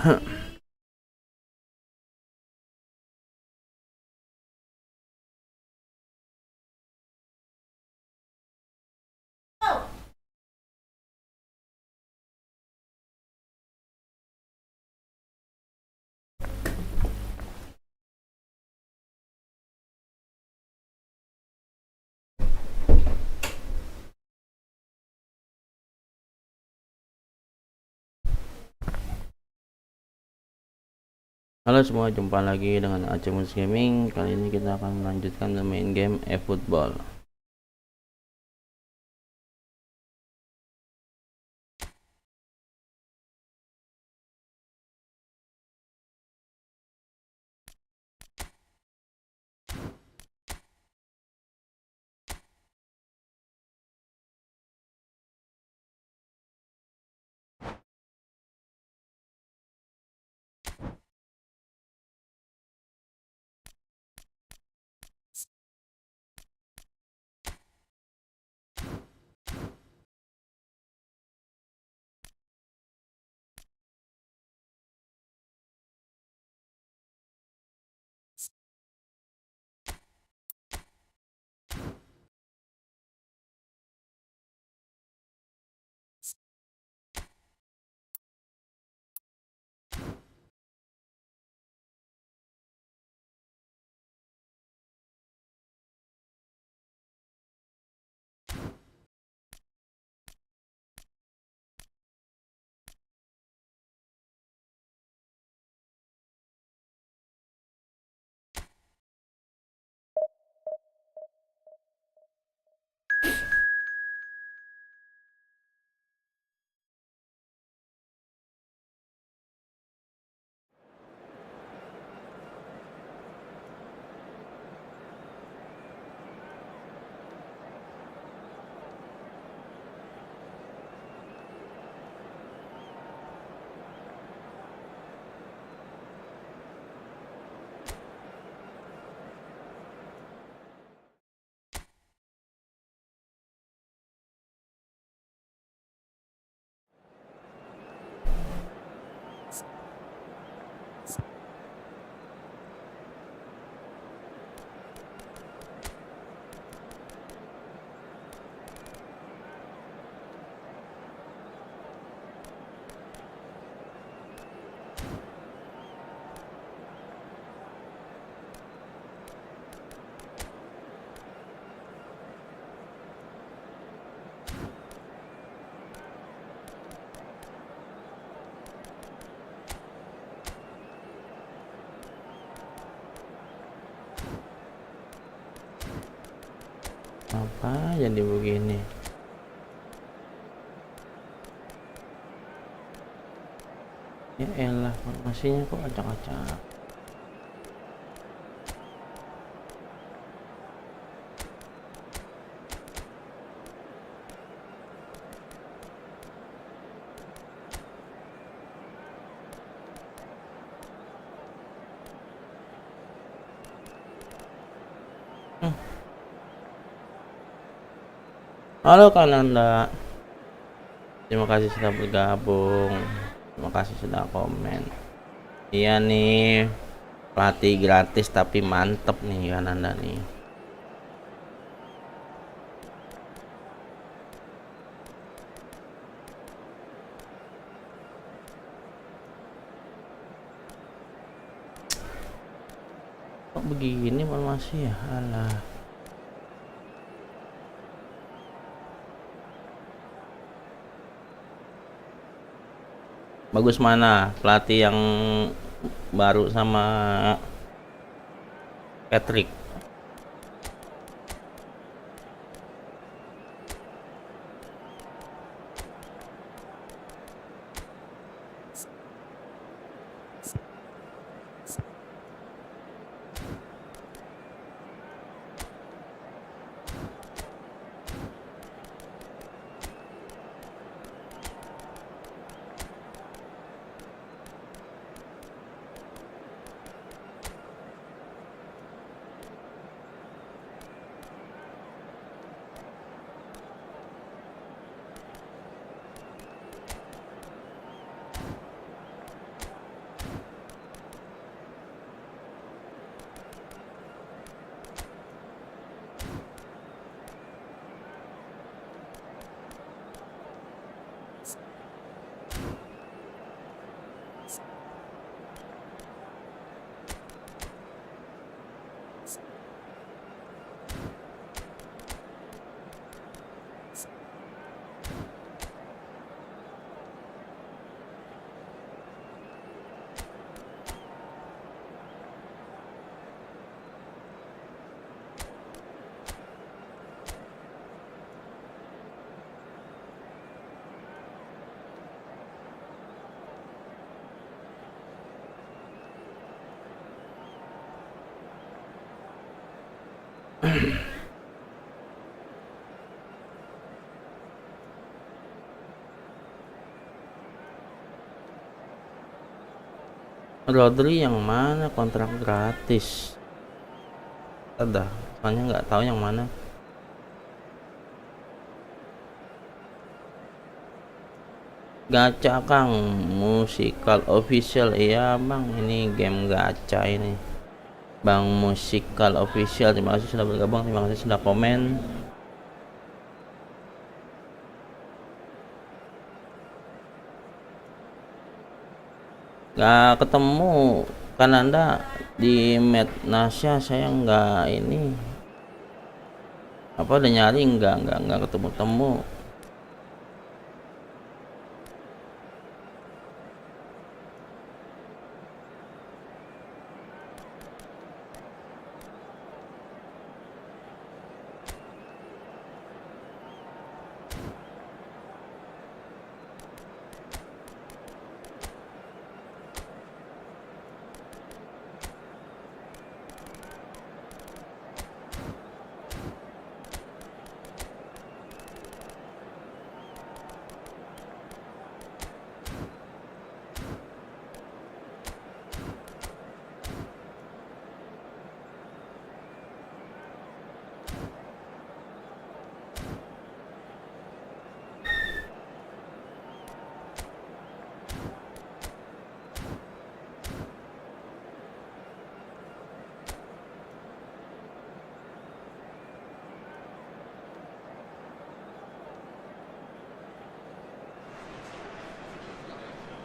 Halo semua, jumpa lagi dengan Acemus Gaming. Kali ini kita akan melanjutkan bermain game eFootball. Apa jadi begini? Ya elah, formasinya kok acak-acak. Halo Kananda, terima kasih sudah bergabung, terima kasih sudah komen. Iya nih, pelatih gratis tapi mantep nih Kananda nih. Kok begini formasi ya? Alah. Bagus mana pelatih yang baru sama Patrick? Rodri yang mana kontrak gratis? Ada, soalnya nggak tahu yang mana. Gacha Kang, musikal official. Iya bang, ini game gacha ini bang, musikal official. Terima kasih sudah bergabung, terima kasih sudah komen. Gak ketemu kan anda di Mednasya, saya nggak ini apa, udah nyari nggak ketemu.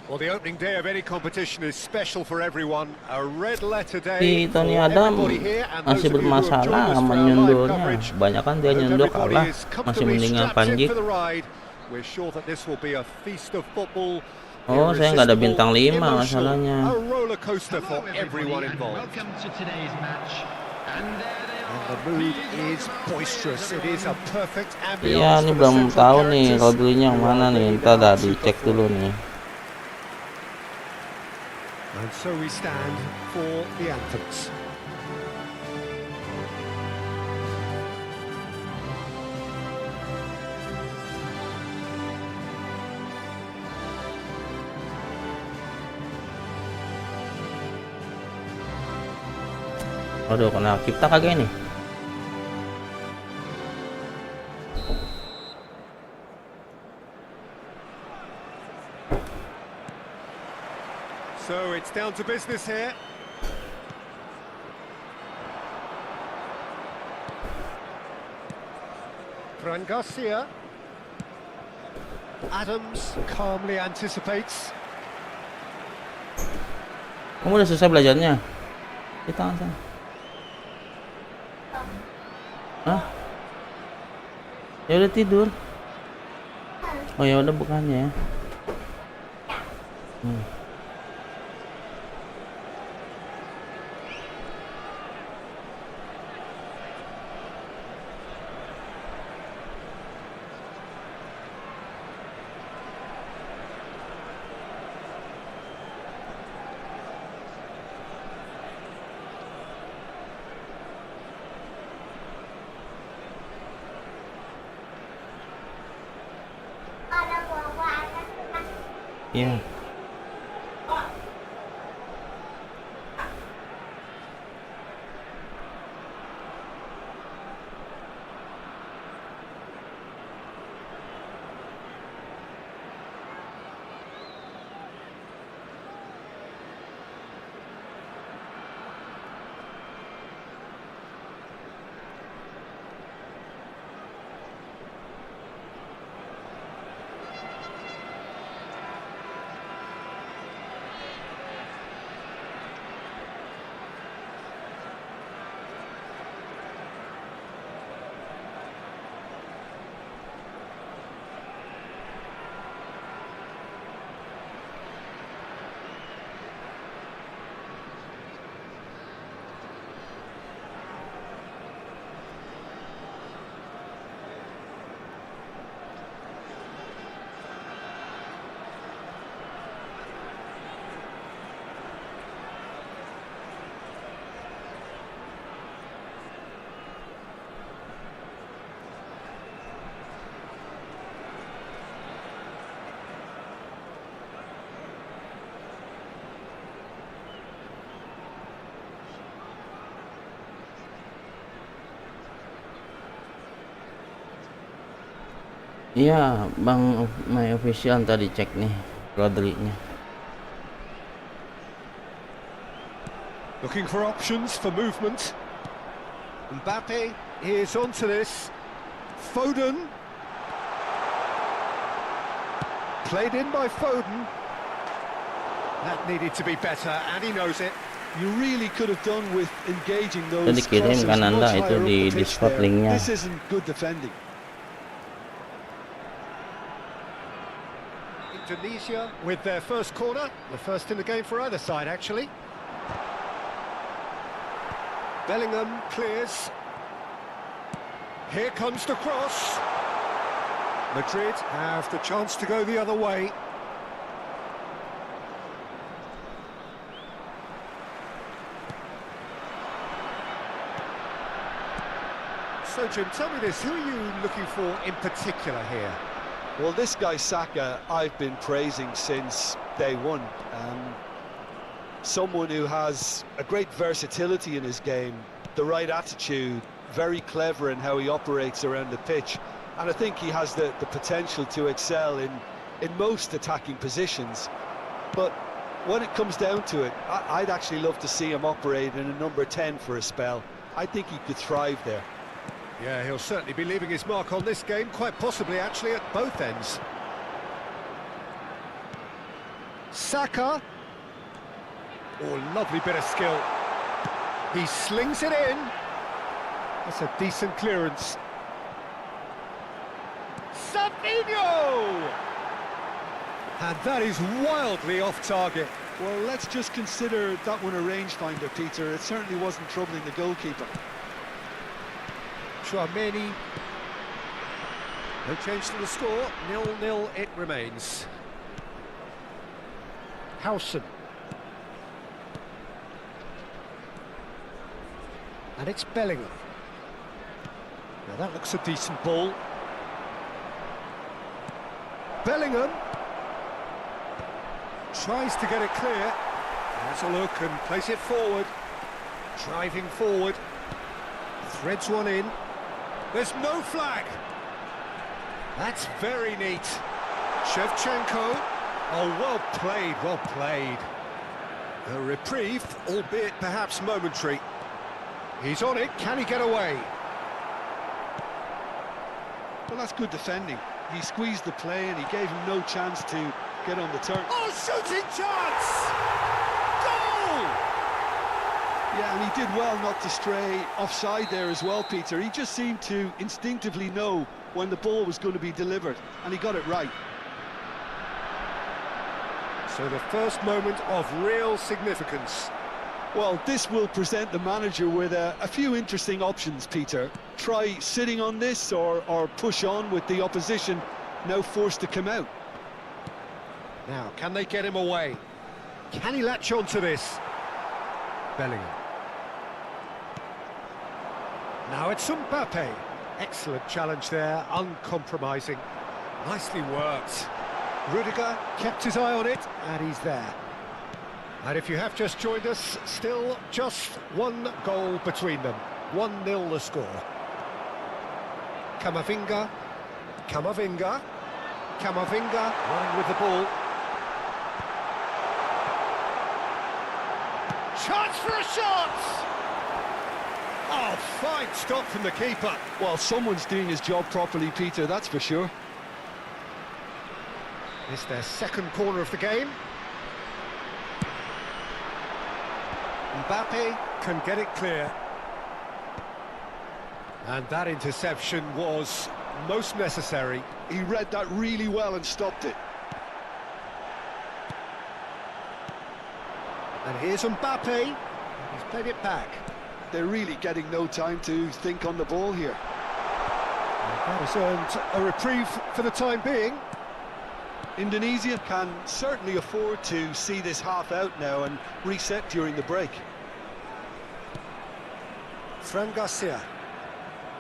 Well, the opening day of any competition is special for everyone. A red letter day. Si Tony Adam masih bermasalah menyundulnya. Banyak kan dia nyundul kalah, masih mendingan Panji. Oh, saya nggak ada bintang 5 masalahnya. Iya, ini belum tahu nih Rodri-nya yang mana nih. Ntar dah dicek dulu nih. And so we stand for the anthems. Waduh, kena cipta kagak ini? So it's down to business here. Fran Garcia. Adams calmly anticipates. Kamu udah selesai belajarnya? Di tangan sana. Hah? Ya udah tidur. Oh ya udah, bukannya ya. Iya. Iya, Bang, my official tadi cek nih Rodri-nya. Looking for options for movement. Mbappe is onto this. Foden. Played in by Foden. That needed to be better, and he knows it. You really could have done with engaging Itu those dikirim crosses kan Anda much itu higher up di the pitch Discord there. linknya. This isn't good defending. Indonesia with their first corner, the first in the game for either side, actually. Bellingham clears. Here comes the cross. Madrid have the chance to go the other way. So, Jim, tell me this, who are you looking for in particular here? Well, this guy Saka, I've been praising since day one. Someone who has a great versatility in his game, the right attitude, very clever in how he operates around the pitch. And I think he has the potential to excel in most attacking positions. But when it comes down to it, I'd actually love to see him operate in a number 10 for a spell. I think he could thrive there. Yeah, he'll certainly be leaving his mark on this game, quite possibly actually at both ends. Saka. Oh, lovely bit of skill. He slings it in. That's a decent clearance. Savinho! And that is wildly off target. Well, let's just consider that one a rangefinder, Peter. It certainly wasn't troubling the goalkeeper. Chouameni. No change to the score. 0-0 it remains. Howson. And it's Bellingham. Now that looks a decent ball. Bellingham tries to get it clear. Has a look and plays it forward. Driving forward. Threads one in. There's no flag. That's very neat. Shevchenko. Oh, well played, well played. A reprieve, albeit perhaps momentary. He's on it, can he get away? Well, that's good defending. He squeezed the play and he gave him no chance to get on the turn. Oh, shooting chance! Goal! Yeah, and he did well not to stray offside there as well, Peter. He just seemed to instinctively know when the ball was going to be delivered, and he got it right. So the first moment of real significance. Well, this will present the manager with a few interesting options, Peter. Try sitting on this or push on with the opposition now forced to come out. Now, can they get him away? Can he latch on to this? Bellingham. Now it's Mbappe. Excellent challenge there, uncompromising. Nicely worked. Rudiger kept his eye on it, and he's there. And if you have just joined us, still just one goal between them. 1-0 the score. Camavinga. Camavinga. Camavinga running with the ball. Chance for a shot! Oh, fine stop from the keeper. Well, someone's doing his job properly, Peter, that's for sure. It's their second corner of the game. Mbappe can get it clear. And that interception was most necessary. He read that really well and stopped it. And here's Mbappe. He's played it back. They're really getting no time to think on the ball here. That has earned a reprieve for the time being. Indonesia can certainly afford to see this half out now and reset during the break. Fran Garcia.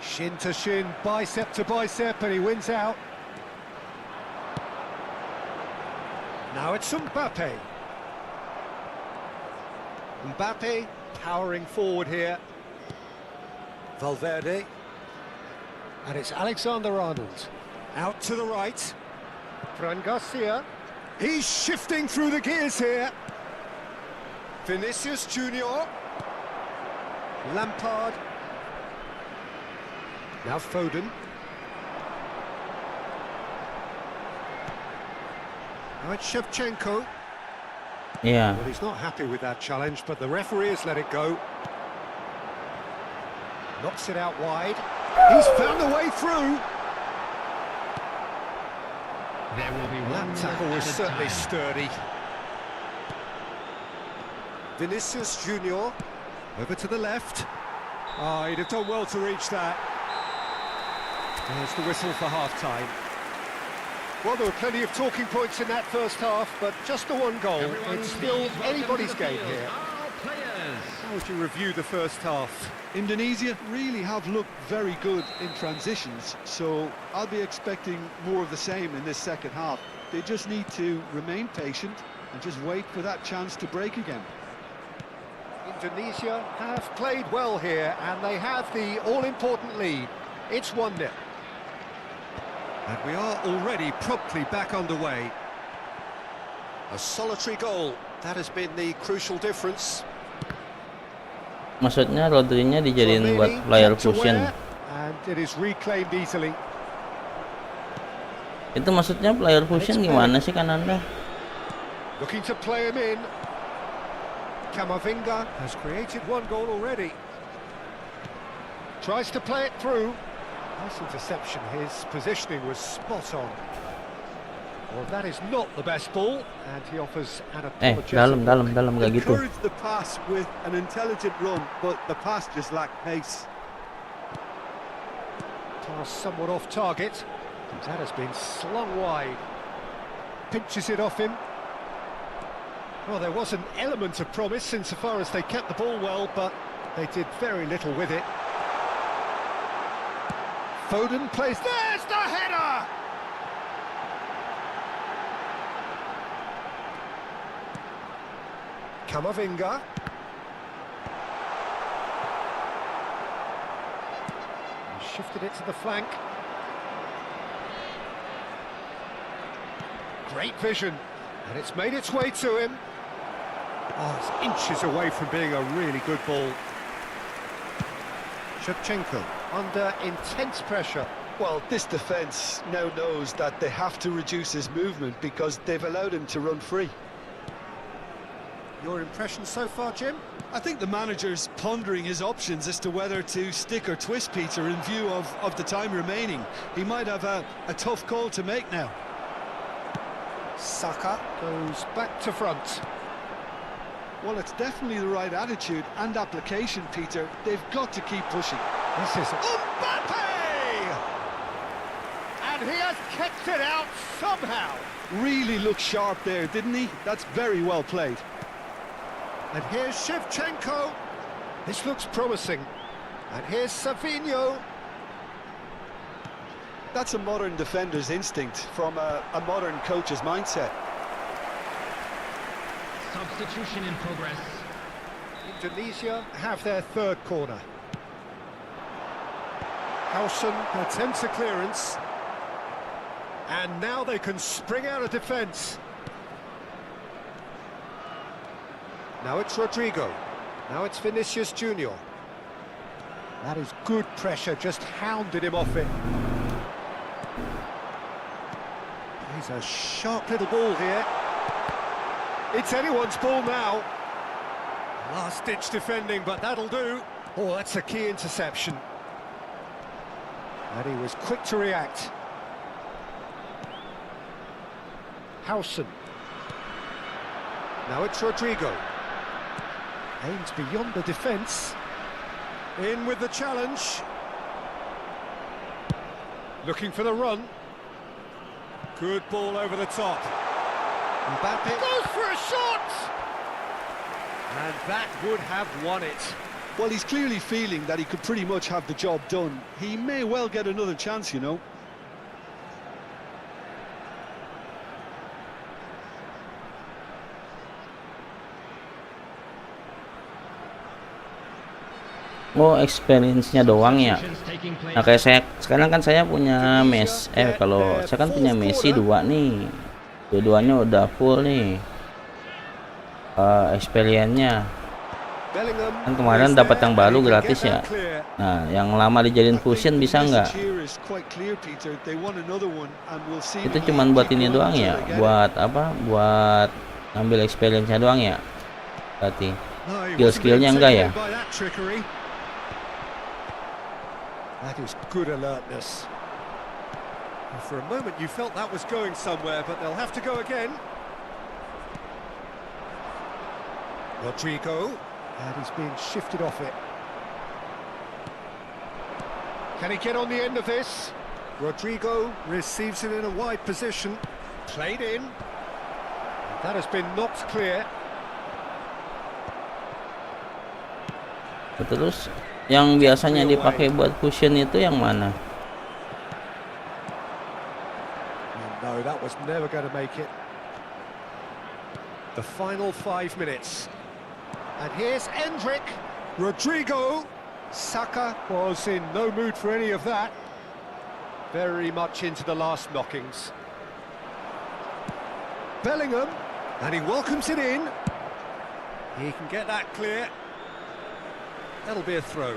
Shin to shin, bicep to bicep, and he wins out. Now it's Mbappe. Mbappe powering forward here. Valverde. And it's Alexander-Arnold. Out to the right. Fran Garcia. He's shifting through the gears here. Vinicius Junior. Lampard. Now Foden. Now it's Shevchenko. Iya. Well, he's not happy with that challenge, but the referee has let it go. Knocks it out wide. He's found a way through. There will be one That tackle was certainly time. sturdy. Vinicius Junior. Over to the left. Oh, he'd have done well to reach that. There's the whistle for half-time. Well, there were plenty of talking points in that first half, but just the one goal. Everyone It's still please welcome anybody's to the game field here. our players. How would you review the first half? Indonesia really have looked very good in transitions, so I'll be expecting more of the same in this second half. They just need to remain patient and just wait for that chance to break again. Indonesia have played well here, and they have the all-important lead. It's 1-0. And we are already promptly back underway. A solitary goal. That has been the crucial difference. Maksudnya Rodri-nya dijadiin buat player Kept aware, fusion. and it is reclaimed easily. Itu maksudnya player fusion gimana sih Kananda? Looking to play him in. Camavinga has created one goal already. Tries to play it through. Nice interception. His positioning was spot on. Well, that is not the best ball, and he offers an apologetic. Dalam gak gitu. Encourage the pass with an intelligent run, but the pass just lacked pace. Pass somewhat off target. That has been slung wide. Pinches it off him. Well, there was an element of promise insofar as they kept the ball well, but they did very little with it. Foden plays. There's the header! Camavinga. He shifted it to the flank. Great vision, and it's made its way to him. Oh, it's inches away from being a really good ball. Shevchenko under intense pressure. Well, this defence now knows that they have to reduce his movement because they've allowed him to run free. Your impression so far, Jim? I think the manager's pondering his options as to whether to stick or twist Peter in view of the time remaining. He might have a tough call to make now. Saka goes back to front. Well, it's definitely the right attitude and application, Peter. They've got to keep pushing. This is Mbappe! And he has kept it out somehow. Really looked sharp there, didn't he? That's very well played. And here's Shevchenko. This looks promising. And here's Savinho. That's a modern defender's instinct from a modern coach's mindset. Substitution in progress. Indonesia have their third corner. Hausen attempts a clearance. And now they can spring out of defence. Now it's Rodrigo. Now it's Vinicius Junior. That is good pressure, just hounded him off it. He's a sharp little ball here. It's anyone's ball now. Last-ditch defending, but that'll do. Oh, that's a key interception. And he was quick to react. Hausen. Now it's Rodrigo. Aims beyond the defence. In with the challenge. Looking for the run. Good ball over the top. Mbappe goes for a shot! And that would have won it. Well, he's clearly feeling that he could pretty much have the job done. He may well get another chance, you know. Oh, experience-nya doang ya. Substitutions taking place. Nah, kayak saya sekarang kan saya punya kalau saya kan punya Messi 2 nih. Dua-duanya udah full nih. Experience-nya. Bellingham Kan kemarin is dapat there yang and baru he can get gratis ya. that clear. Nah, yang lama dijadiin I think fusion the bisa nggak? message here is quite clear, Peter. They want another one, and will Itu seemingly cuman buat keep ini going doang until ya, they get it. buat apa? Buat ngambil experience-nya doang ya. Berarti No, he wasn't being skill-skillnya enggak taken ya? in by that trickery. That is good alertness. Well, for a moment you felt that was going somewhere, but they'll have to go again. Rodrigo, and he's being shifted off it. Can he get on the end of this? Rodrigo receives it in a wide position. Played in. That has been knocked clear. Terus yang biasanya dipakai buat fusion itu yang mana? No, that was never going to make it. The final 5 minutes. And here's Endrick. Rodrigo. Saka was in no mood for any of that. Very much into the last knockings. Bellingham. And he welcomes it in. He can get that clear. That'll be a throw.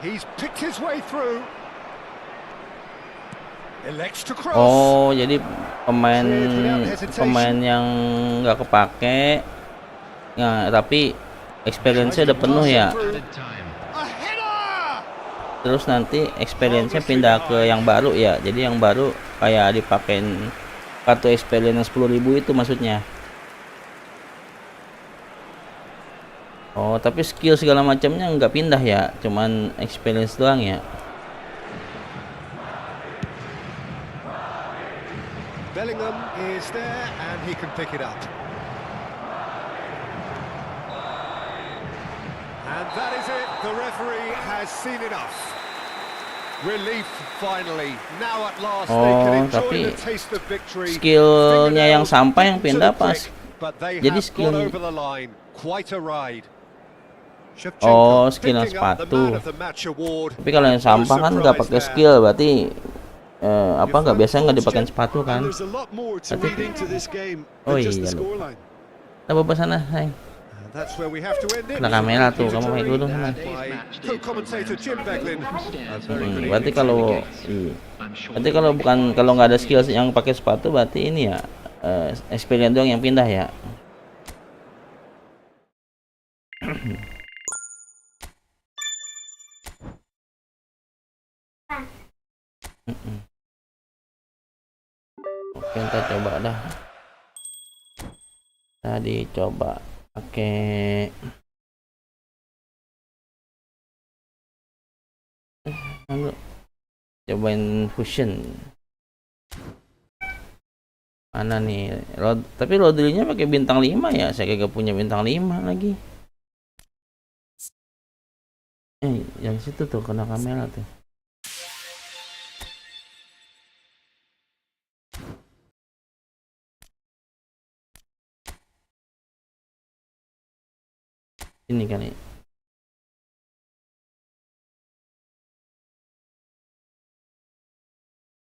He's picked his way through. Elects to cross. Oh, jadi pemain yang nggak kepake, nah, tapi experience-nya udah penuh ya. Added time. A header! Terus nanti experience-nya pindah ke yang baru ya. Jadi yang baru kayak dipakein kartu experience 10.000 itu maksudnya. Oh, tapi skill segala macamnya nggak pindah ya, cuman experience doang ya. Bellingham is there and he can pick it up. And that is it. The referee has seen enough. Relief finally. Now at last they can enjoy tapi the taste of victory. skillnya yang sampah yang To the pindah pas. prick, but they Jadi have skill- got over the line. Quite a ride. Oh, Shevchenko skill yang picking up the sepatu. man of the match award. Tapi kalau yang No sampah kan nggak surprise pakai there. skill, berarti nggak biasa nggak dipakai sepatu kan? And there's a lot more to Berarti- read into this game Oh than just iya the loh. scoreline. Kita bawa sana, sayang. And that's where we have to end it. Kena kamera tuh, kamu pakai dulu sana. My co-commentator Jim Beglin. Berarti kalau kalau nggak ada skill yang pakai sepatu, berarti ini ya experience doang yang pindah ya. Oke, kita coba dah. Tadi coba pakai cobain fusion. Mana nih? Tapi Rodrinya pakai bintang 5 ya. Saya kagak punya bintang 5 lagi. Yang situ tuh kena kamera tuh. Ini kan ya.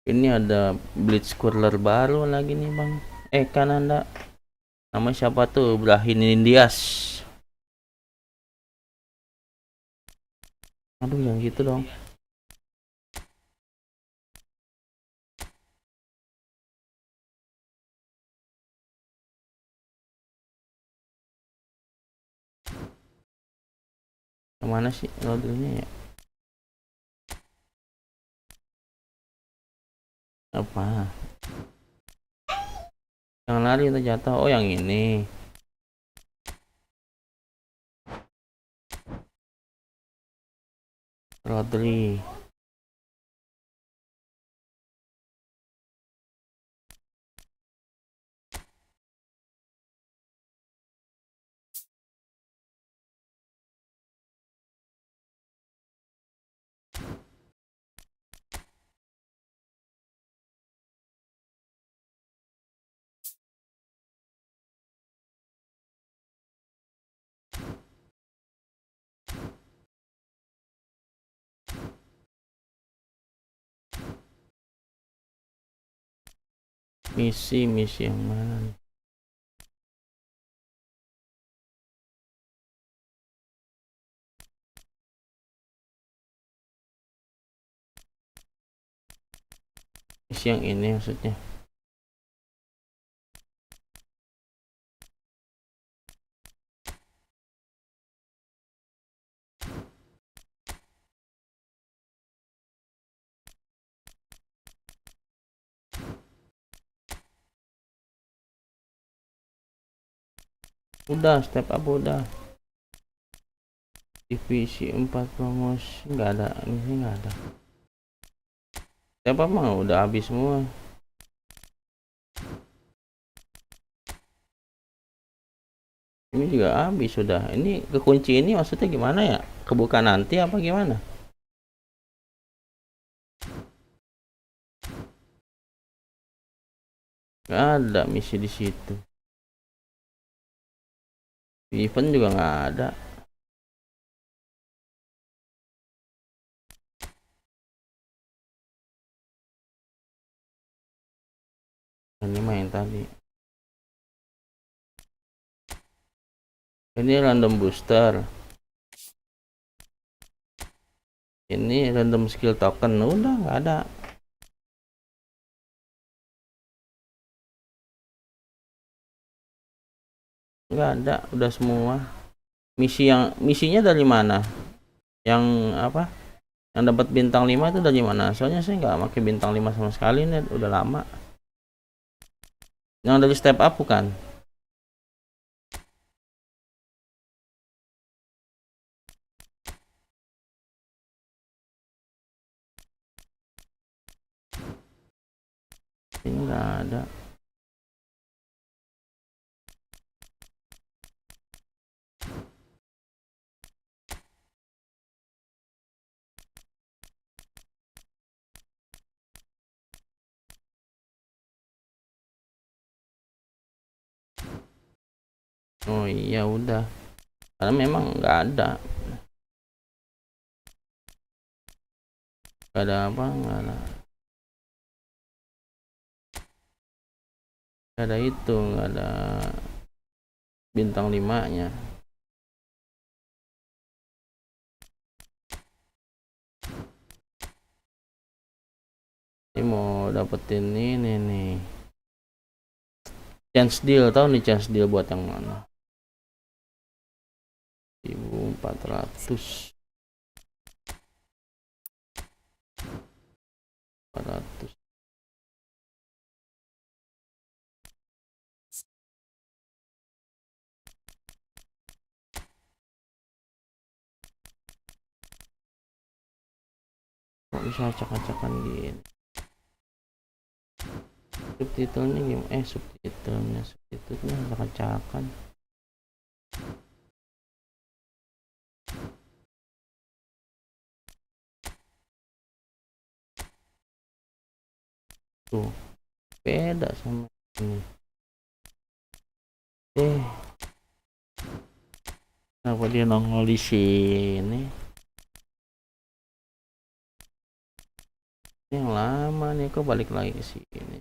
Ini ada blitz curler baru lagi nih bang. Kan anda nama siapa tuh? Brahim Indias. Aduh yang gitu dong. Kemana sih Rodrinya ya? Apa? Yang lari itu jatuh. Oh yang ini. Rodri. Misi yang mana nih? Misi yang ini maksudnya. Udah step up udah. Divisi 4 promosi nggak ada, ini nggak ada. Step up mah udah habis semua. Ini juga habis sudah. Ini kekunci ini maksudnya gimana ya? Kebuka nanti apa gimana? Nggak ada misi di situ. Event juga nggak ada. Ini main tadi. Ini random booster. Ini random skill token. Udah nggak ada. Nggak ada. Udah semua. Misinya dari mana? Yang apa? Yang dapat bintang 5 itu dari mana? Soalnya saya nggak pakai bintang 5 sama sekali nih. Udah lama. Yang dari step up bukan? Ini nggak ada. Oh iya udah. Karena memang nggak ada. Nggak ada apa? Nggak ada. Nggak ada itu. Nggak ada bintang 5-nya. Ini mau dapetin ini nih. Chance deal, tahu nih chance deal buat yang mana? 1400. 400. Kok bisa acak-acakan gini? Subtitlenya gimana? Subtitlenya acak-acakan. Tuh, beda sama ini. Kenapa dia nongol di sini? Yang lama nih, kok balik lagi ke sini?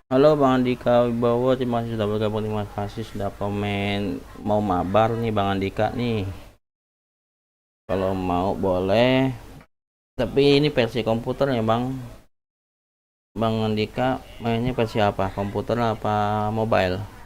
Halo Bang Andika Wibowo, terima kasih sudah bergabung, terima kasih sudah komen. Mau mabar nih Bang Andika nih. Kalau mau boleh, tapi ini versi komputer ya Bang. Bang Andika mainnya versi apa? Komputer apa mobile?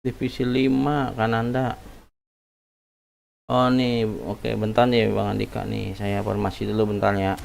Divisi 5 kan Anda. Oh nih, oke bentar nih Bang Andika nih, saya formasi dulu bentar ya.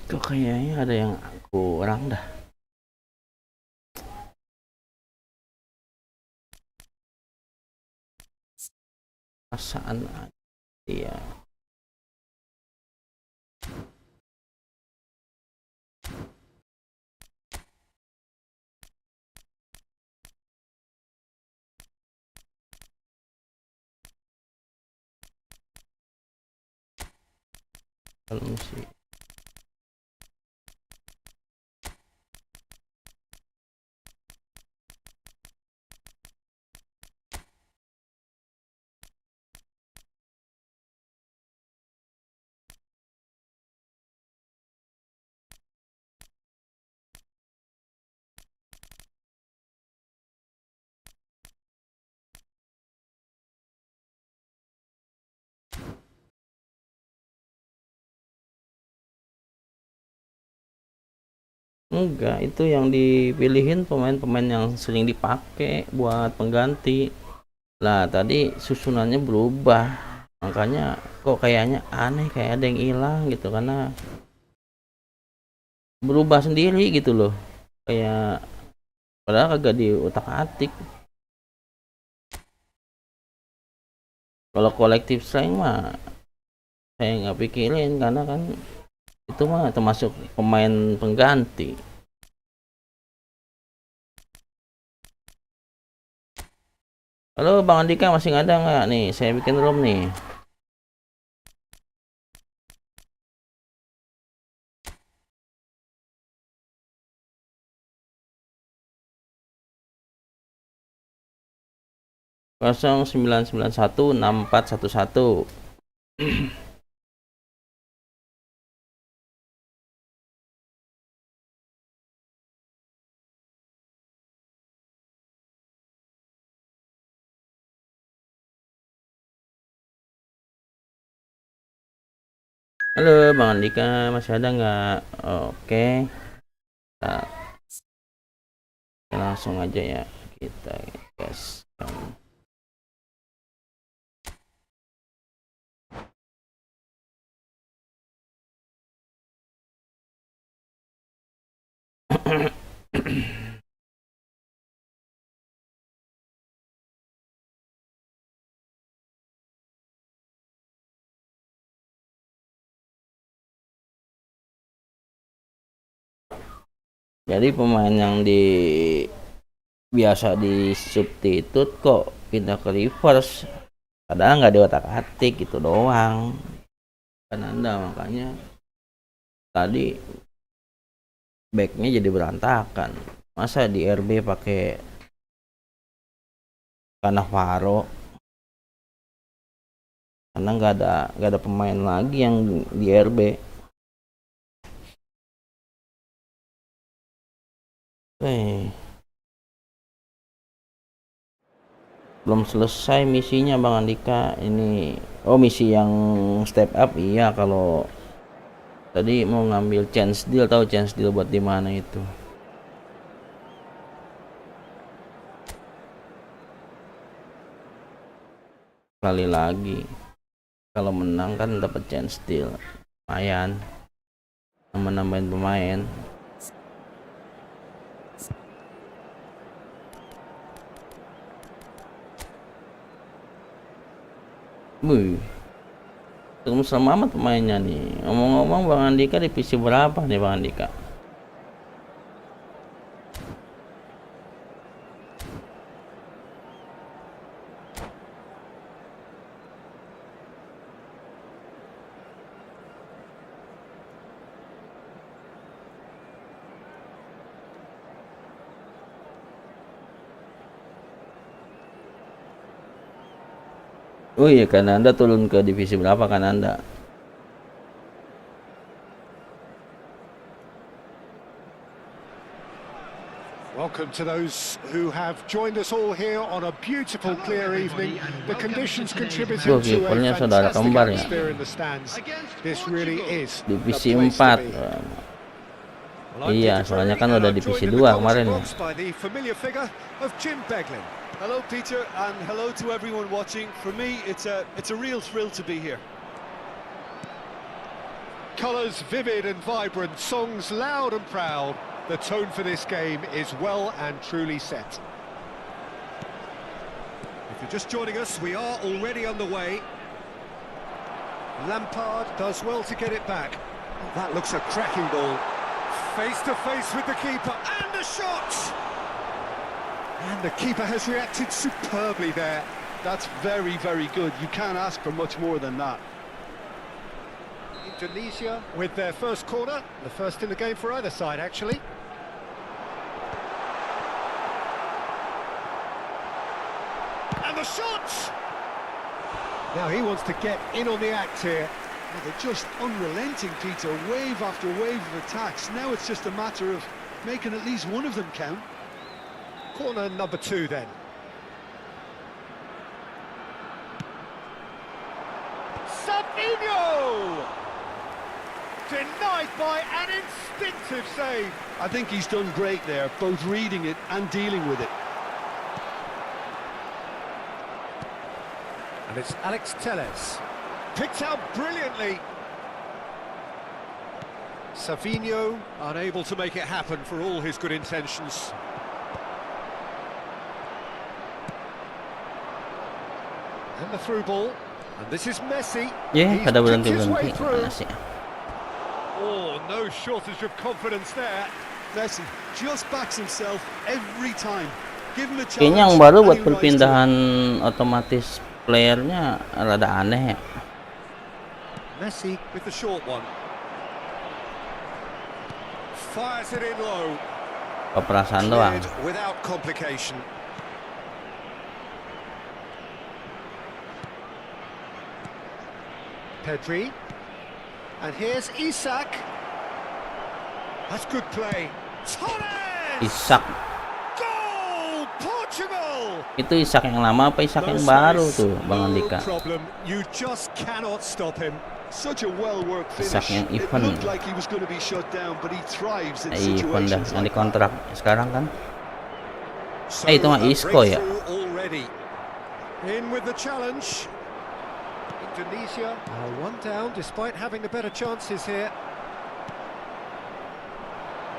Kok kayaknya ada yang kurang dah. Perasaan aja ya. Kalau sih enggak, itu yang dipilihin pemain-pemain yang sering dipakai buat pengganti. Lah tadi susunannya berubah, makanya kok kayaknya aneh, kayak ada yang hilang gitu, karena berubah sendiri gitu loh, kayak padahal kagak di utak atik. Kalau kolektif strength mah saya nggak pikirin, karena kan itu mah termasuk pemain pengganti. Halo Bang Andika, masih ada nggak nih? Saya bikin room nih. Kosong 991 6411. Halo Bang Andika, masih ada nggak? Oke, kita langsung aja ya, kita gas. Jadi pemain yang biasa di substitute kok pindah ke reverse, padahal nggak diotak-atik gitu doang kan Anda, makanya tadi backnya jadi berantakan. Masa di RB pakai Cannavaro karena nggak ada pemain lagi yang di RB. Belum selesai misinya Bang Andika ini. Oh, misi yang step up iya. Kalau tadi mau ngambil chance deal, tahu chance deal buat di mana itu? Kali lagi kalau menang kan dapat chance deal, lumayan nambahin pemain. Wih, terus amat pemainnya nih. Ngomong-ngomong Bang Andika divisi berapa nih Bang Andika? Oh iya, kan Anda turun ke divisi berapa kan Anda? Welcome to those who have joined us all here on a beautiful, clear evening. The conditions contributing to a kipernya saudara fantastic kembar ya. atmosphere in the stands. This really is Divisi the place to 4. be. Iya, soalnya kan udah divisi 2 kemarin ya. By the familiar figure of Jim Beglin. Hello, Peter, and hello to everyone watching. For me, it's a real thrill to be here. Colours vivid and vibrant, songs loud and proud. The tone for this game is well and truly set. If you're just joining us, we are already on the way. Lampard does well to get it back. Oh, that looks a cracking ball. Face to face with the keeper, and a shot! And the keeper has reacted superbly there. That's very, very good. You can't ask for much more than that. Indonesia with their first corner, the first in the game for either side, actually. And the shot! Now he wants to get in on the act here. Well, they're just unrelenting, Peter. Wave after wave of attacks. Now it's just a matter of making at least one of them count. Corner number 2 then. Savinho! Denied by an instinctive save. I think he's done great there, both reading it and dealing with it. And it's Alex Telles. Picked out brilliantly. Savinho unable to make it happen for all his good intentions. And the through ball. And this is Messi. He's ada berhenti Messi. Oh, no shortage of confidence there. Messi just backs himself every time. Give him a chance. Kayaknya yang baru buat perpindahan otomatis playernya rada aneh ya. Messi with the short one. Fires it in low. Perasaan doang. Without complication. Pedri. And here's Isak. That's good play. Torres! Isak. Goal! Portugal! Itu Isak yang lama apa Isak yang baru tuh, Bang Andika? Problem. You just cannot stop him. Such a well-worked finish. Isak yang It event. looked like he was going to be shut down, but he thrives in Event dah, situations yang like dikontrak sekarang kan? So Itu mah Isco ya? already. In with the challenge. Indonesia are one down despite having the better chances here.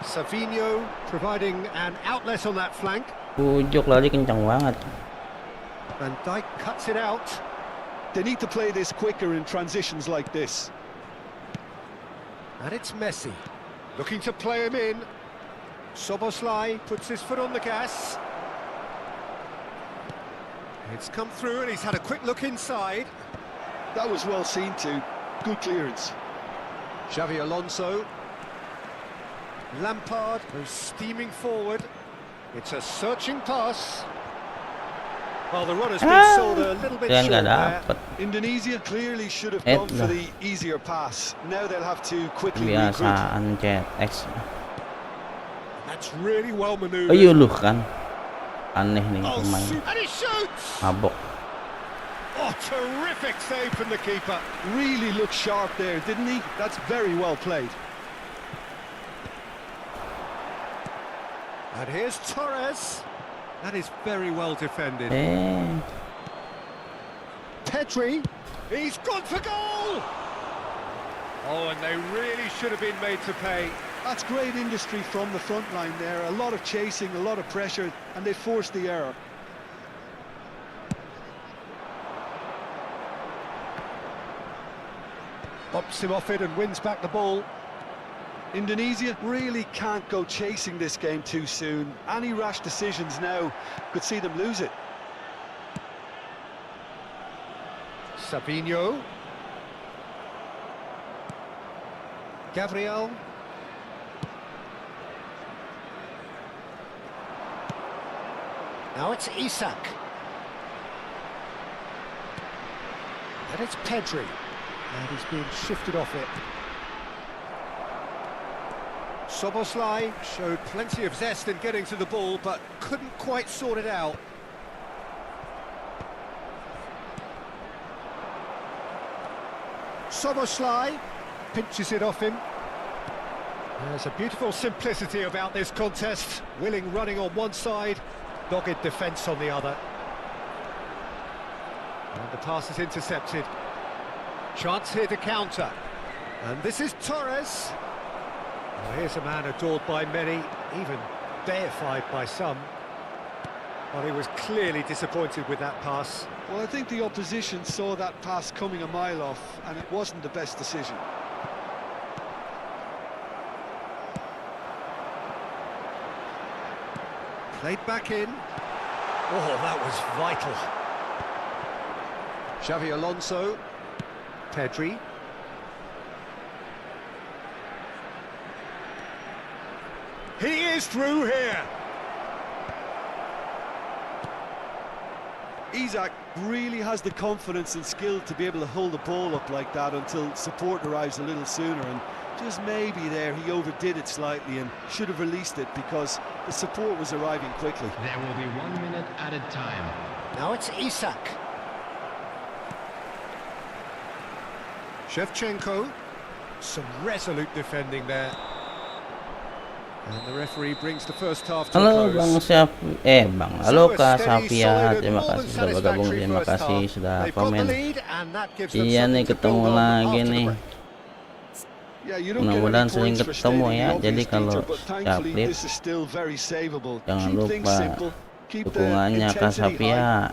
Savinho providing an outlet on that flank. Pujuk lari kencang banget. Van Dijk cuts it out. They need to play this quicker in transitions like this. And it's Messi looking to play him in. Soboslai puts his foot on the gas. It's come through and he's had a quick look inside. That was well seen too. Good clearance. Xavi Alonso. Lampard goes steaming forward. It's a searching pass. Well, the runner's been sold a little bit Kaya short nggak there. dapet. Indonesia clearly should have Eh, gone for lah. the easier pass. Now they'll have to quickly regroup. Kebiasaan Jet X. That's really well manoeuvred. Ayo lu kan. Aneh nih Oh, pemain. and he shoots! Mabok. Oh, terrific save from the keeper. Really looked sharp there, didn't he? That's very well played. And here's Torres. That is very well defended. Pedri. He's gone for goal! Oh, and they really should have been made to pay. That's great industry from the front line there. A lot of chasing, a lot of pressure, and they forced the error. Bops him off it and wins back the ball. Indonesia really can't go chasing this game too soon. Any rash decisions now could see them lose it. Savinho. Gabriel. Now it's Isak. And it's Pedri. And he's being shifted off it. Soboslai showed plenty of zest in getting to the ball, but couldn't quite sort it out. Soboslai pinches it off him. There's a beautiful simplicity about this contest. Willing running on one side, dogged defence on the other. And the pass is intercepted. Chance here to counter. And this is Torres. Well, here's a man adored by many, even deified by some. Well, he was clearly disappointed with that pass. Well, I think the opposition saw that pass coming a mile off, and it wasn't the best decision. Played back in. Oh, that was vital. Xavi Alonso. Pedri. He is through here. Isak really has the confidence and skill to be able to hold the ball up like that until support arrives a little sooner, and just maybe there he overdid it slightly and should have released it because the support was arriving quickly. There will be 1 minute added time. Now it's Isak. Shevchenko. Some resolute defending there. And the referee brings the first half to a Halo Bang close. Syaf, Bang, halo Kak Safia, terima kasih sudah bergabung, terima kasih sudah komen. Iya nih, ketemu lagi nih. Mudah-mudahan sering ketemu ya. Jadi kalau update, jangan lupa dukungannya Kak Safia,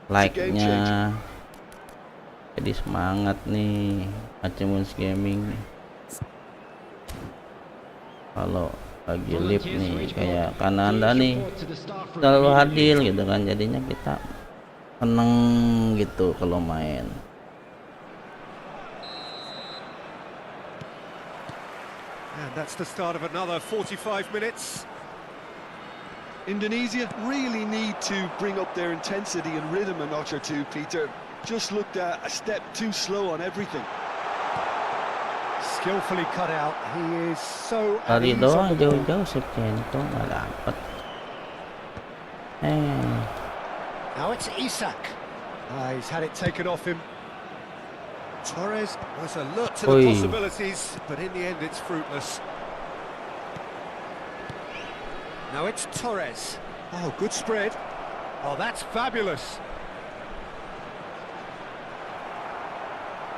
like-nya. Jadi semangat nih, Acimuns Gaming nih. Kalau lagi live nih kayak Kananda nih selalu hadir gitu kan, jadinya kita seneng gitu kalau main. And that's the start of another 45 minutes. Indonesia really need to bring up their intensity and rhythm a notch or two, Peter. Just looked a step too slow on everything. Skillfully cut out. He is so at Kali ease doang on the ball. jauh-jauh Shevchenko nggak dapet. Now it's Isak. He's had it taken off him. Torres was alert to the Oi. possibilities, but in the end it's fruitless. Now it's Torres. Oh, good spread. Oh, that's fabulous.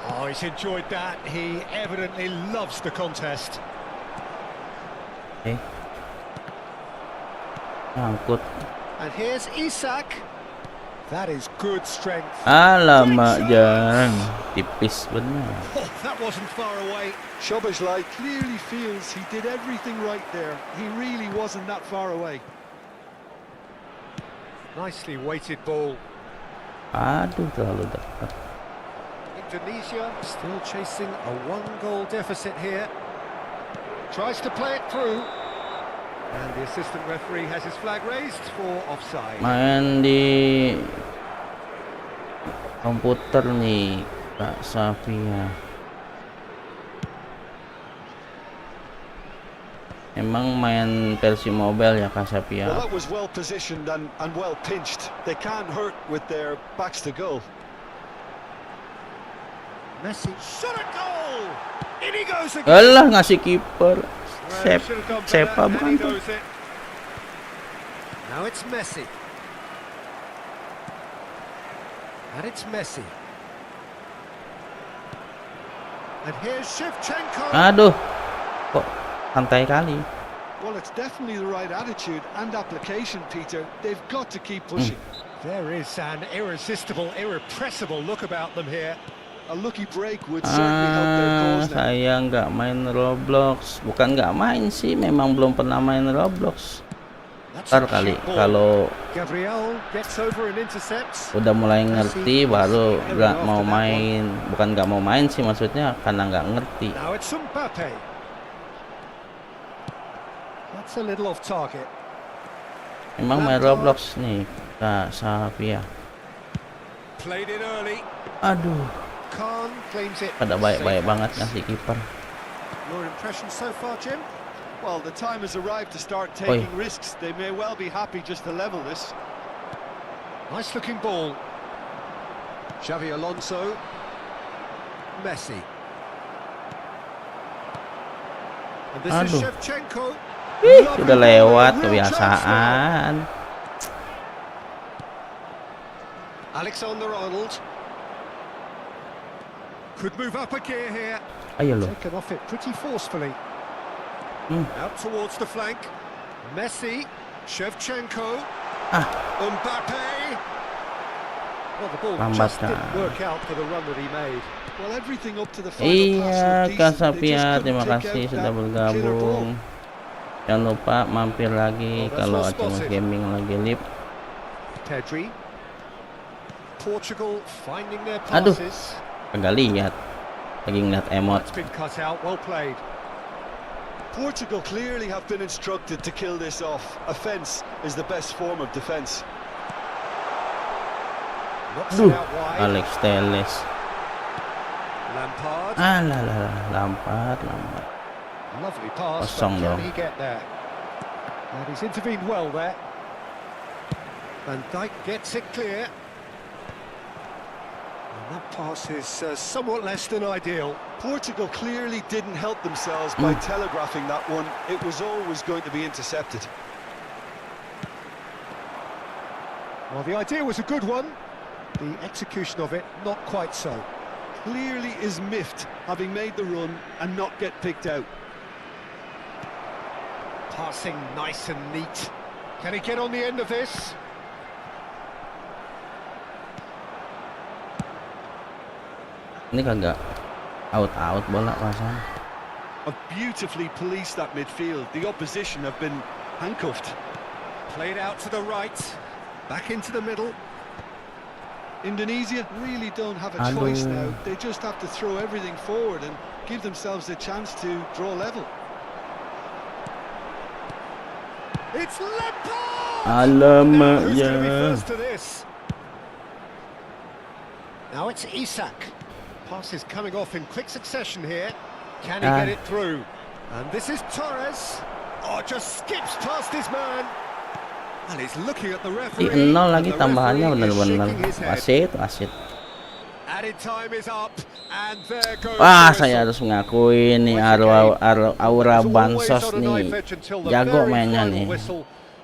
Oh, he's enjoyed that. He evidently loves the contest. Angkut. And here's Isak. That is good strength. Alamak, jarang. Tipis benar. Oh, that wasn't far away. Szoboszlai clearly feels he did everything right there. He really wasn't that far away. Nicely weighted ball. Aduh, terlalu dekat. Indonesia still chasing a one-goal deficit here. Tries to play it through. And the assistant referee has his flag raised for offside. Main di komputer nih, Kak Safia. Emang main versi mobile ya, Kak Well, Safia? that was well positioned and well pinched. They can't hurt with their backs to goal. Messi shot a goal. In he goes again. Alah, ngasih kiper. Well, should have done better, Sepa and bukan he tuh. knows it. Now it's Messi. And it's Messi. And here's Shevchenko. Aduh, kok santai kali. Well, it's definitely the right attitude and application, Peter. They've got to keep pushing. There is an irresistible, irrepressible look about them here. A lucky break would certainly help their cause now. Saya nggak main Roblox. Bukan nggak main sih, memang belum pernah main Roblox. That's Ntar a kali cute ball. kalau Gabriel gets over and intercepts. udah mulai ngerti baru nggak mau main. Bukan nggak mau main sih, maksudnya karena nggak ngerti. Now it's Mbappe. That's a little off target. Emang main Roblox nih, Kak Safia. Played it early. Aduh, Khan claims it. pada baik-baik banget ngasih kiper. Your impression so far, Jim? Well, the time has arrived to start taking risks. They may well be happy just to level this. Nice looking ball. Xavi Alonso. Messi. And this is Aduh. Shevchenko. Sudah lewat, kebiasaan. Alexander-Arnold. Could move up a gear here. Ayo loh. Taken off it pretty forcefully. Out towards the flank. Messi. Shevchenko. Mbappe. Well, the ball Lambat just didn't kan. work out for the run that he made. Well, everything up to the final Iya, pass Kak was decent. They Safia, just terima couldn't kasih take sudah out that killer bergabung. ball. Jangan lupa mampir lagi Oh, that's kalau well Acungus spotted. Gaming lagi live. Pedri. Portugal finding their Aduh. passes. Kagak lihat. Lagi ngeliat emot. It's been cut out. Well played. Portugal clearly have been instructed to kill this off. Offence is the best form of defence. Knocks Duh, it out wide. Alex Telles. Lampard. Lampard. Lovely pass. Kosong But dong. can he get there? And he's intervened well there. Van Dijk gets it clear. And that pass is somewhat less than ideal. Portugal clearly didn't help themselves by telegraphing that one. It was always going to be intercepted. Well, the idea was a good one. The execution of it, not quite so. Clearly is miffed, having made the run and not get picked out. Passing nice and neat. Can he get on the end of this? Ini kagak out bola pasan. Have beautifully policed that midfield. The opposition have been handcuffed. Played out to the right. Back into the middle. Indonesia really don't have a Aduh. choice now. They just have to throw everything forward and give themselves a chance to draw level. It's Lampard! Alamak, Who's going to be ya. first to this? Now it's Isak. Pass is coming off in quick succession here. Can he get it through? And this is Torres. Oh, just skips past his man. And he's looking at the Di referee. 0 lagi and the tambahannya referee is benar-benar shaking his head. wasit. Added time is up, and there goes Wah, the saya whistle. harus mengakui nih aura bansos nih. Jago mainnya nih.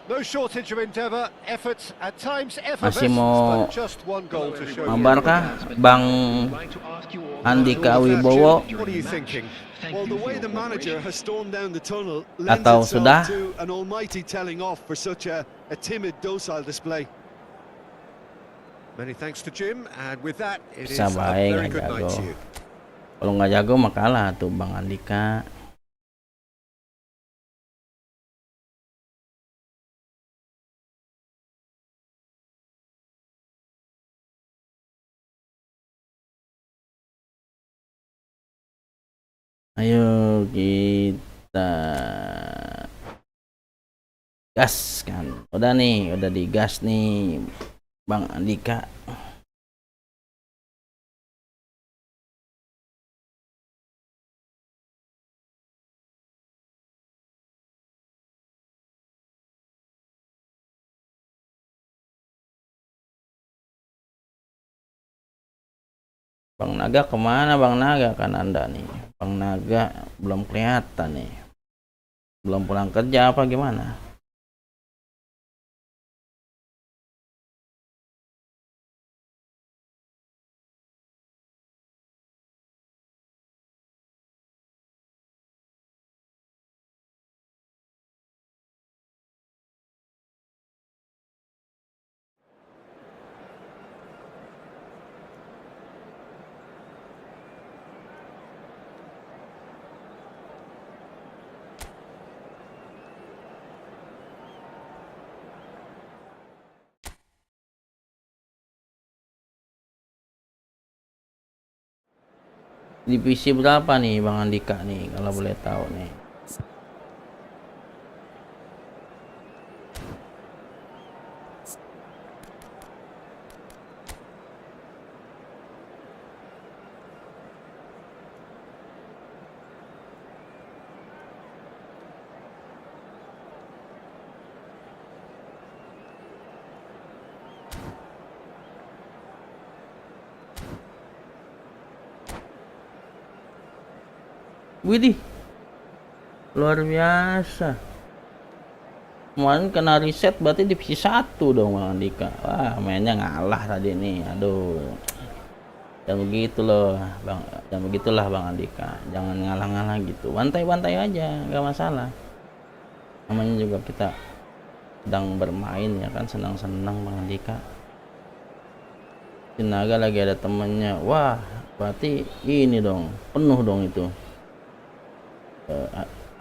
No shortage of endeavor, effort, at times Masih effervescence, mau but just one goal to show you. mabar kah, Bang Andika Wibowo? What are you thinking? Well, the way the manager has stormed down the tunnel lends Atau sudah? itself to an almighty telling off for such a timid, docile display. Many thanks to Jim, and with that, it is Bisa a baik very nggak good night jago. to you. Kalau nggak jago mah kalah tuh Bang Andika. Ayo kita gas kan. Udah nih, udah digas nih Bang Andika. Bang Naga kemana Bang Naga kan Anda nih? Bang Naga belum kelihatan nih. Belum pulang kerja apa gimana? Divisi berapa nih Bang Andika nih kalau boleh tahu nih? Widih, luar biasa. Kemarin kena reset berarti divisi 1 dong Bang Andika. Wah, mainnya ngalah tadi nih. Aduh. Jangan begitu loh, Bang. Jangan begitulah Bang Andika. Jangan ngalah-ngalah gitu. Bantai-bantai aja, nggak masalah. Namanya juga kita sedang bermain ya kan, senang-senang Bang Andika. Sinaga lagi ada temennya. Wah, berarti ini dong, penuh dong itu.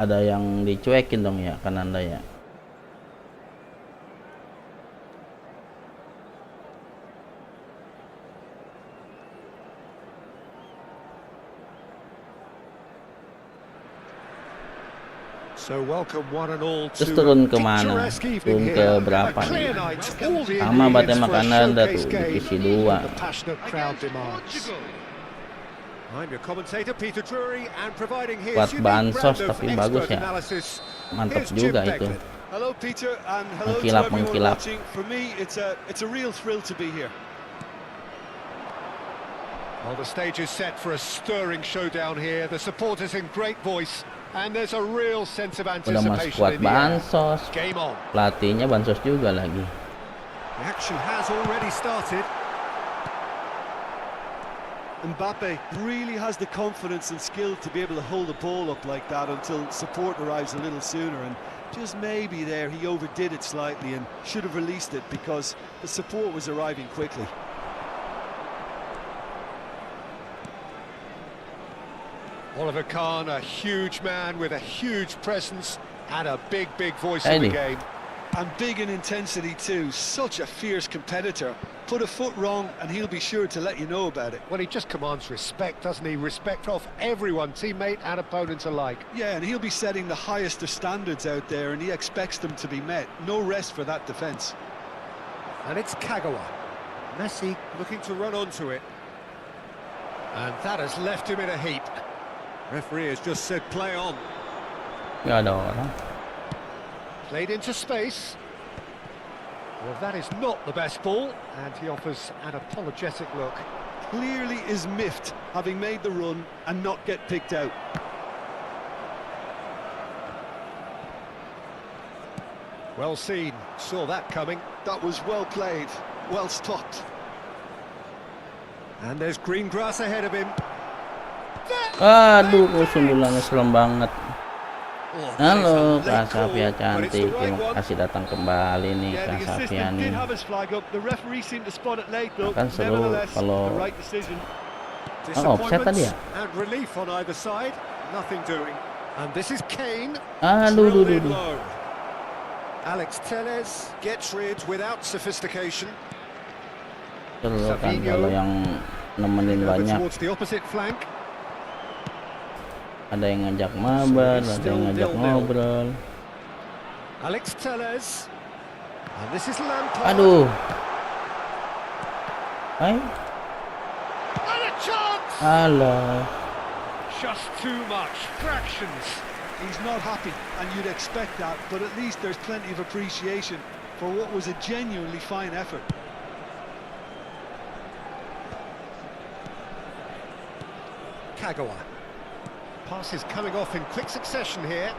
Ada yang dicuekin dong ya kan Anda ya. So welcome one and all to Terus turun a kemana? picturesque Turun evening ke here. berapa A nih? clear night, all the Sama berarti ingredients for a makanan Anda showcase tuh, game divisi 2. the passionate crowd demands. I'm your commentator Peter Drury, and providing his Buat unique bansos brand of tapi bagus expert ya. analysis. Mantap Here's Jim juga itu. Beglin. Hello, Peter, and hello to Mengkilap, everyone mengkilap. watching. For me, it's a real thrill to be here. Well, the stage is set for a stirring showdown here. The supporters in great voice, and there's a real sense of Udah masuk anticipation kuat in the air. bansos. Game on. Pelatihnya bansos juga lagi. The action has already started. Mbappe really has the confidence and skill to be able to hold the ball up like that until support arrives a little sooner, and just maybe there he overdid it slightly and should have released it because the support was arriving quickly. Oliver Kahn, a huge man with a huge presence and a big voice in the game. And big in intensity too, such a fierce competitor. Put a foot wrong and he'll be sure to let you know about it. Well, he just commands respect, doesn't he? Respect of everyone, teammate and opponent alike. Yeah, and he'll be setting the highest of standards out there, and he expects them to be met. No rest for that defence. And it's Kagawa. Messi looking to run onto it. And that has left him in a heap. Referee has just said play on. Nggak ada orang. Played into space. Well, that is not the best ball, and he offers an apologetic look. Clearly is miffed, having made the run and not get picked out. Well seen, saw that coming. That was well played, well stopped. And there's green grass ahead of him. Aduh, sundulannya serem banget. Oh, Halo it's a Kak late call, Safia but it's the cantik, right terima one. kasih datang kembali nih Yeah, Kak the Safia assistant nih. did have his flag up. The referee seemed to spot it late, though. Akan seru Nevertheless, the kalau right decision. offset tadi ya. And relief on either side. Nothing doing. And this is Kane. Aduh, Drilled duh, in duh. low. Alex Telles gets rid without sophistication. Seru kan Savinho. kalau yang nemenin Over banyak. towards the opposite flank. Ada yang ngajak mabar, So it's ada yang still ngajak 0-0. ngobrol. Alex Telles. And this is Lampard. Aduh. Hai, And a chance! alah. Just too much. Fractions. He's not happy, and you'd expect that, but at least there's plenty of appreciation for what was a genuinely fine effort. Kagawa. Passes coming off in quick succession here.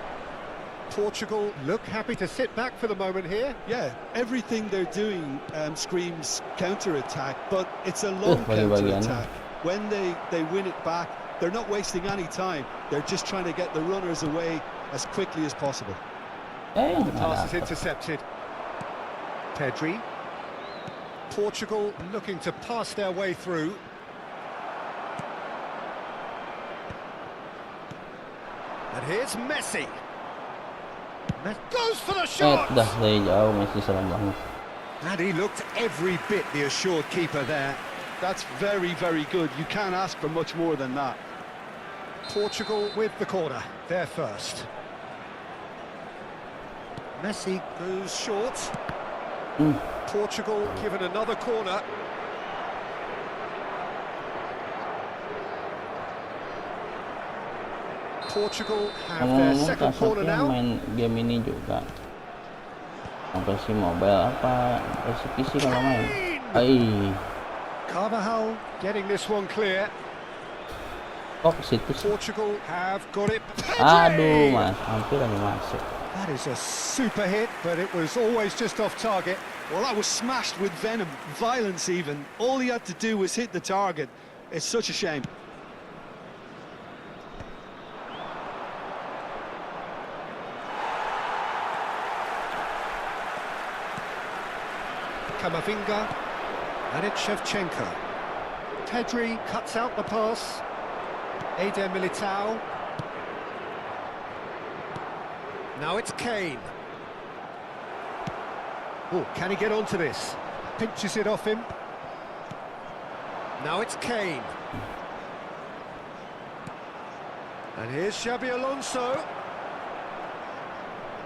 Portugal look happy to sit back for the moment here. Yeah, everything they're doing screams counter-attack, but it's a long bagi-bagian. counter-attack. When they win it back, they're not wasting any time. They're just trying to get the runners away as quickly as possible. The Nggak pass is dapet. intercepted. Pedri. Portugal looking to pass their way through. And here's Messi. Goes for the shot! Dah dari jauh Messi serem banget. And he looked every bit the assured keeper there. That's very, very good. You can't ask for much more than that. Portugal with the corner, they're first. Messi goes short. Portugal given another corner. Portugal have their Ngomong-ngomong second Kak corner Safia now. main game ini juga. Yang versi mobile apa versi PC kalau main? Ai, Carvajal getting this one clear. kok ke situ sih? Portugal have got it. Aduh, Pedri! mas, hampir aja masuk. That is a super hit, but it was always just off target. Well, that was smashed with venom, violence even. All he had to do was hit the target. It's such a shame. Kamavinga, and it's Shevchenko. Pedri cuts out the pass. Eder Militao. Now it's Kane. Oh, can he get onto this? Pinches it off him. Now it's Kane. And here's Xabi Alonso.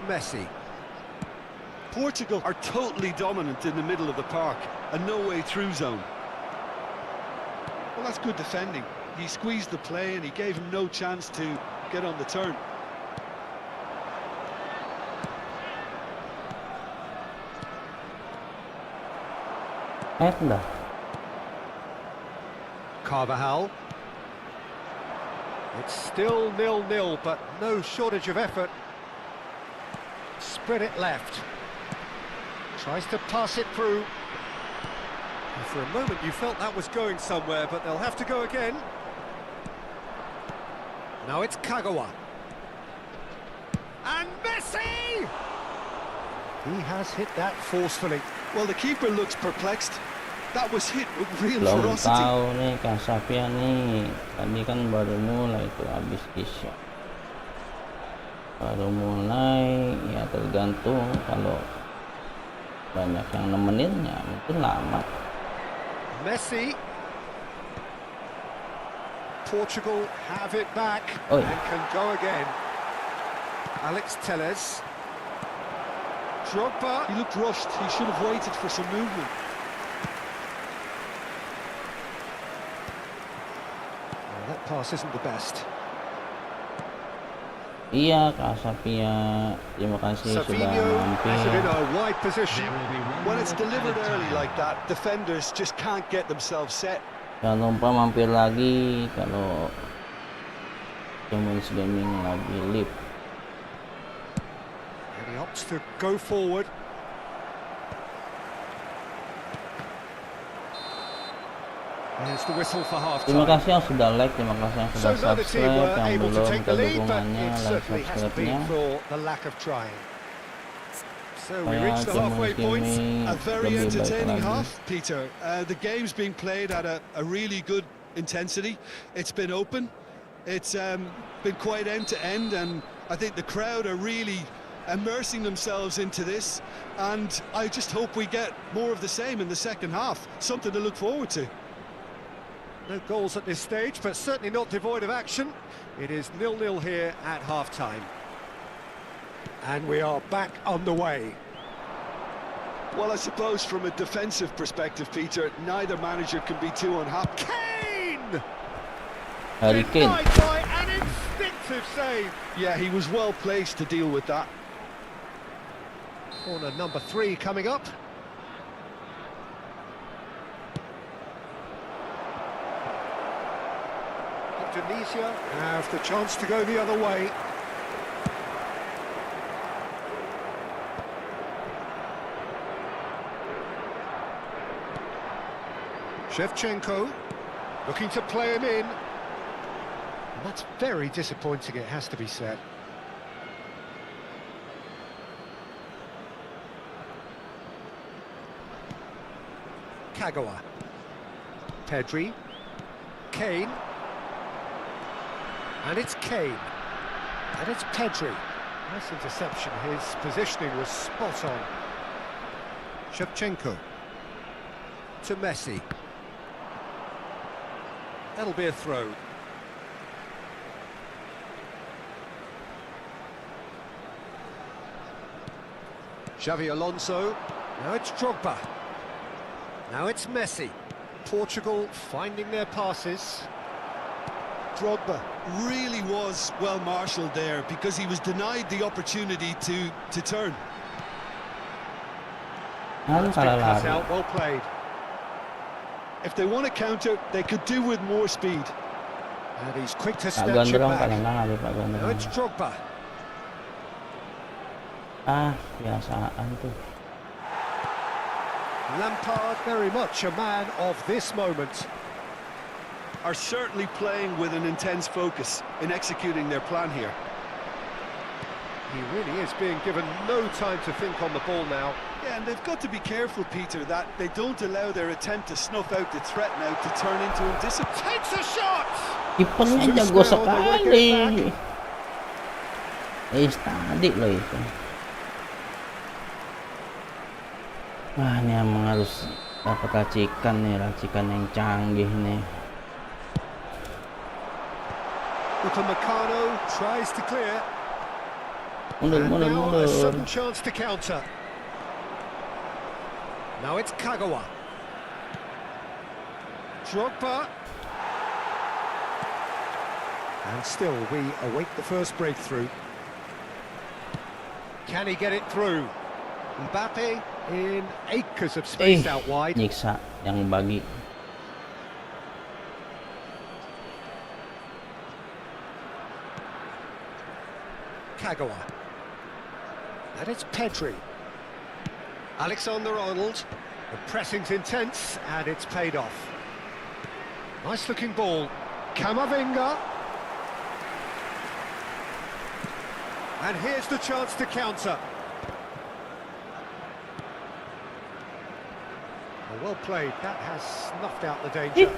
Messi. Portugal are totally dominant in the middle of the park, a no-way through zone. Well, that's good defending. He squeezed the play and he gave him no chance to get on the turn. Dah. Carvajal. It's still 0-0, but no shortage of effort. Spread it left. Tries to pass it through. And for a moment you felt that was going somewhere, but they'll have to go again. Now it's Kagawa. And Messi! He has hit that forcefully. Well, the keeper looks perplexed. That was hit with real Belum ferocity. tahu nih Kak Safia nih. Tadi kan baru mulai tuh habis kisah. Baru mulai, ya tergantung kalau banyak yang nemenin ya mungkin lama. Messi. Portugal have it back Oi. and can go again. Alex Telles. Drogba. He looked rushed. He should have waited for some movement. Oh, that pass isn't the best. Iya Kak Safia, terima kasih sudah Savinho has it in mampir. a wide position. There will be one When it's minute delivered added early time. like that, defenders just can't get themselves set. Jangan lupa mampir lagi kalau Gamers Gaming lagi live. And he opts to go forward. There's the whistle for half Terima time. kasih yang sudah like, terima kasih yang sudah So neither team subscribe, were yang able to belum take minta the lead, but dukungannya, it like certainly hasn't subscribe-nya. been for the lack of trying. So we Supaya reach the tim halfway point. ini A very lebih baik entertaining lagi. half, Peter. The game's being played at a really good intensity. It's been open. It's been quite end to end, and I think the crowd are really immersing themselves into this. And I just hope we get more of the same in the second half. Something to look forward to. No goals at this stage, but certainly not devoid of action. It is 0-0 here at half-time. And we are back on the way. Well, I suppose from a defensive perspective, Peter, neither manager can be too unhappy. Kane! Harry Kane. Denied by an instinctive save. Yeah, he was well placed to deal with that. Corner number 3 coming up. Indonesia have the chance to go the other way. Shevchenko looking to play him in. And that's very disappointing, it has to be said. Kagawa. Pedri. Kane. And it's Kane. And it's Pedri. Nice interception. His positioning was spot on. Shevchenko. To Messi. That'll be a throw. Xavi Alonso. Now it's Drogba. Now it's Messi. Portugal finding their passes. Drogba really was well marshalled there because he was denied the opportunity to turn. Kan Big kalah pass lari. out, well played. If they want to counter, they could do with more speed. And he's quick to Pak snatch it Gondrong kalah back. lari, Pak Now Gondrong. it's Drogba. Ah, biasaan tuh. Lampard, very much a man of this moment. Are certainly playing with an intense focus in executing their plan here. He really is being given no time to think on the ball now. Yeah, and they've got to be careful, Peter, that they don't allow their attempt to snuff out the threat now to turn into indiscipline. Takes a shot! Kipernya jago sekali. Tadi loh itu. Wah, ini emang harus dapat racikan nih, racikan yang canggih nih. Upamecano tries to clear. Mundur, And mundur, now a sudden mundur. chance to counter. Now it's Kagawa. Drogba. And still we await the first breakthrough. Can he get it through? Mbappe in acres of space out wide. Nyiksa yang bagi. Kagawa. And it's Pedri. Alexander-Arnold. The pressing's intense, and it's paid off. Nice-looking ball. Camavinga. And here's the chance to counter. Well played. That has snuffed out the danger.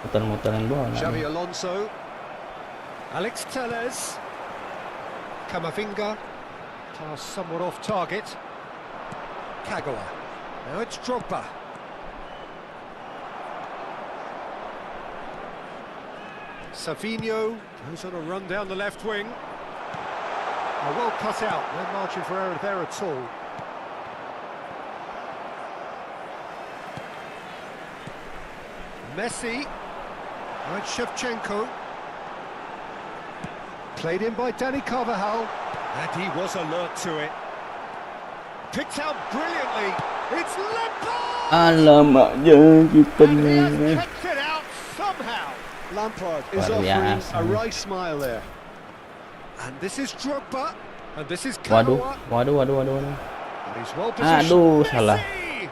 Muter-muterin bola. Xavi Alonso. Alex Telles. Camavinga. Pass somewhat off target. Kagawa. Now it's Drogba. Savinho goes on a run down the left wing. Oh, well cut out. No margin for error there at all. Messi. Now it's Shevchenko. Played in by Danny Carvajal. And he was alert to it. Picked out brilliantly. It's Lampard! Alamak je And he kipernya. has kept it out somehow. Lampard is Luar offering biasa. a right smile there. And this is Drogba. And this is Waduh, Kagawa. waduh, waduh, waduh, waduh. And he's well positioned. Aduh, salah. Messi!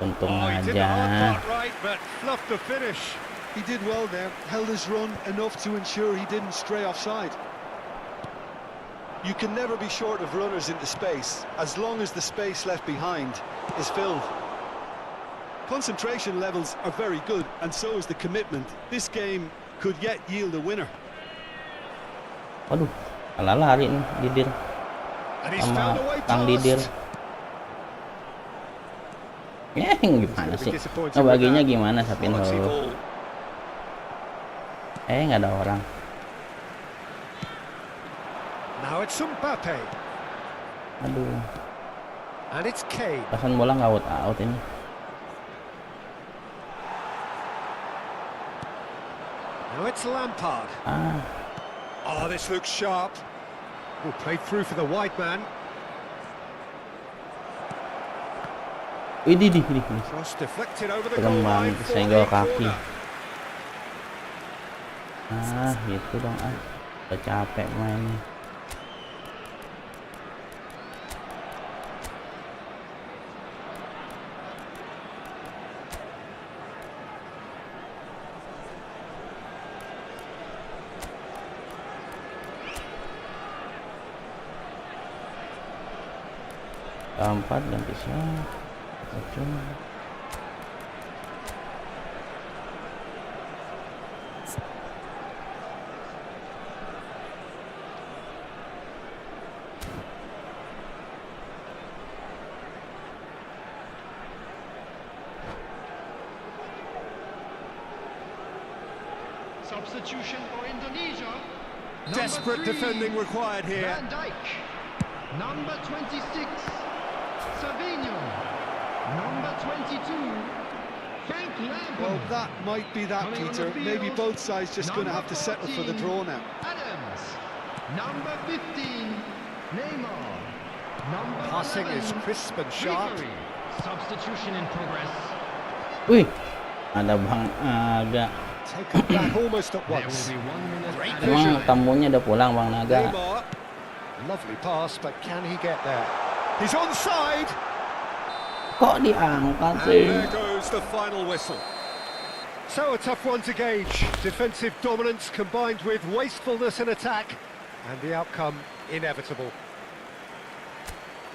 Untung Oh, he did the hard aja. part right. but fluffed the finish. He did well there, held his run enough to ensure he didn't stray offside. You can never be short of runners into space, as long as the space left behind is filled. Concentration levels are very good, and so is the commitment. This game could yet yield a winner. Waduh, kalah lari nih Didir And he's sama found a way Kang Didir. past. Gimana sih? Ngebaginya gimana Sapinho? Quality ball. Nggak ada orang. Now it's Mbappe. Aduh, And it's Kane. pasan bola nggak out ini. Now it's Lampard. Ah, Oh, this looks sharp. Oh, played through for the wide man. widih. Cross deflected over the Serem goal line banget, for senggol a kaki. corner. Gitu dong udah capek mainnya. Keempat ganti siapa? Cuma Substitution for Indonesia. Desperate Number 3, defending required here. Van Dijk. Number 26, Savinho. Number 22, Frank Lampard. Well, that might be that, Coming on Peter. the Maybe field, both sides just going to have to settle for the 14, draw now. Adams. Number 15, Neymar. Number Passing 11, is crisp and sharp. Ribery. Substitution in progress. wih, ada Bang Aga. Taken back almost at There will once. be 1 minute Great added Emang time. tamunya udah pulang Bang Naga. Neymar. Lovely pass, but can he get there? He's onside. Kok diangkat And sih? there goes the final whistle. So a tough one to gauge. Defensive dominance combined with wastefulness in attack, and the outcome inevitable.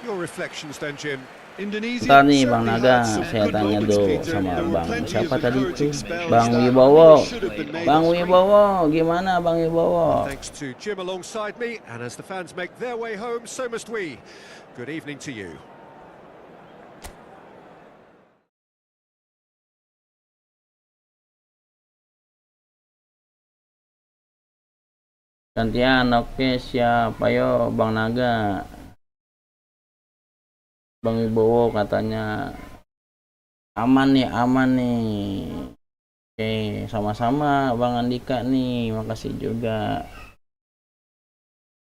Your reflections then, Jim. Indonesia Ntar nih Bang certainly Naga, had some saya good tanya moments, dulu Peter. sama There were Bang plenty siapa of tadi itu? encouraging spells Bang that Wibowo. really should have been made. Bang Wibowo, gimana Bang Wibowo? Thanks to Jim alongside me, and as the fans make their way home, so must we. Good evening to you. Gantian, oke siap. Ayo Bang Naga. Bang Wibowo katanya aman nih. Oke, sama-sama Bang Andika nih, makasih juga.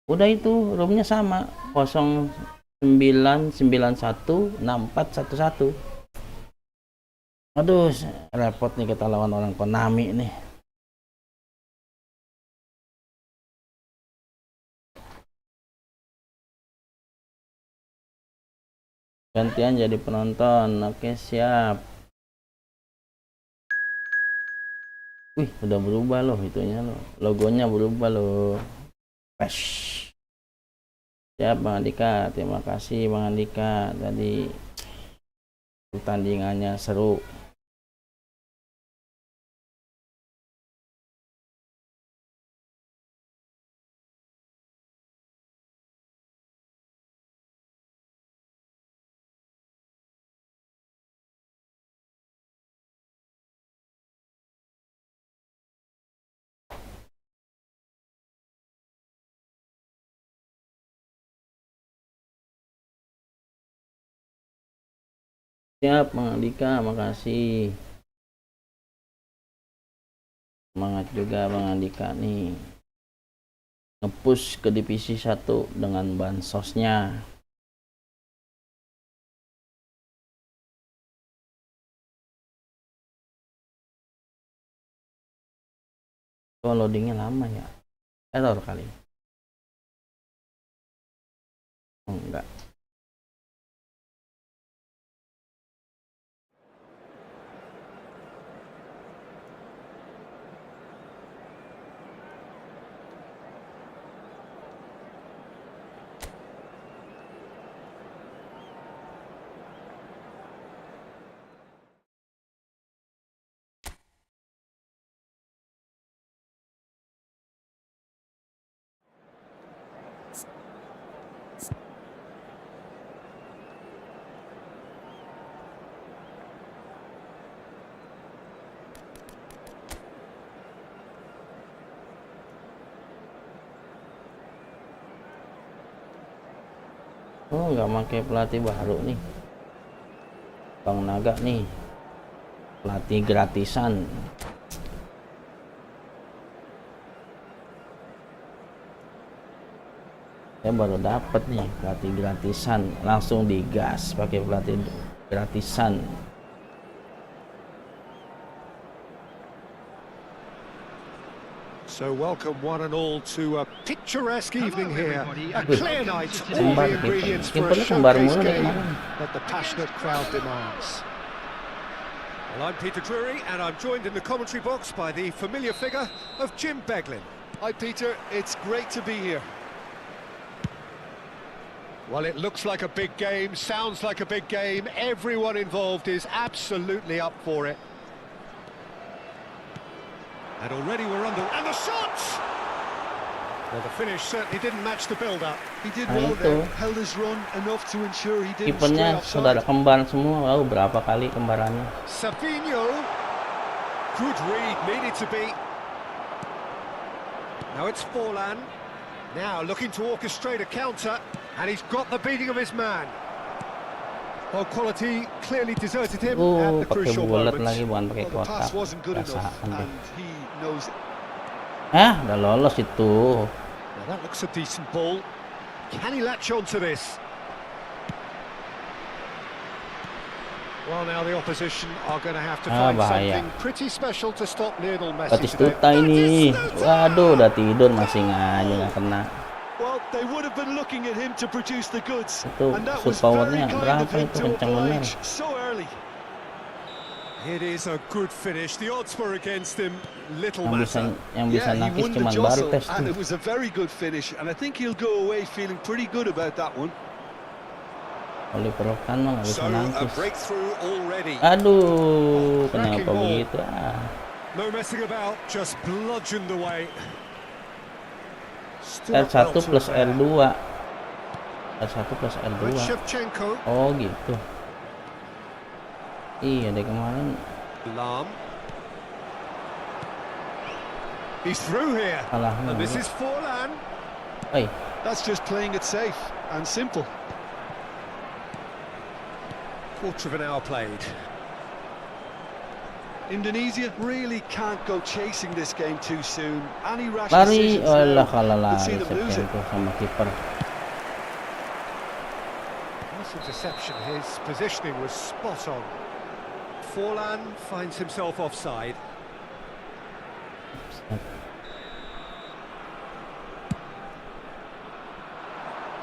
Udah itu roomnya sama 09916411. Aduh, repot nih kita lawan orang Konami nih. Gantian jadi penonton. Oke, siap. Wih, udah berubah loh itunya loh. Logonya berubah loh. Pesh. Siap Bang Andika. Terima kasih Bang Andika. Tadi pertandingannya seru. Siap Bang Andika, makasih. Semangat juga Bang Andika nih. Nge-push ke divisi 1 dengan bansosnya. Oh, loadingnya lama ya. Error kali. Oh, enggak. Oh, nggak pakai pelatih baru nih. Bang Naga nih. Pelatih gratisan. Saya baru dapat nih pelatih gratisan, langsung digas pakai pelatih gratisan. So welcome one and all to a picturesque evening here. A everybody. clear night, all Kembar the ingredients for a kipernya kembar showcase mulu nih game kemarin. that the passionate crowd demands. Well, I'm Peter Drury, and I'm joined in the commentary box by the familiar figure of Jim Beglin. Hi, Peter. It's great to be here. Well, it looks like a big game, sounds like a big game. Everyone involved is absolutely up for it. And already we're under... And the shots! Well, the finish certainly didn't match the build-up. He did Nah, well itu. there, held his run enough to ensure he didn't stray Kipernya saudara offside. kembar semua. Wow, berapa kali kembarannya? Savinho. Good read, needed to be. Now it's Forlan. Now looking to orchestrate a counter. And he's got the beating of his man. Well, quality clearly deserted him at the Pakai crucial bulat moments. lagi, bukan pakai Well, the kotak. pass wasn't good enough, Perasaan deh. and he knows it. Udah lolos itu. Well, that looks a decent ball. Can he latch on to this? Well, now the opposition are going to have to find bahaya. something pretty special to stop Lionel Messi today. Batistuta ini. Waduh, udah tidur masih aja nggak kena. Well, they would have been looking at him to produce the goods, Itu and that shoot was very powernya kind berapa of him itu, to kencang bener. oblige so early. It is a good finish. The odds were against him. Little Yang bisa matter. yang bisa Yeah, he nakis won the cuman jostle, Bartes and tuh. it was a very good finish, and I think he'll go away feeling pretty good about that one. Oliver Kahn mah nggak bisa So a nangkis. breakthrough already. Aduh, Cracking kenapa ball. begitu? No messing about, just bludgeoned away. Stood up R1 well to plus the man. R2. R1 plus R2. With Shevchenko. Oh gitu. Iya deh kemarin Lam. He's through here. kalah And this mulu. is Forlan. That's just playing it safe and simple. Quarter of an hour played. Indonesia really can't go chasing this game too soon. Any rash Lari, decisions olah now kalah would see lari them lose it. Shevchenko sama kiper. Nice interception. His positioning was spot on. Forlan finds himself offside.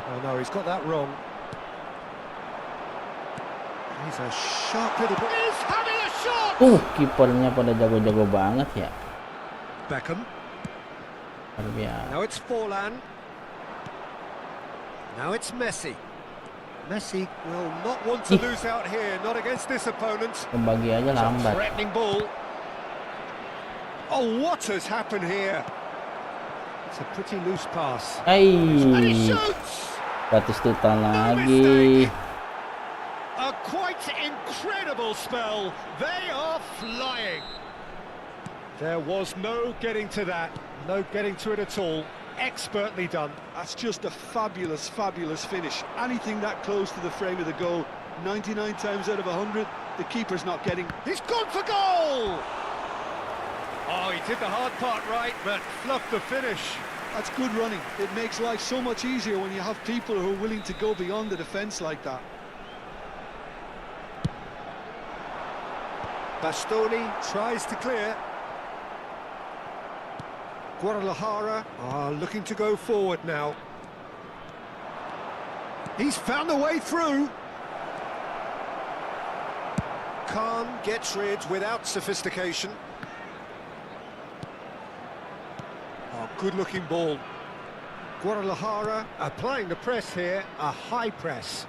Oh no, he's got that wrong. He's a sharp little ball. He's having a shot! Kipernya pada jago-jago banget ya. Beckham. Luar biasa. Now it's Forlan. Now it's Messi. Messi will not want to lose out here, not against this opponent. Kebagi aja lambat. Threatening ball. Oh, what has happened here? It's a pretty loose pass. And he shoots! Batistuta lagi. A quite incredible spell. They are flying. There was no getting to that. No getting to it at all. Expertly done. That's just a fabulous, fabulous finish. Anything that close to the frame of the goal, 99 times out of 100, the keeper's not getting. He's gone for goal! Oh, he did the hard part right, but fluffed the finish. That's good running. It makes life so much easier when you have people who are willing to go beyond the defence like that. Bastoni tries to clear. Guadalajara are looking to go forward now. He's found a way through. Khan gets rid without sophistication. Oh, good-looking ball. Guadalajara applying the press here, a high press.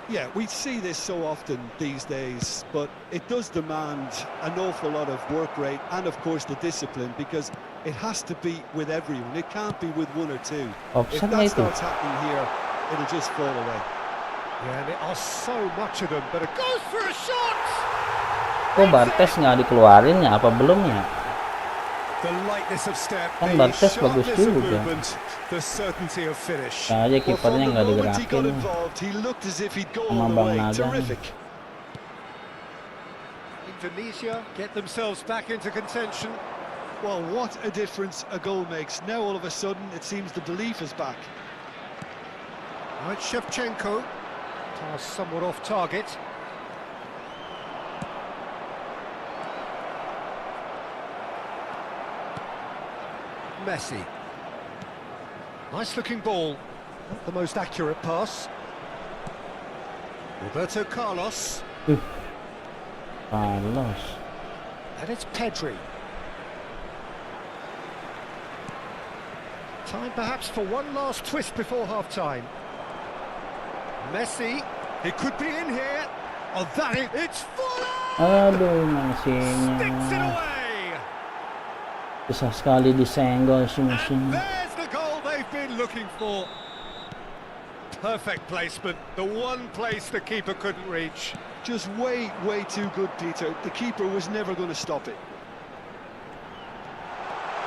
Yeah, we see this so often these days, but it does demand an awful lot of work rate and, of course, the discipline, because it has to be with everyone. It can't be with one or two. If Offside that itu. starts happening here, it'll just fall away. Yeah, and there are so much of them, but it goes for a shot! Kok Bartes nggak dikeluarin ya? Apa belum ya? The lightness of step, Kan the Bartes bagus sharpness of juga. movement, the certainty of finish. Aja Well, kipernya from the nggak moment he got digerakin. involved, he looked as if he'd go Sama all the Bang way. Naga. Terrific. Indonesia get themselves back into contention. Well, what a difference a goal makes. Now all of a sudden it seems the belief is back. Now it's Shevchenko. Pass somewhat off target. Messi. Nice looking ball. Not the most accurate pass. Roberto Carlos. Carlos. And it's Pedri. Time perhaps for one last twist before half-time. Messi. It could be in here. Oh, it's full! Aduh, Sticks it Messinya. away! Susah sekali disenggol si And Messinya. there's the goal they've been looking for. Perfect placement, the one place the keeper couldn't reach. Just way too good, Peter. The keeper was never going to stop it.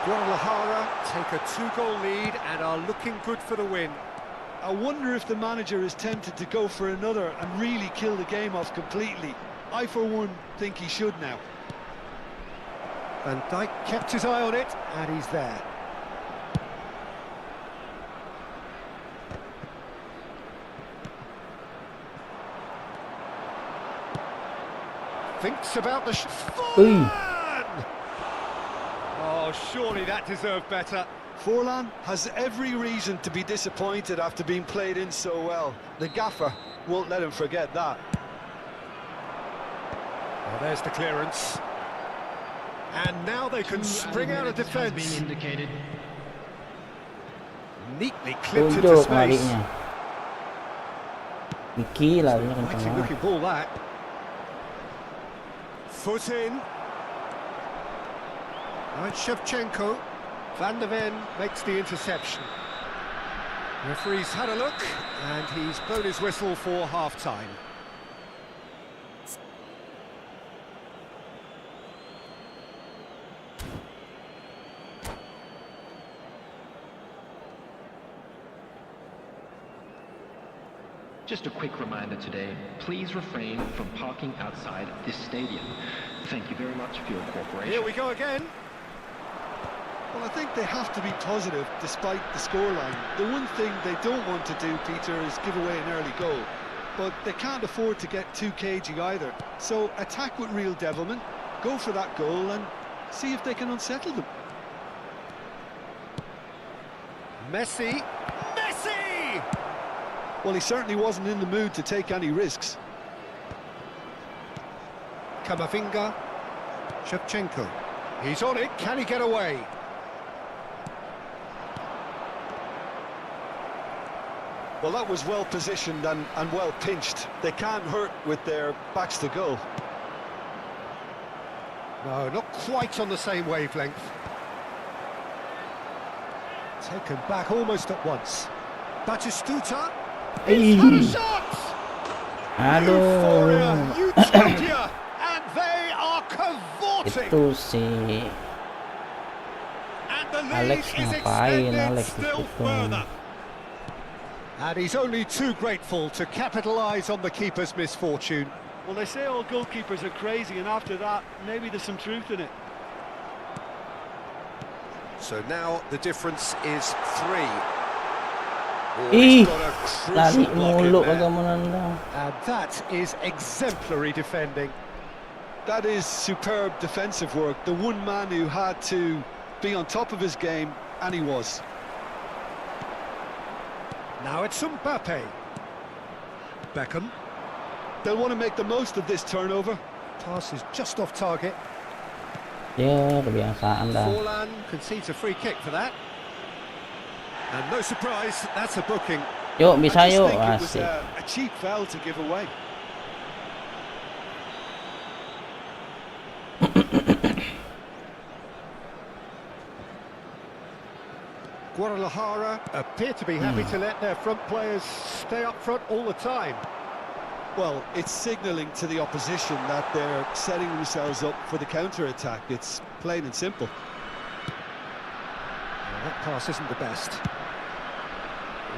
Guadalajara take a 2-goal lead and are looking good for the win. I wonder if the manager is tempted to go for another and really kill the game off completely. I, for one, think he should now. Van Dijk kept his eye on it, and he's there. Thinks about the Forlan! Oh, surely that deserved better. Forlan has every reason to be disappointed after being played in so well. The gaffer won't let him forget that. Oh, there's the clearance. And now they can spring out of defence. Being indicated. Neatly clipped into Tunjuk space. larinya. Iki larinya kencang Exciting banget. looking ball that. Foot in. Now it's Shevchenko. Van der Ven makes the interception. Referee's had a look, and he's blown his whistle for half-time. Just a quick reminder today, please refrain from parking outside this stadium. Thank you very much for your cooperation. Here we go again. Well, I think they have to be positive despite the scoreline. The one thing they don't want to do, Peter, is give away an early goal. But they can't afford to get too cagey either. So attack with real devilment, go for that goal and see if they can unsettle them. Messi. Messi! Well, he certainly wasn't in the mood to take any risks. Kamavinga. Shevchenko. He's on it. Can he get away? Well, that was well positioned and well pinched. They can't hurt with their backs to goal. No, not quite on the same wavelength. Taken back almost at once. Batistuta. He's had a shot! Euphoria, Aduh. utopia, and they are cavorting. Itu si And the lead Alex is ngapain, extended Alex di still situ. further. And he's only too grateful to capitalise on the keeper's misfortune. Well, they say all goalkeepers are crazy, and after that, maybe there's some truth in it. So now the difference is 3. Oh, Ih, he's got a crucial lari block in mulu there. kagak menendang. And that is exemplary defending. That is superb defensive work. The one man who had to be on top of his game, and he was. Now it's Mbappe. Beckham. They'll want to make the most of this turnover. Pass is just off target. Ya, kebiasaan dah. Forlan concedes a free kick for that. And no surprise, that's a booking. Yuk, bisa I just yuk. think it was Asik. a cheap foul to give away. Guadalajara appear to be happy to let their front players stay up front all the time. Well, it's signalling to the opposition that they're setting themselves up for the counter-attack. It's plain and simple. That pass isn't the best.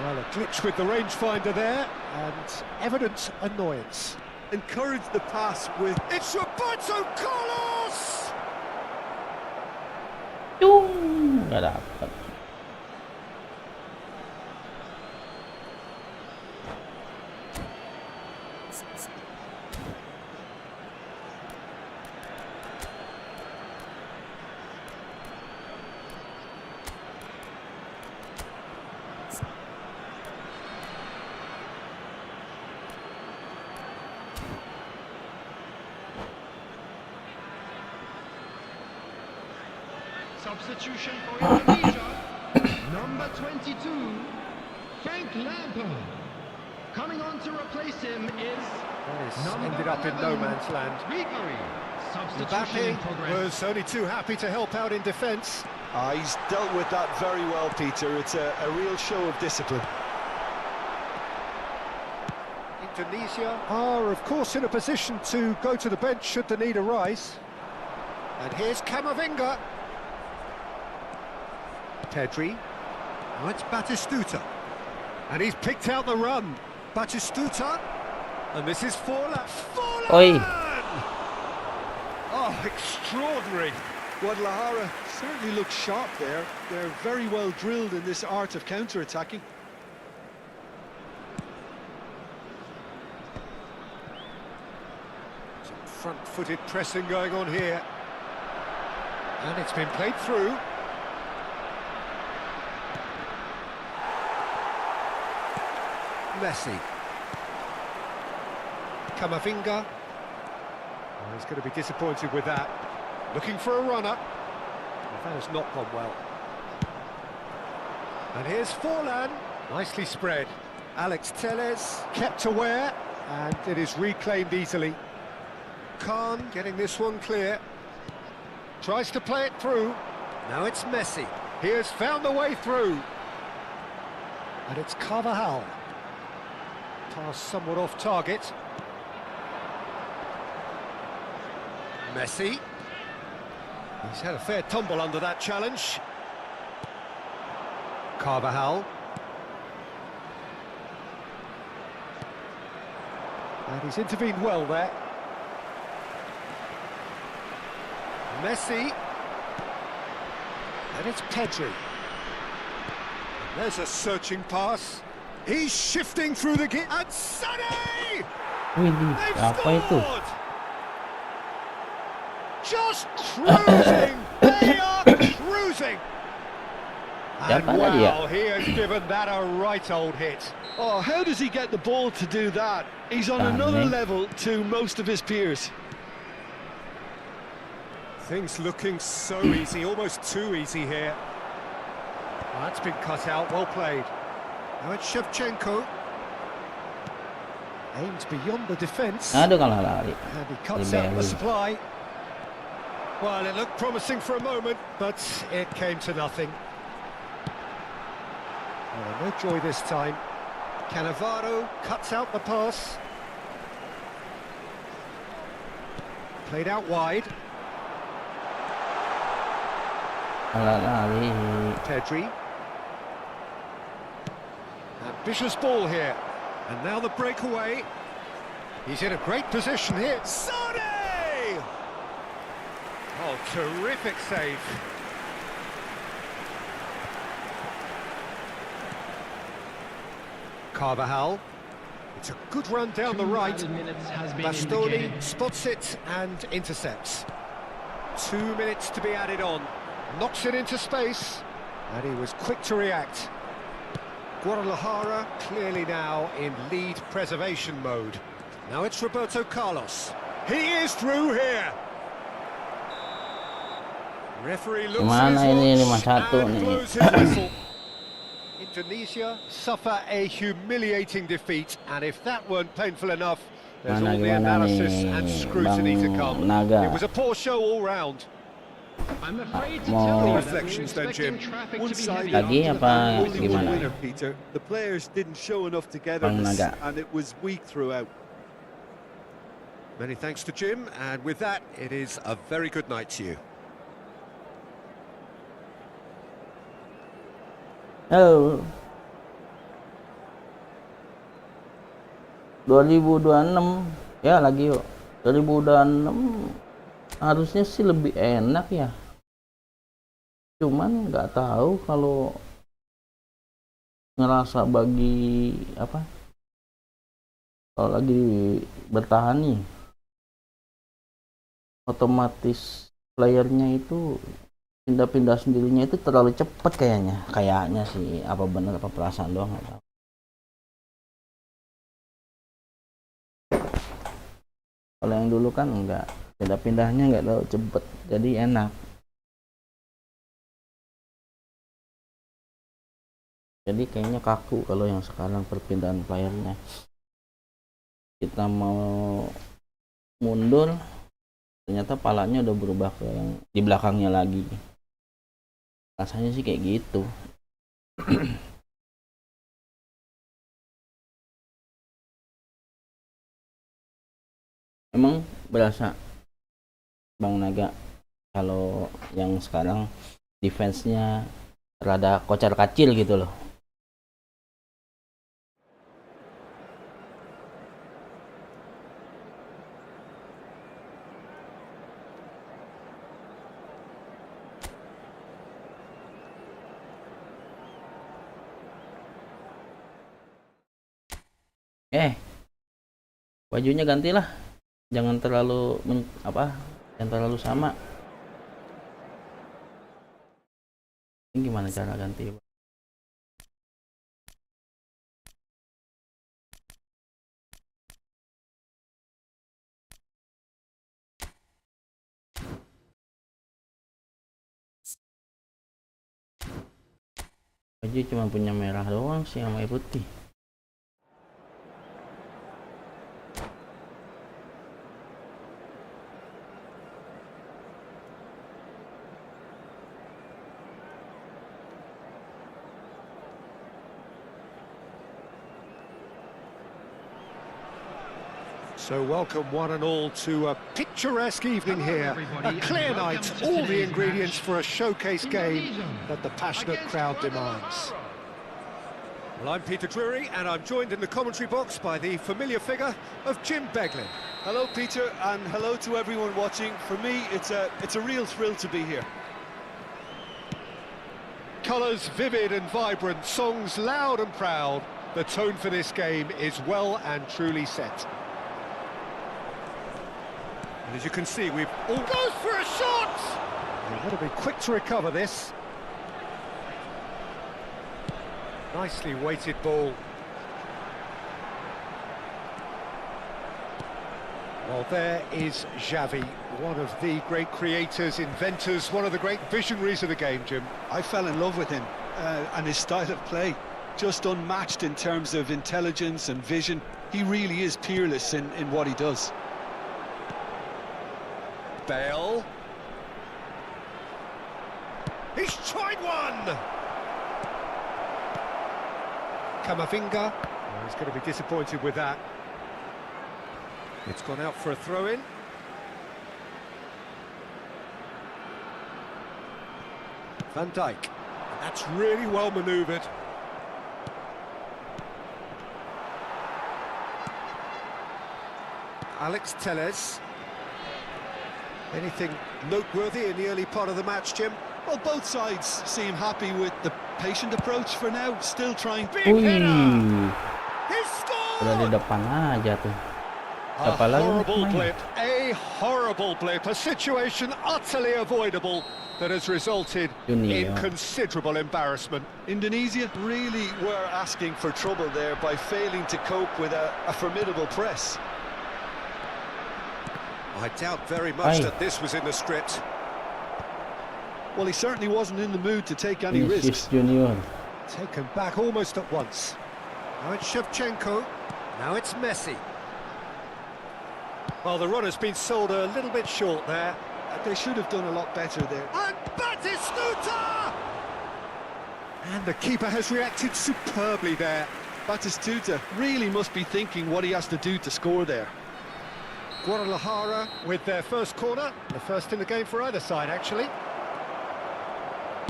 Well, a glitch with the rangefinder there, and evident annoyance. Encourage the pass with... It's Roberto Carlos! Cung, nggak dapet. Substitution for Indonesia, number 22, Frank Lampard. Coming on to replace him is This ended up in no man's land. Ribery. Substitution in Mbappe progress. was only too happy to help out in defence. He's dealt with that very well, Peter. It's a real show of discipline. Indonesia are, of course, in a position to go to the bench should the need arise. And here's Camavinga. Pedri. Now it's Batistuta. And he's picked out the run. Batistuta. And this is Forlan. Forlan! Oi. Oh, extraordinary. Guadalajara certainly looks sharp there. They're very well drilled in this art of counter-attacking. Some front-footed pressing going on here. And it's been played through. Messi. Camavinga. Oh, he's going to be disappointed with that. Looking for a runner. Well, that has not gone well. And here's Forlan. Nicely spread. Alex Telles kept aware, and it is reclaimed easily. Khan getting this one clear. Tries to play it through. Now it's Messi. He has found the way through. And it's Carvajal. Pass somewhat off target. Messi. He's had a fair tumble under that challenge. Carvajal. And he's intervened well there. Messi. And it's Pedri. There's a searching pass. He's shifting through the gap. And Sonny! Widih, They've apa itu? scored! Just cruising! They are cruising! And Siapa tadi ya? wow, he has given that a right old hit. Oh, how does he get the ball to do that? He's on another level to most of his peers. Things looking so easy, almost too easy here. Well, that's been cut out, well played. Now it's Shevchenko. Aims beyond the defence. Aduh, kalah lari. And he cuts out the supply. Well, it looked promising for a moment, but it came to nothing. Oh, no joy this time. Cannavaro cuts out the pass. Played out wide. Kalah lari. Pedri. Ambitious ball here. And now the breakaway. He's in a great position here. Sane! Oh, terrific save. Carvajal. It's a good run down the right. Bastoni spots it and intercepts. 2 minutes to be added on. Knocks it into space. And he was quick to react. Guadalajara clearly now in lead preservation mode. Now it's Roberto Carlos. He is through here. Referee looks Gimana at ini his watch 5-1 and nih. blows his whistle. Indonesia suffer a humiliating defeat, and if that weren't painful enough, there's all the Gimana analysis nih, and scrutiny to Bang come. Naga? It was a poor show all round. I'm afraid to Mau- tell you that we're Reflections then, expecting Jim. traffic One to be side heavy. Lagi apa only gimana? one winner, Peter. The players didn't show enough togetherness, Naga. and it was weak throughout. Many thanks to Jim, and with that, it is a very good night to you. Oh. 2026 ya lagi yuk. 2026 harusnya sih lebih enak ya. Cuman nggak tahu kalau ngerasa bagi apa kalau lagi bertahan nih otomatis playernya itu pindah-pindah sendirinya itu terlalu cepat kayaknya sih, apa benar apa perasaan doang nggak tahu. Kalau yang dulu kan enggak, pindah-pindahnya nggak terlalu cepet jadi enak. Jadi kayaknya kaku kalau yang sekarang perpindahan playernya. Kita mau mundur ternyata palanya udah berubah ke yang di belakangnya lagi. Rasanya sih kayak gitu. Emang berasa Bang Naga kalau yang sekarang defense-nya rada kocar kacir gitu loh. Bajunya gantilah, jangan terlalu jangan terlalu sama. Ini gimana cara ganti? Baju cuma punya merah doang sih sama putih. So welcome one and all to a picturesque evening here. A clear night, all the ingredients for a showcase game that the passionate crowd demands. Well, I'm Peter Drury, and I'm joined in the commentary box by the familiar figure of Jim Beglin. Hello, Peter, and hello to everyone watching. For me, it's a real thrill to be here. Colours vivid and vibrant, songs loud and proud. The tone for this game is well and truly set. And as you can see, we've all goes for a shot! They've got to be quick to recover this. Nicely weighted ball. Well, there is Xavi, one of the great creators, inventors, one of the great visionaries of the game, Jim. I fell in love with him and his style of play. Just unmatched in terms of intelligence and vision. He really is peerless in what he does. Bale. He's tried one! Camavinga. Oh, he's going to be disappointed with that. It's gone out for a throw-in. Van Dijk. That's really well manoeuvred. Alex Telles. Anything noteworthy in the early part of the match, Jim? Well, both sides seem happy with the patient approach for now, still trying. Big hitter! He Udah di scored! depan aja tuh. A Siapa lagi horrible main? blip, a horrible blip, a situation utterly avoidable that has resulted Junior. in considerable embarrassment. Indonesia really were asking for trouble there by failing to cope with a formidable press. I doubt very much Aye. that this was in the script. Well, he certainly wasn't in the mood to take any Vinicius risks. Junior. Taken back almost at once. Now it's Shevchenko, now it's Messi. Well, the run has been sold a little bit short there. They should have done a lot better there. And Batistuta! And the keeper has reacted superbly there. Batistuta really must be thinking what he has to do to score there. Guadalajara with their first corner, the first in the game for either side, actually.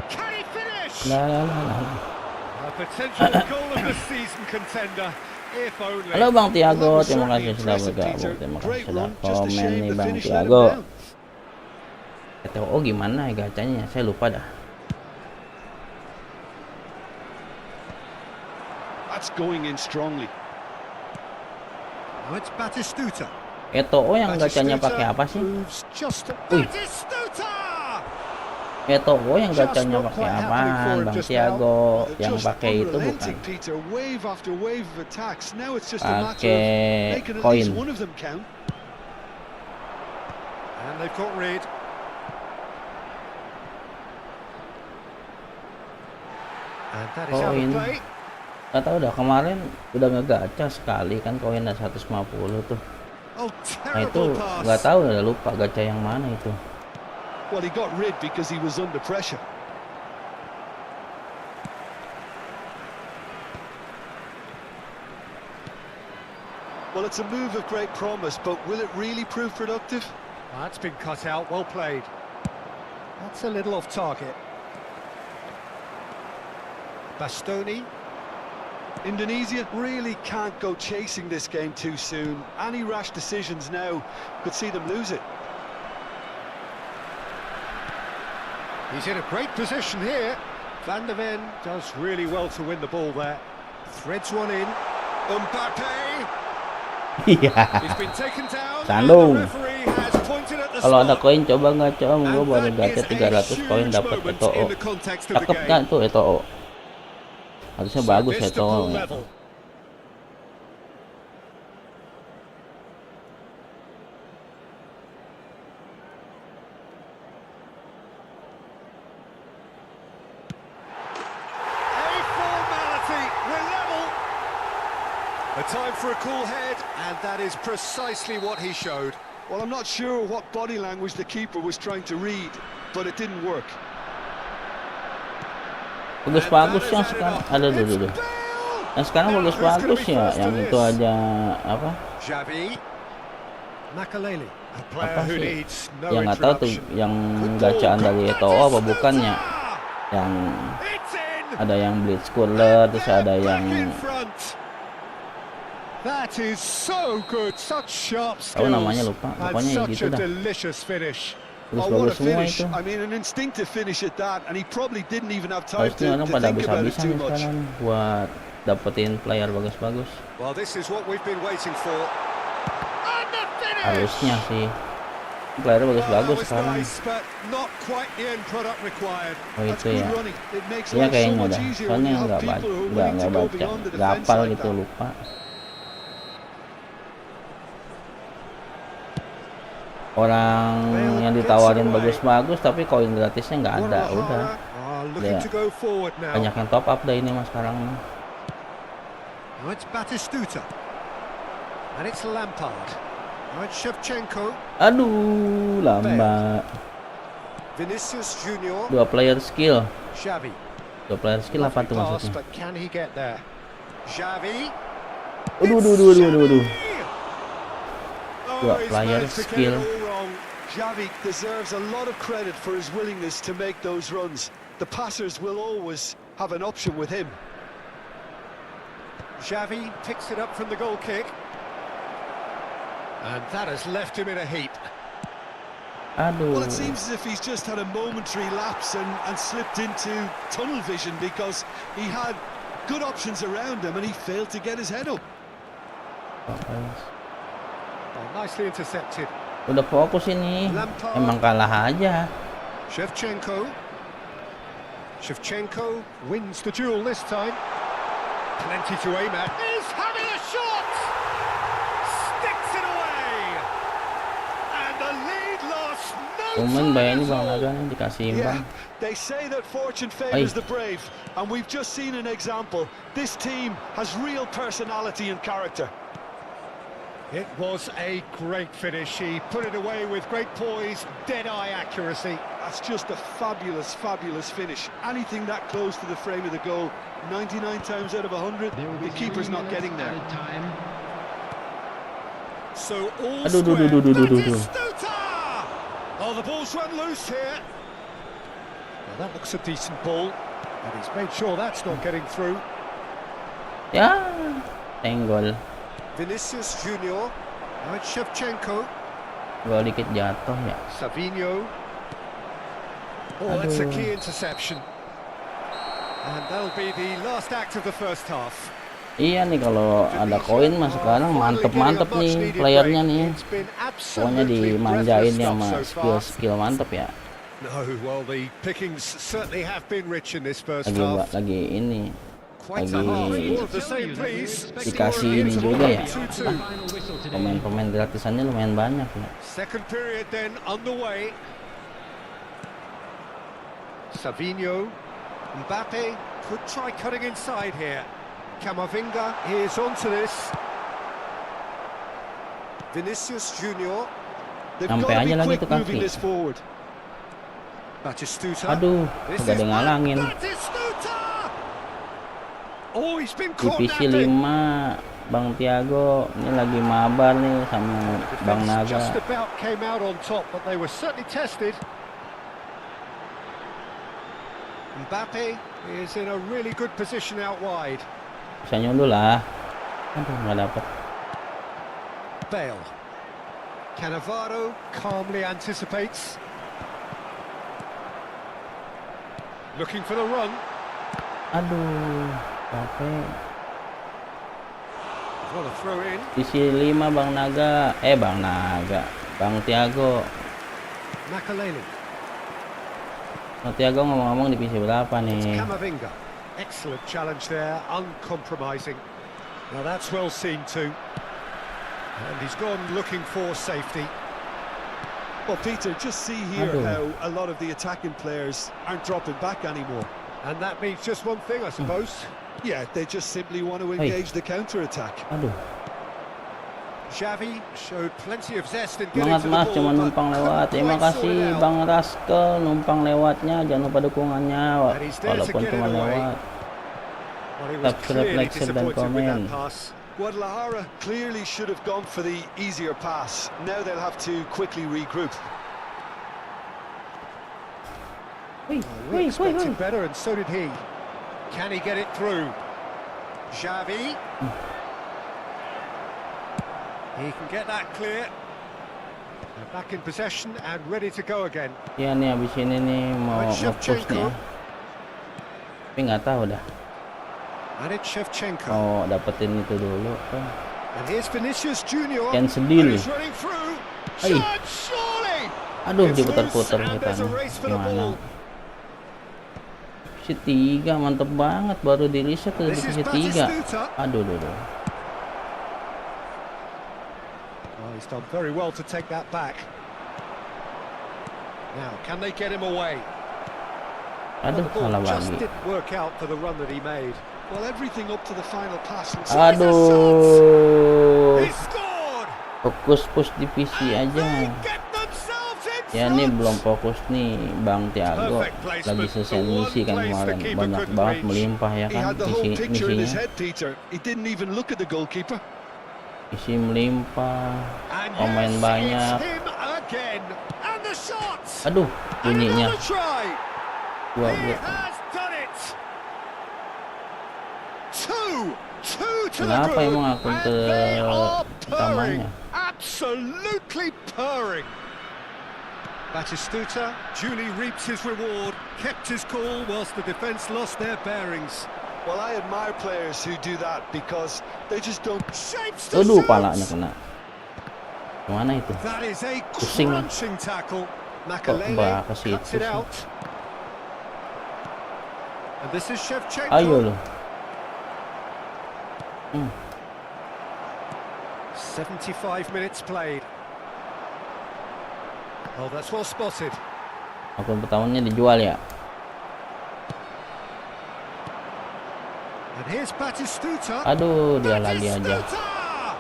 Can he finish? Lah. A potential goal of the season contender, if only. Halo Bang Tiago, Well, that was terima kasih certainly sudah impressive, bergabung. Peter. Terima kasih Great sudah run, just a komen shame nih the Bang finish let him Tiago. down. Oh gimana ya gacanya? Saya lupa dah. That's going in strongly. Now it's Batistuta. Eto'o yang gacanya pakai apa sih? Wih. Eto'o yang gacanya pakai apaan Bang Tiago? Yang pakai itu bukan? Peter, wave after wave of attacks. Now it's just a matter of Pakai making at koin. least one of them count. And they've got rid. And that is out of Koin. play. Gak tau dah, kemarin udah ngegaca sekali kan koinnya 150 tuh. Oh, Nah itu terrible pass. nggak tahu, udah lupa gacha yang mana itu. Well, he got rid because he was under pressure. Well, it's a move of great promise, but will it really prove productive? That's been cut out, well played. That's a little off target. Bastoni. Indonesia really can't go chasing this game too soon. Any rash decisions now could see them lose it. He's in a great position here. Van der Ven does really well to win the ball there. Threads one in. Mbappe. Iya. He's been taken down. Sandung. And the referee has pointed at the Kalau ada spot. koin coba gacha om, gue And baru that gacha is a 300 koin huge dapat moment Eto'o. in the context of the Cakep game. kan tuh Eto'o. Harusnya bagus this to Eto'o. full level. A formality, we're level. A time for a cool head, and that is precisely what he showed. Well, I'm not sure what body language the keeper was trying to read, but it didn't work. Bagus-bagus yang sekarang. Ada dulu. Yang sekarang bagus-bagus ya. Yang itu aja apa? Xavi, Makalele, a player Apa who sih? needs no Yang nggak tahu tuh, introduction. yang gacaan dari Eto'o apa bukannya? Yang It's in. ada yang blitz cooler, terus ada Back yang in front. That is so good, such sharp skills. tahu namanya lupa. And Pokoknya such gitu a dah. delicious finish. Oh, what Bagus-bagus a semua finish. itu. I mean, an instinctive finish at that, and he probably didn't even have time Harusnya orang to pada think about it habis-habisan too nih much. sekarang buat dapetin player bagus-bagus. Well, this is what we've been waiting for. And the finish. Harusnya sih. Player Well, that bagus-bagus was sekarang. nice, but not quite the end product required. Oh That's itu good ya. running. It makes Iya life so kayaknya much dah. easier when Soalnya you have nggak people who are nggak willing to go baca, beyond the nggak defense hafal like gitu, that. lupa. Orang yang ditawarin bagus-bagus tapi koin gratisnya nggak ada, udah. Looking Ya. to go forward now. Banyak yang top up dah ini mas sekarang. Now it's Batistuta. And it's Lampard. Now it's Shevchenko. Aduh, lambat. Vinicius Junior. Dua player skill. Xavi. Dua player skill apa tuh Pass, maksudnya? but can he get there? Xavi. Aduh. Oh, Dua he's player managed to get skill. it all wrong. Xavi deserves a lot of credit for his willingness to make those runs. The passers will always have an option with him. Xavi picks it up from the goal kick. And that has left him in a heap. Aduh. Well, it seems as if he's just had a momentary lapse and slipped into tunnel vision because he had good options around him and he failed to get his head up. Oh, nicely intercepted. Udah fokus ini. Lampard. Emang kalah aja. Shevchenko wins the duel this time. Plenty to aim at. He's having a shot! Sticks it away! And the lead lost no Cuman time bayangin at Bang all. Naga nih dikasih imbang. They say that fortune favours the brave, and we've just seen an example. This team has real personality and character. It was a great finish. He put it away with great poise, dead-eye accuracy. That's just a fabulous, fabulous finish. Anything that close to the frame of the goal, 99 times out of 100, the keeper's not getting there. So all Aduh, square. duh. Batistuta! Oh, the ball's run loose here. Now that looks a decent ball. And he's made sure that's not getting through. Ya, tenggol. Vinicius Junior. Now it's Shevchenko. Gol dikit jatuh ya. Savinho. Oh, that's a Aduh. key interception. And that'll be the last act of the first half. Iya nih, kalau ada koin mah sekarang mantep-mantep nih playernya nih. Pokoknya dimanjain sama skill mantep ya. No, well, the pickings certainly have been rich in this first half. Lagi ini Quite a half. More of the same, please. dikasih ini juga ya. Pemain-pemain gratisannya lumayan banyak ya. Second period then underway. Savinho, Mbappe could try cutting inside here. Camavinga is onto this. Vinicius Junior. They've Sampai got to aja be lagi quick tuh moving kaki. this forward. Batistuta. Aduh, This udah is ada ngalangin. Batistuta! Oh, he's been caught Divisi napping. 5 Bang Tiago ini lagi mabar nih sama Bang Defence Naga. just about came out on top, but they were certainly tested. Mbappe is in a really good position out wide. Bisa nyundul lah. Aduh, nggak dapet. Bale. Cannavaro calmly anticipates. Looking for the run. Aduh, capek. Well, a throw in. Divisi 5 Bang Naga. Bang Naga. Bang Tiago. Makaleli. Bang Tiago ngomong-ngomong divisi berapa nih? Camavinga. Excellent challenge there, uncompromising. Now that's well seen too. And he's gone looking for safety. Well, Peter, just see here Aduh. how a lot of the attacking players aren't dropping back anymore. And that means just one thing, I suppose. Yeah, they just simply want to engage the counter-attack. Aduh, Xavi showed plenty of zest in getting semangat to the Mas, ball, cuma but numpang lewat. Terima couldn't quite sort kasih it out. Bang Raskel, numpang lewatnya. Jangan lupa dukungannya, And he's there to walaupun get cuma it away. lewat. Well, he was Subscribe, clearly like, share, dan disappointed with that komen. pass. Guadalajara clearly should have gone for the easier pass. Now they'll have to quickly regroup. Wih, We expected better, and so did he. Can he get it through? Xavi. He can get that clear. They're back in possession and ready to go again. Ya nih, abis ini nih mau And nge-push nih ya. Tapi nggak tahu dah. And it's Shevchenko. Mau dapetin itu dulu kan. And here's Vinicius Junior. Ken And sedih. he's running through. Ay. Shot, surely. Aduh, It's diputar-putar loose, and there's a kita. race for the Gimana? ball. Divisi 3 mantep banget, baru di reset ke This is divisi 3. Batistuta. Aduh. Oh, he's done very well to take that back. Now, can they get him away? Aduh, Well, the ball salah just lagi. didn't work out for the run that he made. Well, everything up to the final pass. Aduh, He scored! fokus push divisi They aja. get themselves in Ya nih front. belum fokus nih Bang Tiago. Perfect placement. Lagi selesai The one misi kan place the kemarin, keeper banyak couldn't banget reach. melimpah ya He kan had the whole picture in his misinya. head, Peter. He didn't even look at the goalkeeper. Misi melimpah, And pemain yes, banyak. it's him again. And the shot! Aduh, And bunyinya another try! gua He has done it! Two to the Kenapa group, emang akun and they are purring, utamanya? absolutely purring. Batistuta duly reaps his reward, kept his cool whilst the defence lost their bearings. Well, I admire players who do that because they just don't. Shapes to Aduh, shoot. palanya kena. Mana itu? That is a Pusing. crunching tackle. Makaleli mbak, ke situ cuts it sih. out. And this is Shevchenko. Ayo loh. 75 minutes played. Oh, that's well spotted. Akun pertamanya dijual ya. And here's Batistuta. Aduh, dia lagi aja. Batistuta!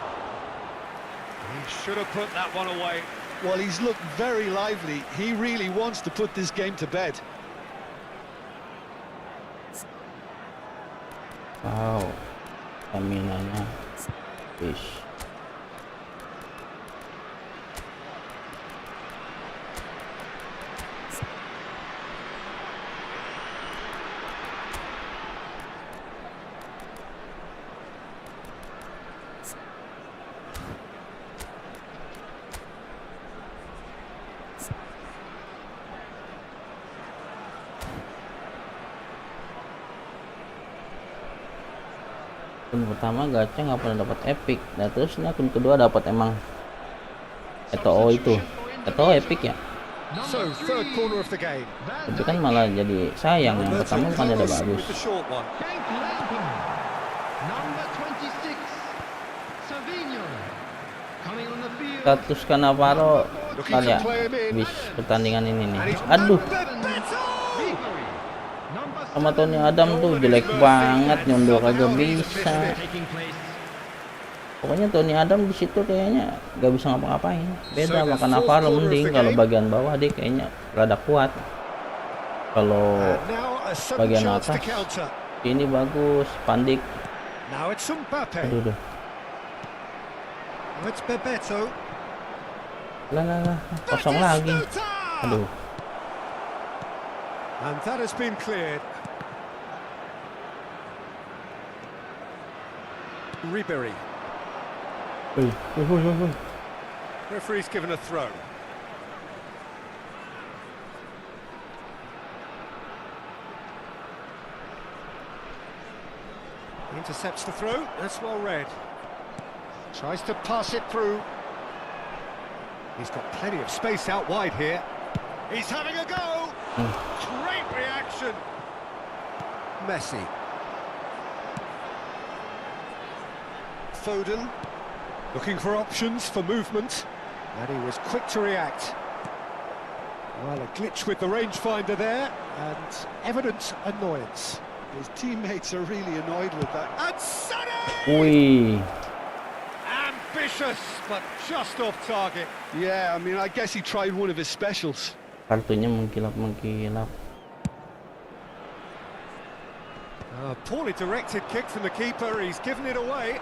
He should have put that one away. Well, he's looked very lively. He really wants to put this game to bed. Wow, staminanya. Fish. Akun pertama gacha nggak pernah dapat epic, nah terus ini akun kedua dapat emang ETO itu. ETO epic ya, So, third corner of the game. tapi kan malah jadi sayang. Yang pertama kan ada bagus. With the short one. Frank Lampard. Number 26. Savinho. Coming on the field. Status Cannavaro kali ya bis pertandingan ini nih. Aduh, sama Tony Adam tuh jelek banget, nyundul kagak bisa. Pokoknya Tony Adam di situ kayaknya gak bisa ngapa-ngapain. Beda sama Cannavaro, mending kalau bagian bawah dia kayaknya rada kuat. Kalau And now a sudden bagian chance to atas counter. ini bagus, Pandik. Now it's Mbappe. Aduh, Now it's Bebeto. lah, kosong lagi. Aduh, And that has been cleared. Ribery. Referee's given a throw. Intercepts the throw. That's well read. Tries to pass it through. He's got plenty of space out wide here. He's having a go. Great reaction. Messi. Foden. Looking for options for movement. And he was quick to react. Well, a glitch with the rangefinder there, and evident annoyance. His teammates are really annoyed with that. And Sonny! wih, Ambitious, but just off target. Yeah, I mean, I guess he tried one of his specials. kartunya mengkilap. Poorly directed kick from the keeper. He's given it away.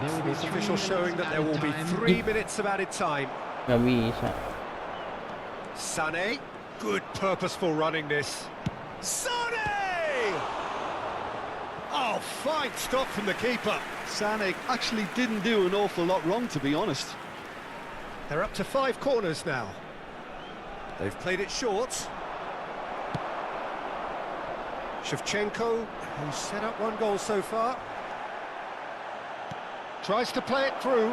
There will be The 3 official showing that there will be minutes 3 minutes of added time. Gak bisa. Sané, good purposeful running this. Sané! Oh, fine stop from the keeper. Sané actually didn't do an awful lot wrong, to be honest. They're up to 5 corners now. They've played it short. Shevchenko, who's set up 1 goal so far. Tries to play it through.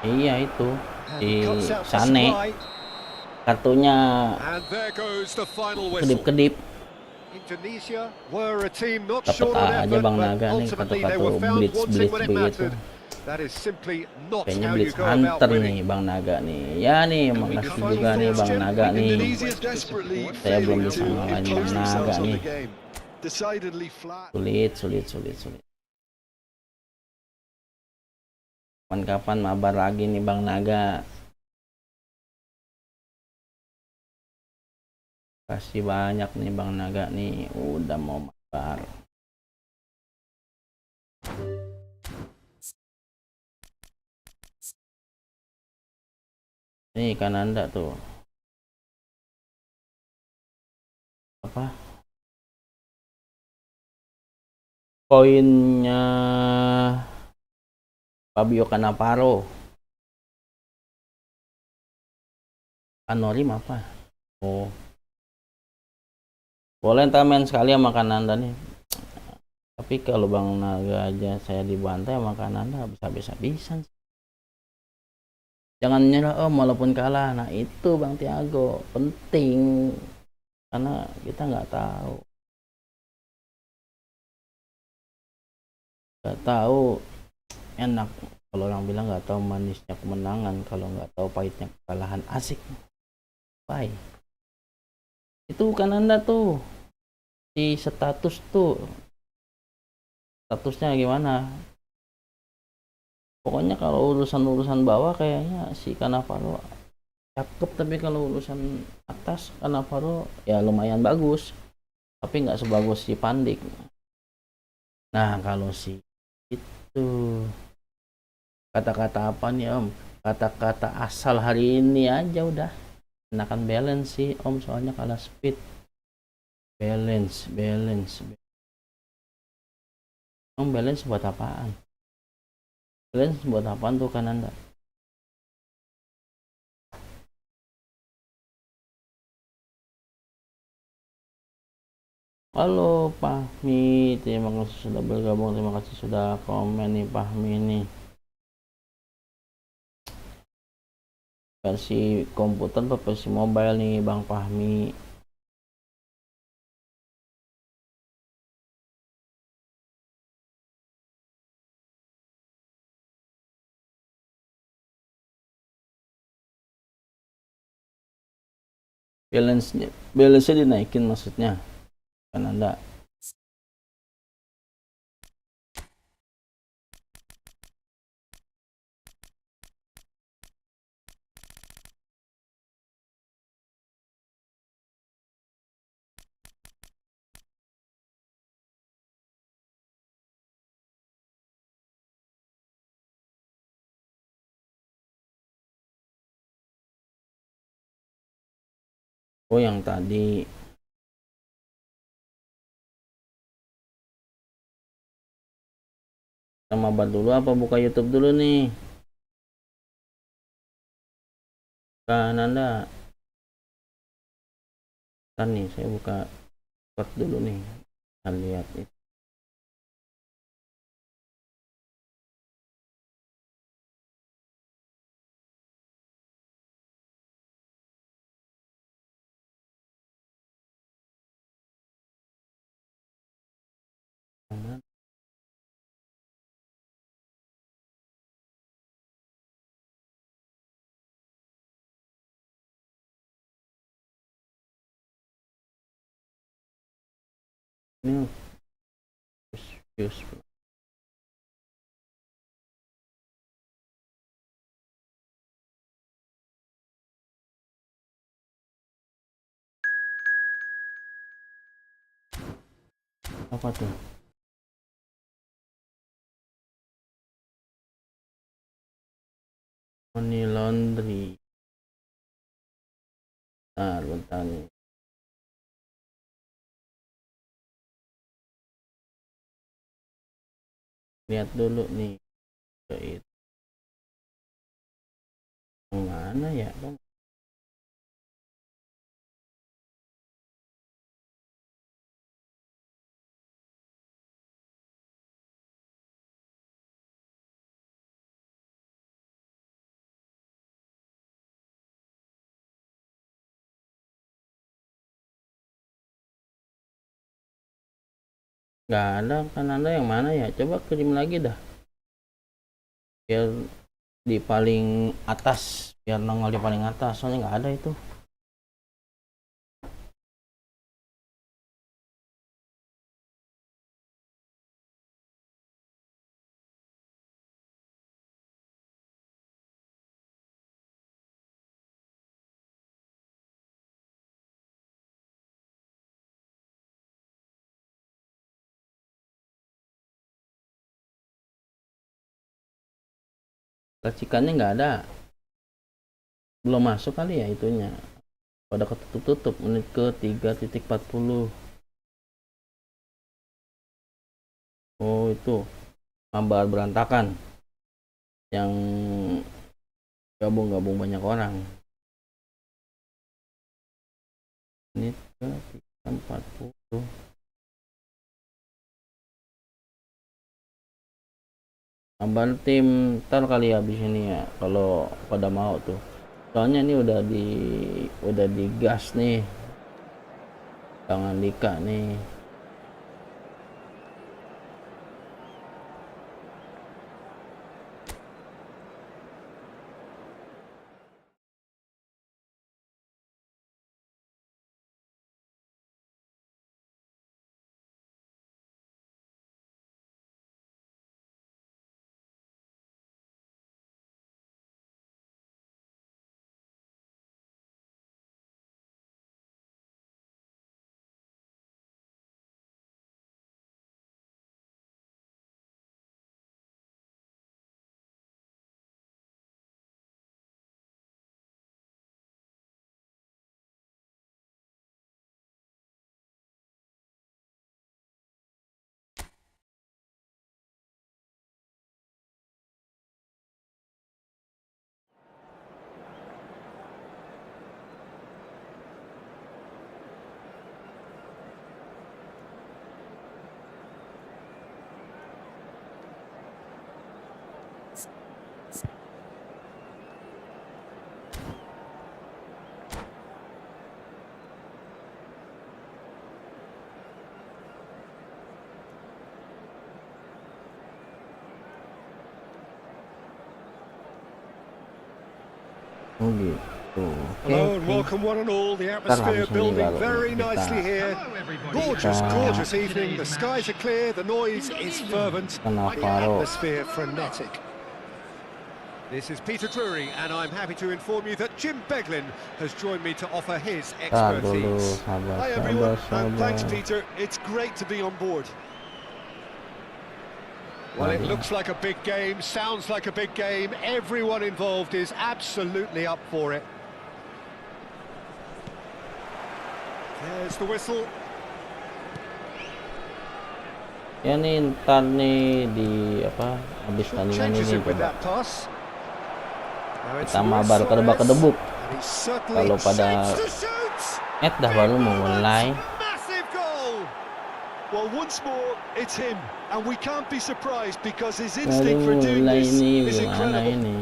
Iya itu And si cuts out the Sané, supply. kartunya And there goes the final whistle. kedip-kedip. Indonesia were a team not Dapat short on aja effort, Bang but Naga nih ultimately they kartu-kartu were found wanting blitz when it begitu. mattered. That is simply not Kayaknya how you blitz go about hunter winning. nih Bang Naga nih. Ya nih, makasih juga nih Bang Naga nih. Indonesia desperately Saya belum failing bisa to ngalahin impose Bang Naga themselves on nih. the game. Decidedly flat. Sulit. Kapan-kapan mabar lagi nih Bang Naga. Kasih banyak nih Bang Naga nih, udah mau mabar. Nih kan Anda tuh. Apa? Poinnya Fabio Cannavaro. Anorim apa? Oh. Boleh ntar main sekali sama Kananda nih. Tapi kalau Bang Naga aja saya dibantai sama Kananda bisa-bisa. Jangan menyerah walaupun kalah. Nah itu Bang Tiago penting. Karena kita nggak tahu. Enak kalau orang bilang nggak tahu manisnya kemenangan, kalau nggak tahu pahitnya kekalahan. Asik. Bye. Itu kan Anda tuh di status tuh, statusnya gimana? Pokoknya kalau urusan bawah kayaknya si Cannavaro cakep, tapi kalau urusan atas Cannavaro ya lumayan bagus, tapi nggak sebagus si Pandik. Nah kalau si itu kata-kata apa nih Om? Kata-kata asal hari ini aja udah. Enakan balance sih Om, soalnya kalah speed. Balance. Om balance buat apaan? Balance buat apaan tuh kan Anda? Halo Fahmi, terima kasih sudah bergabung, terima kasih sudah komen nih Fahmi nih. Versi komputer atau versi mobile nih Bang Fahmi? Balance-nya dinaikin maksudnya kan Anda. Oh yang tadi sama dulu apa buka YouTube dulu nih kan Anda? Kan nih saya buka chat dulu nih, kita lihat itu. Ini views apa tuh? Money laundry. Bentar nih. Lihat dulu nih. Itu mana ya? Nggak ada kan Anda, yang mana ya? Coba kirim lagi dah. Biar di paling atas, biar nongol di paling atas. Soalnya nggak ada itu. Racikannya nggak ada. Belum masuk kali ya itunya. Pada ketutup menit ke 3.40. Oh itu gambar berantakan yang gabung-gabung banyak orang. Menit ke 3.40. Gambar tim ntar kali ya habis ini ya, kalau pada mau tuh. Soalnya ini udah digas nih, tangan Dika nih. Oh gitu. Oke, Hello and oke. welcome one and all. The Ntar atmosphere habis ini building baru very kita nicely here. Hello, everybody. Gorgeous, Kita- gorgeous evening. The skies are clear, the noise is fervent, the Cannavaro. atmosphere frenetic. This is Peter Drury, and I'm happy to inform you that Jim Beglin has joined me to offer his Tar dulu, expertise. sabar, Hi sabar, everyone, and thanks sabar. Peter. It's great to be on board. Well, it looks like a big game, sounds like a big game. Everyone involved is absolutely up for it. There's the whistle. Ya nih ntar nih di apa habis Short tandingan changes ini it with coba that pass. Now it's kita Luis mabar kedebak-kedebuk. Suarez, and he certainly Kalau pada shapes to shoot. dah baru mau mulai. Massive goal. Well, once more, it's him, and we can't be surprised because his Baru instinct for doing mulai this ini is gimana incredible. ini?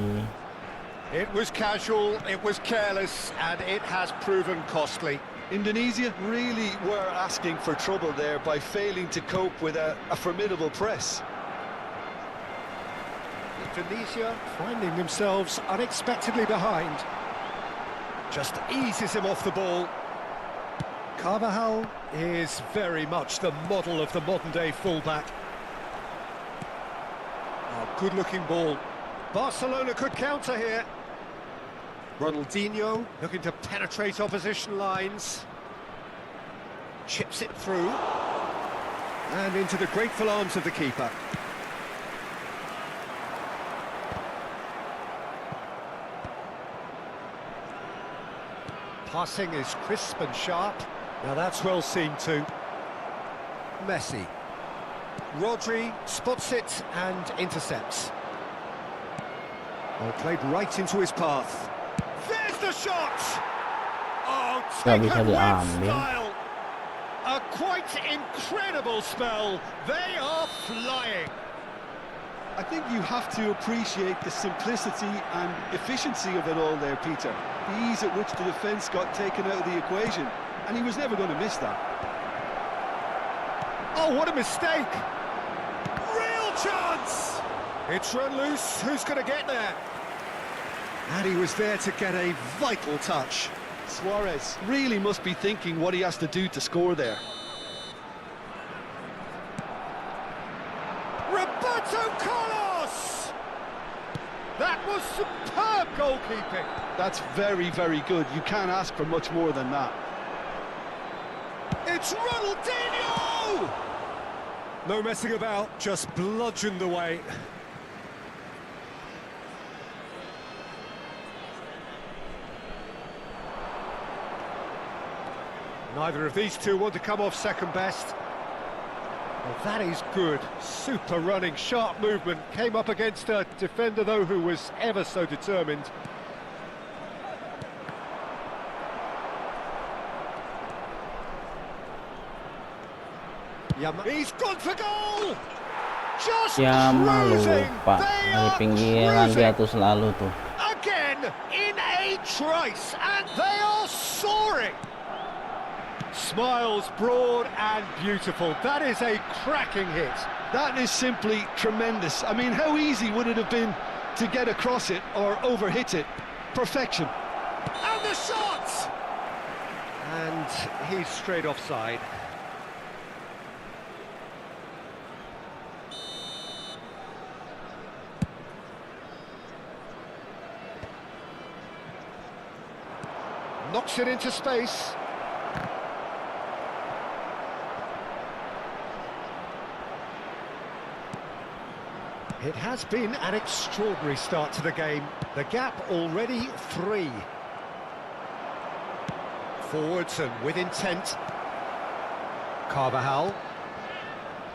It was casual, it was careless, and it has proven costly. Indonesia really were asking for trouble there by failing to cope with a formidable press. Indonesia finding themselves unexpectedly behind. Just eases him off the ball. Carvajal is very much the model of the modern-day fullback. Oh, good-looking ball. Barcelona could counter here. Ronaldinho looking to penetrate opposition lines. Chips it through. And into the grateful arms of the keeper. Passing is crisp and sharp. Now that's well seen too. Messi. Rodri spots it and intercepts. Well, played right into his path. There's the shot! Oh, Nggak taken bisa with diambil. style. A quite incredible spell. They are flying. I think you have to appreciate the simplicity and efficiency of it all there, Peter. The ease at which the defence got taken out of the equation, and he was never going to miss that. Oh, what a mistake! Real chance! It's run loose. Who's going to get there? And he was there to get a vital touch. Suarez really must be thinking what he has to do to score there. Roberto Carlos! That was superb goalkeeping. That's very, very good. You can't ask for much more than that. It's Ronaldinho! No messing about, just bludgeoned away. Neither of these two want to come off second best. Well, that is good. Super running, sharp movement. Came up against a defender, though, who was ever so determined. He's gone for goal! Just Ya malu cruising! lupa They dari are pinggiran cruising! dia tuh selalu tuh. Again, in a trice, and they are soaring! Smiles broad and beautiful. That is a cracking hit. That is simply tremendous. I mean, how easy would it have been to get across it or overhit it? Perfection. And the shot! And he's straight offside. Knocks it into space. It has been an extraordinary start to the game. The gap already 3. Forwards and with intent. Carvajal.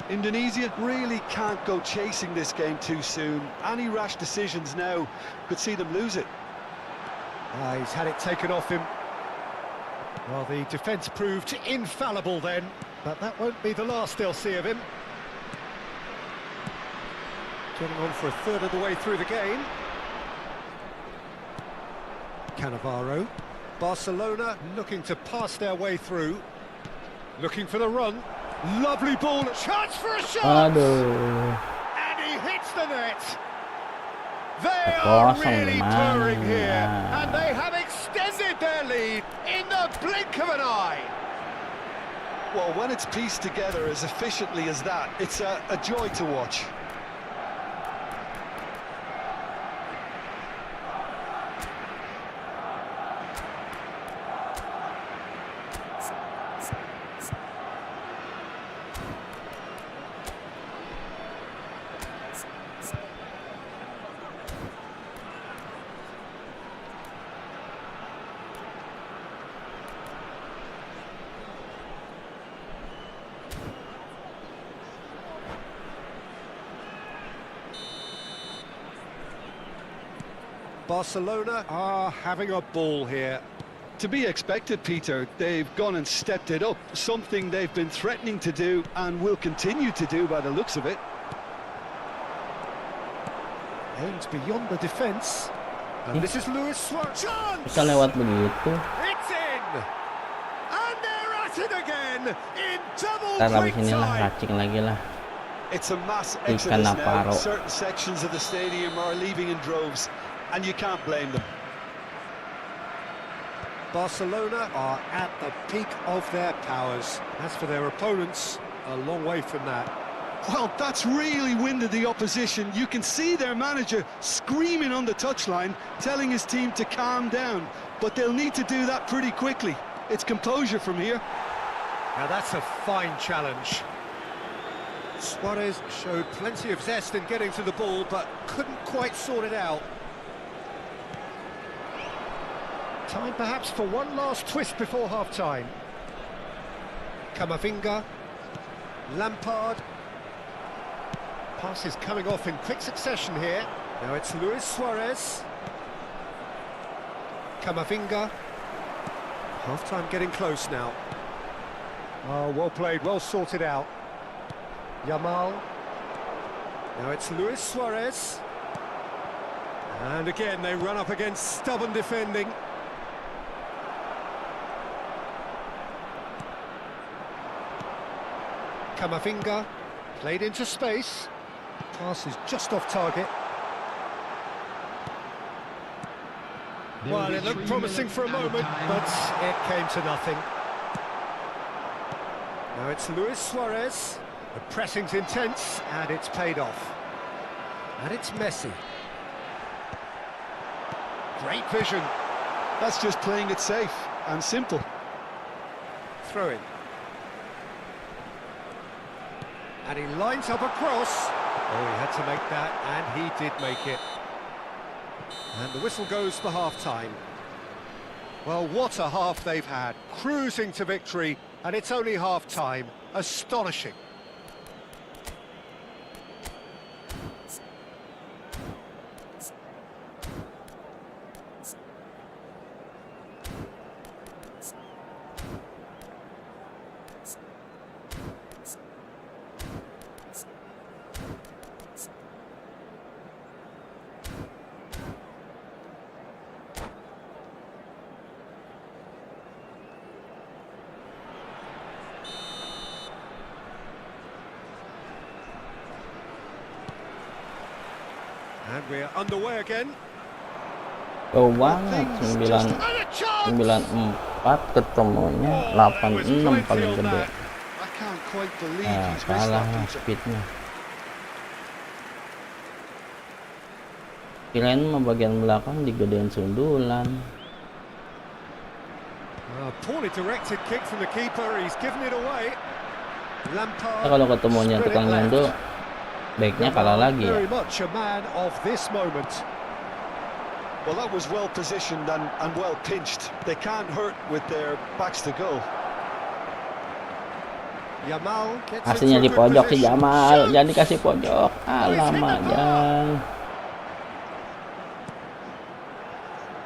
Indonesia really can't go chasing this game too soon. Any rash decisions now could see them lose it. He's had it taken off him. Well, the defence proved infallible then, but that won't be the last they'll see of him. Getting on for a third of the way through the game. Cannavaro. Barcelona looking to pass their way through. Looking for the run. Lovely ball. Chance for a shot! Aduh. And he hits the net. They are Kosong really gimana purring here, ya? and they have extended their lead in the blink of an eye. Well, when it's pieced together as efficiently as that, it's a joy to watch. Barcelona are having a ball here. To be expected, Peter. They've gone and stepped it up, something they've been threatening to do and will continue to do by the looks of it. Aims beyond the defence. And this is Luis Suarez. Bisa lewat begitu. It's in! And they're at it again in double Ntar quick abis inilah time. racing lagi lah. It's a mass Ikan exodus now. Naparo. Certain sections of the stadium are leaving in droves, and you can't blame them. Barcelona are at the peak of their powers. As for their opponents, a long way from that. Well, that's really winded the opposition. You can see their manager screaming on the touchline, telling his team to calm down. But they'll need to do that pretty quickly. It's composure from here. Now that's a fine challenge. Suarez showed plenty of zest in getting to the ball, but couldn't quite sort it out. Time perhaps for one last twist before half-time. Camavinga, Lampard. Pass is coming off in quick succession here. Now it's Luis Suarez. Camavinga. Half-time getting close now. Oh, well played, well sorted out. Yamal. Now it's Luis Suarez. And again, they run up against stubborn defending. Camavinga, played into space. Pass is just off target. Well, it looked promising for a moment, but it came to nothing. Now it's Luis Suarez. The pressing's intense, and it's paid off. And it's Messi. Great vision. That's just playing it safe and simple. Throw in. And he lines up a cross. Oh, he had to make that, and he did make it. And the whistle goes for half-time. Well, what a half they've had. Cruising to victory, and it's only half-time. Astonishing. And we're underway again. Jauh banget 94 ketemunya 86 paling gede. I can't quite believe Nah, he's missed kalah that, lah Peter. speednya. Kirain mah bagian belakang digedein sundulan. Poorly directed kick from the keeper. He's given it away. Lampard. Nah, kalau ketemunya spread tukang it left. nyundu, baiknya kalah lagi ya. Very much a man of this moment. Well, that was well positioned and well pinched. They can't hurt with their backs to goal. Yamal gets Aslinya into di a good pojok si position. Jamal, Shoots. jangan dikasih pojok. Alamak, jangan.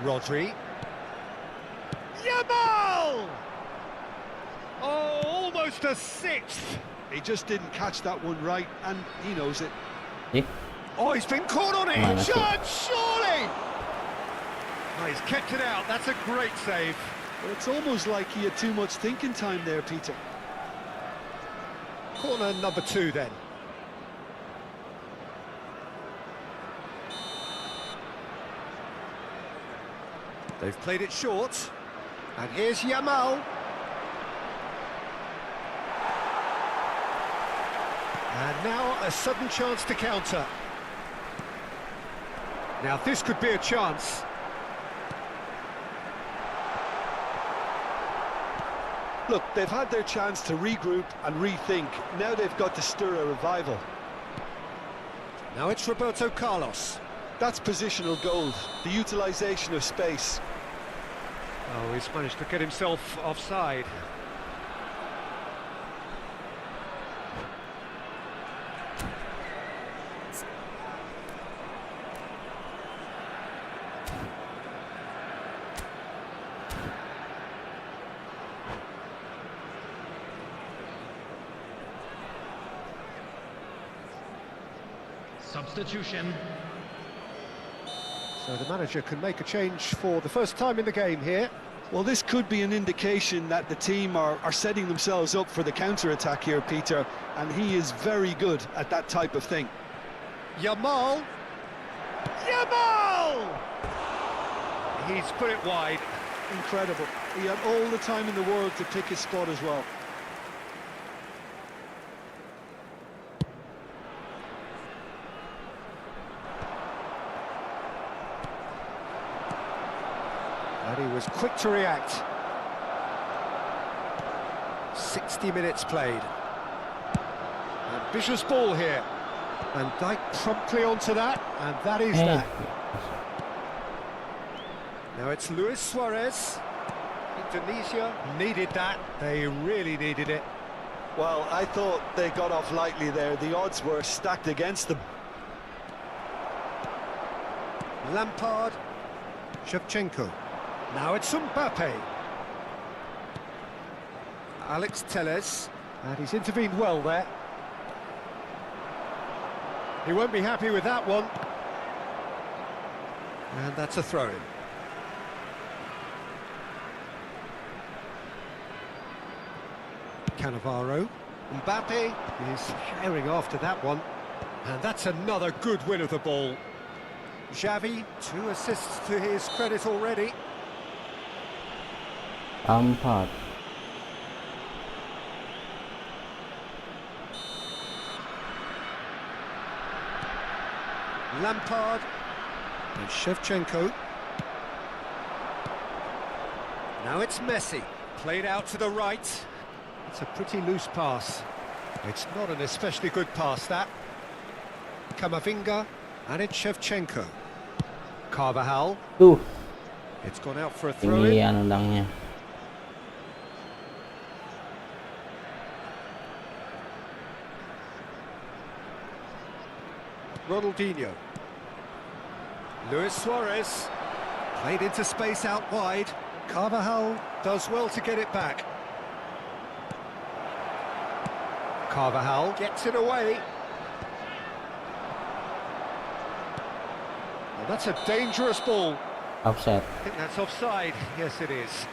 Rodri. Yamal! Oh, almost a sixth. He just didn't catch that one right, and he knows it. Ih, Oh, he's been caught on it. Mana sih? Chance, surely. Oh, he's kept it out. That's a great save. But it's almost like he had too much thinking time there, Peter. Corner number 2 then. They've played it short. And here's Yamal. And now a sudden chance to counter. Now this could be a chance. Look, they've had their chance to regroup and rethink. Now they've got to stir a revival. Now it's Roberto Carlos. That's positional gold, the utilisation of space. Oh, he's managed to get himself offside. Substitution. So the manager can make a change for the first time in the game here. Well, this could be an indication that the team are setting themselves up for the counter-attack here, Peter, and he is very good at that type of thing. Yamal! Yamal! He's put it wide. Incredible. He had all the time in the world to pick his spot as well. And he was quick to react. 60 minutes played. Ambitious ball here. And Dijk promptly onto that, and that is that. Now it's Luis Suarez. Indonesia needed that. They really needed it. Well, I thought they got off lightly there. The odds were stacked against them. Lampard. Shevchenko. Now it's Mbappe. Alex Telles. And he's intervened well there. He won't be happy with that one. And that's a throw-in. Cannavaro. Mbappe is firing after that one. And that's another good win of the ball. Xavi, 2 assists to his credit already. Lampard. Lampard and Shevchenko. Now it's Messi, played out to the right. It's a pretty loose pass. It's not an especially good pass, that. Camavinga, and it's Shevchenko. Carvajal. It's gone out for a throw-in. Ini ano lang niya. Ronaldinho. Luis Suarez. Played into space out wide. Carvajal does well to get it back. Carvajal gets it away. Well, that's a dangerous ball. Offset. I think that's offside. Yes, it is.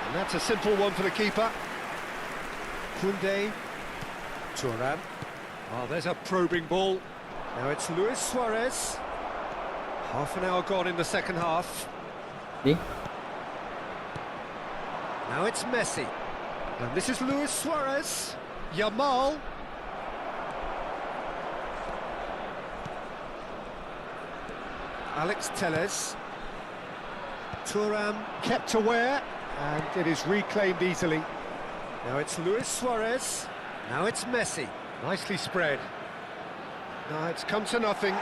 And that's a simple one for the keeper. Koundé. Thuram. Oh, there's a probing ball. Now it's Luis Suarez. Half an hour gone in the second half. See? Now it's Messi. And this is Luis Suarez. Yamal. Alex Telles. Thuram kept aware, and it is reclaimed easily. Now it's Luis Suarez. Now it's Messi. Nicely spread. Now it's come to nothing.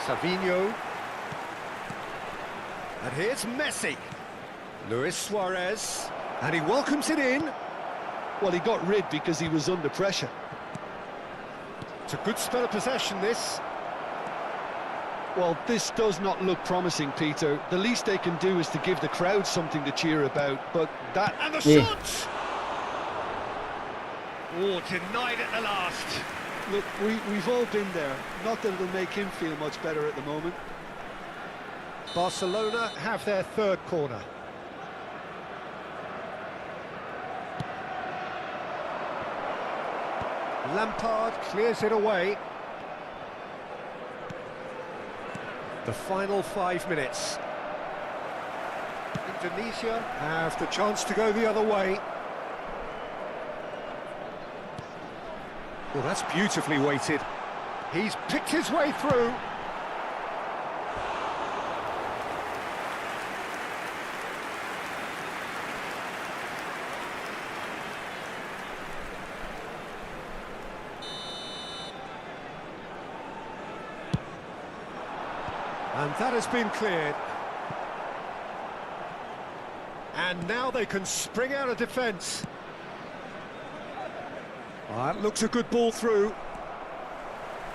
Savinho. And here's Messi. Luis Suarez. And he welcomes it in. Well, he got rid because he was under pressure. It's a good spell of possession, this. Well, this does not look promising, Peter. The least they can do is to give the crowd something to cheer about, but that... And the Yeah. shot! Oh, denied at the last. Look, we've all been there. Not that it'll make him feel much better at the moment. Barcelona have their third corner. Lampard clears it away. The final 5 minutes. Indonesia have the chance to go the other way. Well, that's beautifully weighted. He's picked his way through. And that has been cleared. And now they can spring out of defence. That looks a good ball through.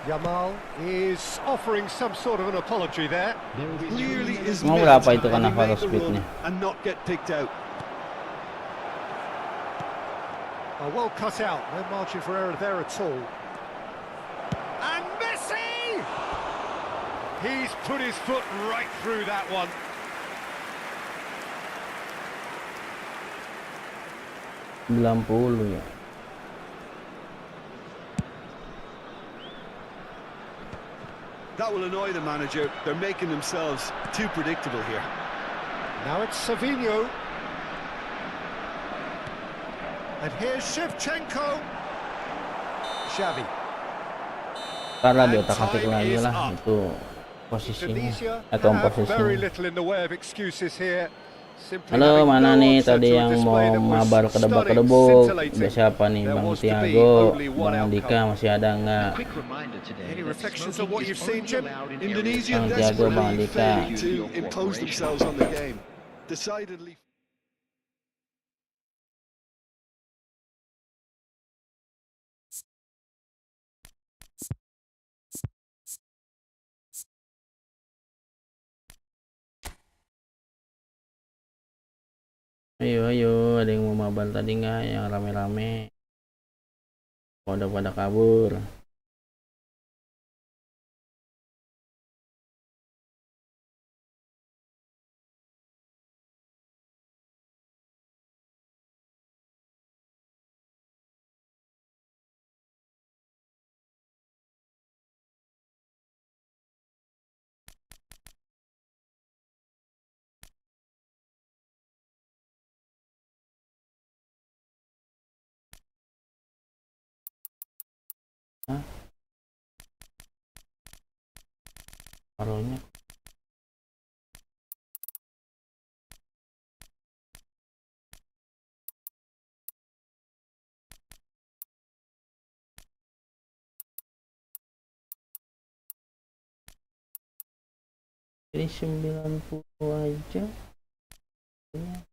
Yamal is offering some sort of an apology there. Clearly is Mau meant berapa itu to karena make valor the speednya? run and not get picked out. Oh, well cut out, no margin for error there at all. And Messi! He's put his foot right through that one. Puluh ya. That will annoy the manager. They're making themselves too predictable here. Now it's Savinho. And here's Shevchenko. Xavi. Karena di otak-atik lagi lah itu posisinya Indonesia atau have very posisinya. little in the way of excuses here. Simply Halo, having mana no nih answer tadi to a yang display mau that was mabar stunning, kedebak-kedebuk? scintillating. Udah siapa nih? There Bang was to be Tiago, only one Bang Dika outcome. masih ada nggak? A quick reminder today Any that reflections on smoking what is you've seen, only Jim? allowed in Indonesia Bang areas Tiago, Bang desperately Dika. failing to impose themselves on the game. Decidedly. Ayo, ayo, ada yang mau mabar tadi nggak? Yang rame-rame? Udah pada kabur. Hah? Taruhnya ini 90 aja. Ya.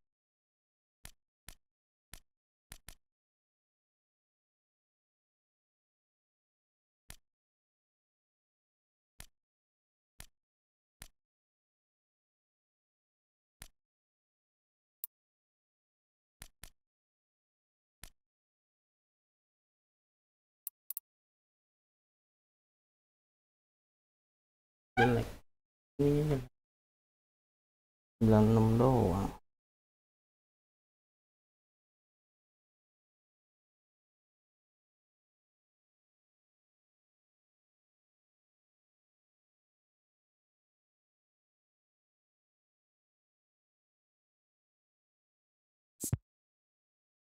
Jelek. Ini 96 doang.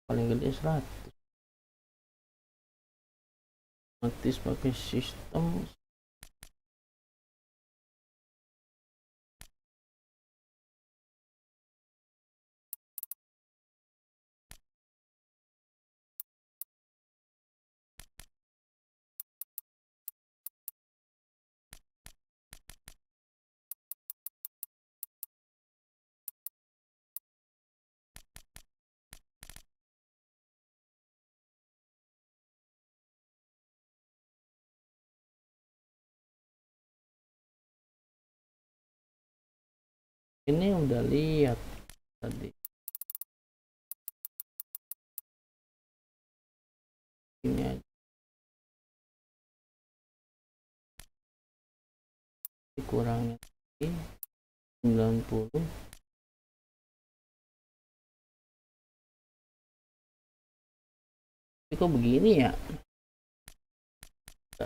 Paling gede 100. Otomatis pakai sistem ini udah lihat tadi. Ini aja. Dikurangin lagi 90. Tapi kok begini ya?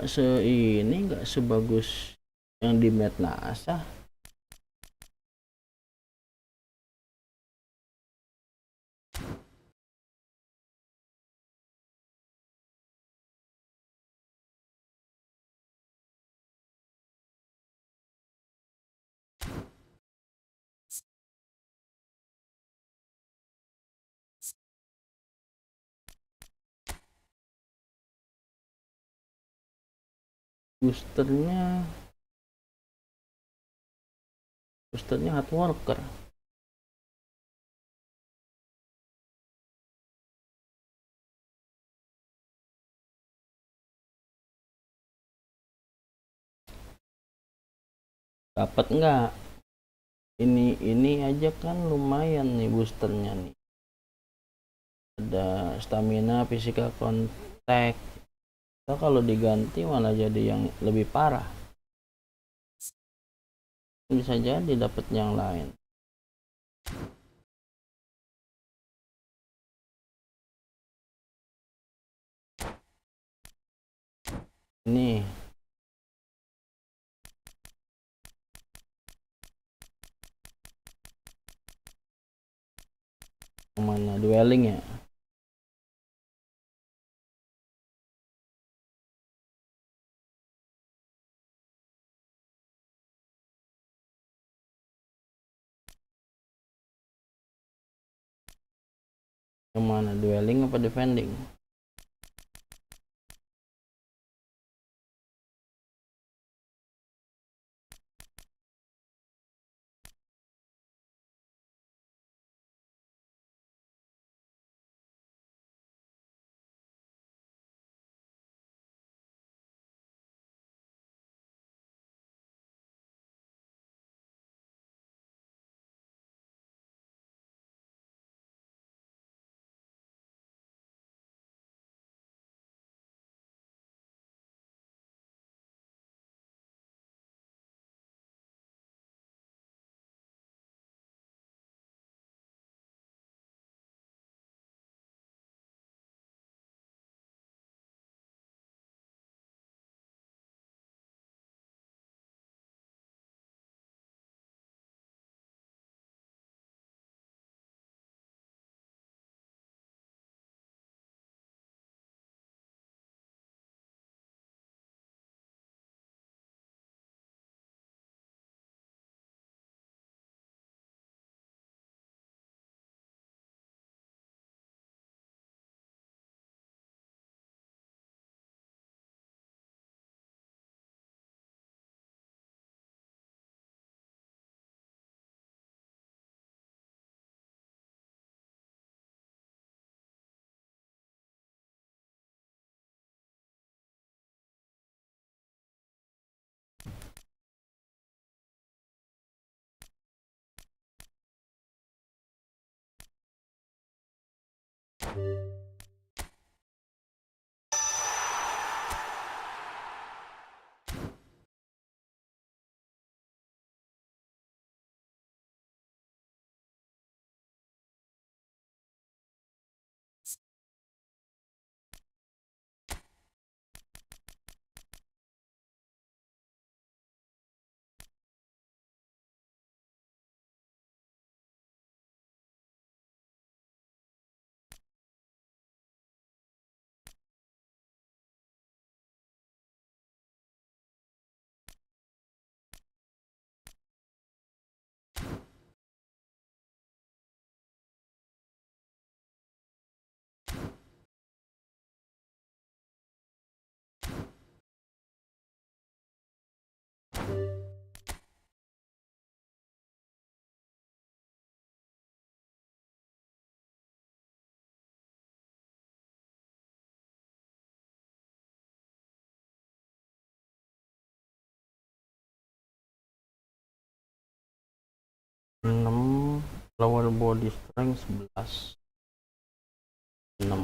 nggak sebagus yang di Met NASA. Boosternya hard worker. Dapat nggak? Ini aja kan lumayan nih boosternya nih. Ada stamina, physical contact. Nah, kalau diganti malah jadi yang lebih parah. Bisa jadi dapat yang lain. Ini mana dwelling ya? Kemana dwelling apa defending? Enam, lower body strength 11. 6.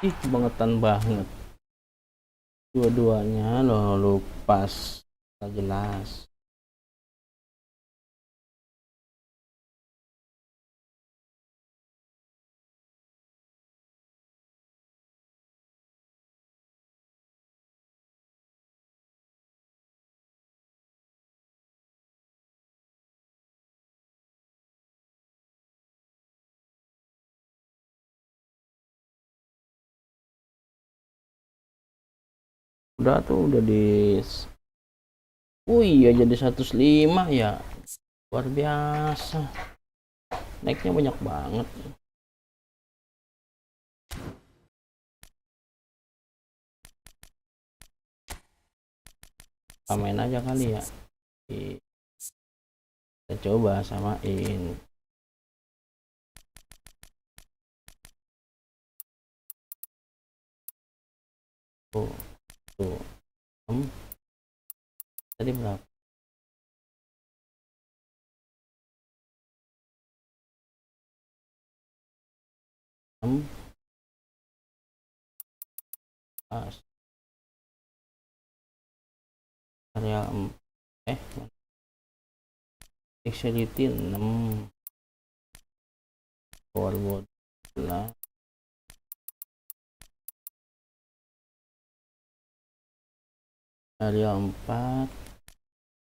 Ih, kebangetan banget. Dua-duanya lo pas, gak jelas. Udah tuh udah di. Iya jadi 105 ya. Luar biasa. Naiknya banyak banget. Samain aja kali ya. Kita coba samain. Tuh. Tadi berapa? 6 pas. Area Dexterity 6. Forward 11. Area 4.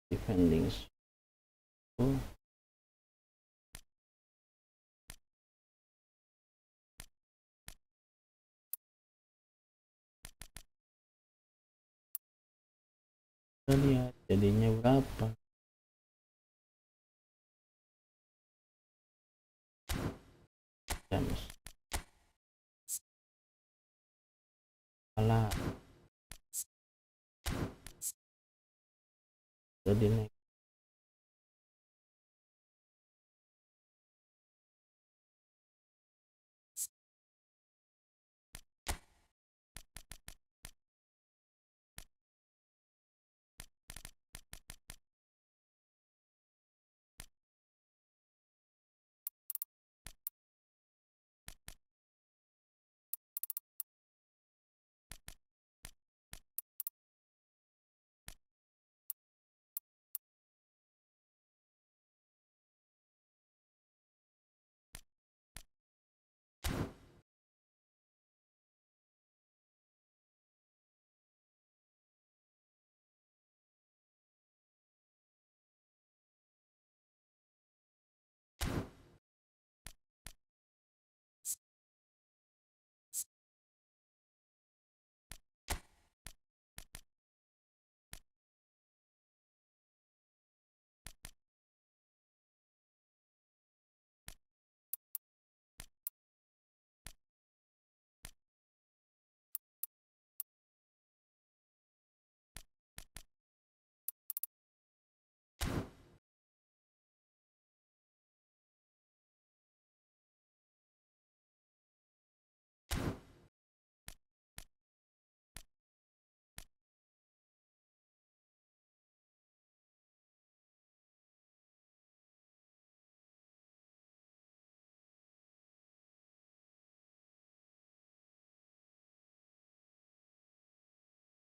Defending 10. Kita lihat jadinya berapa. James salah. Jadi naik.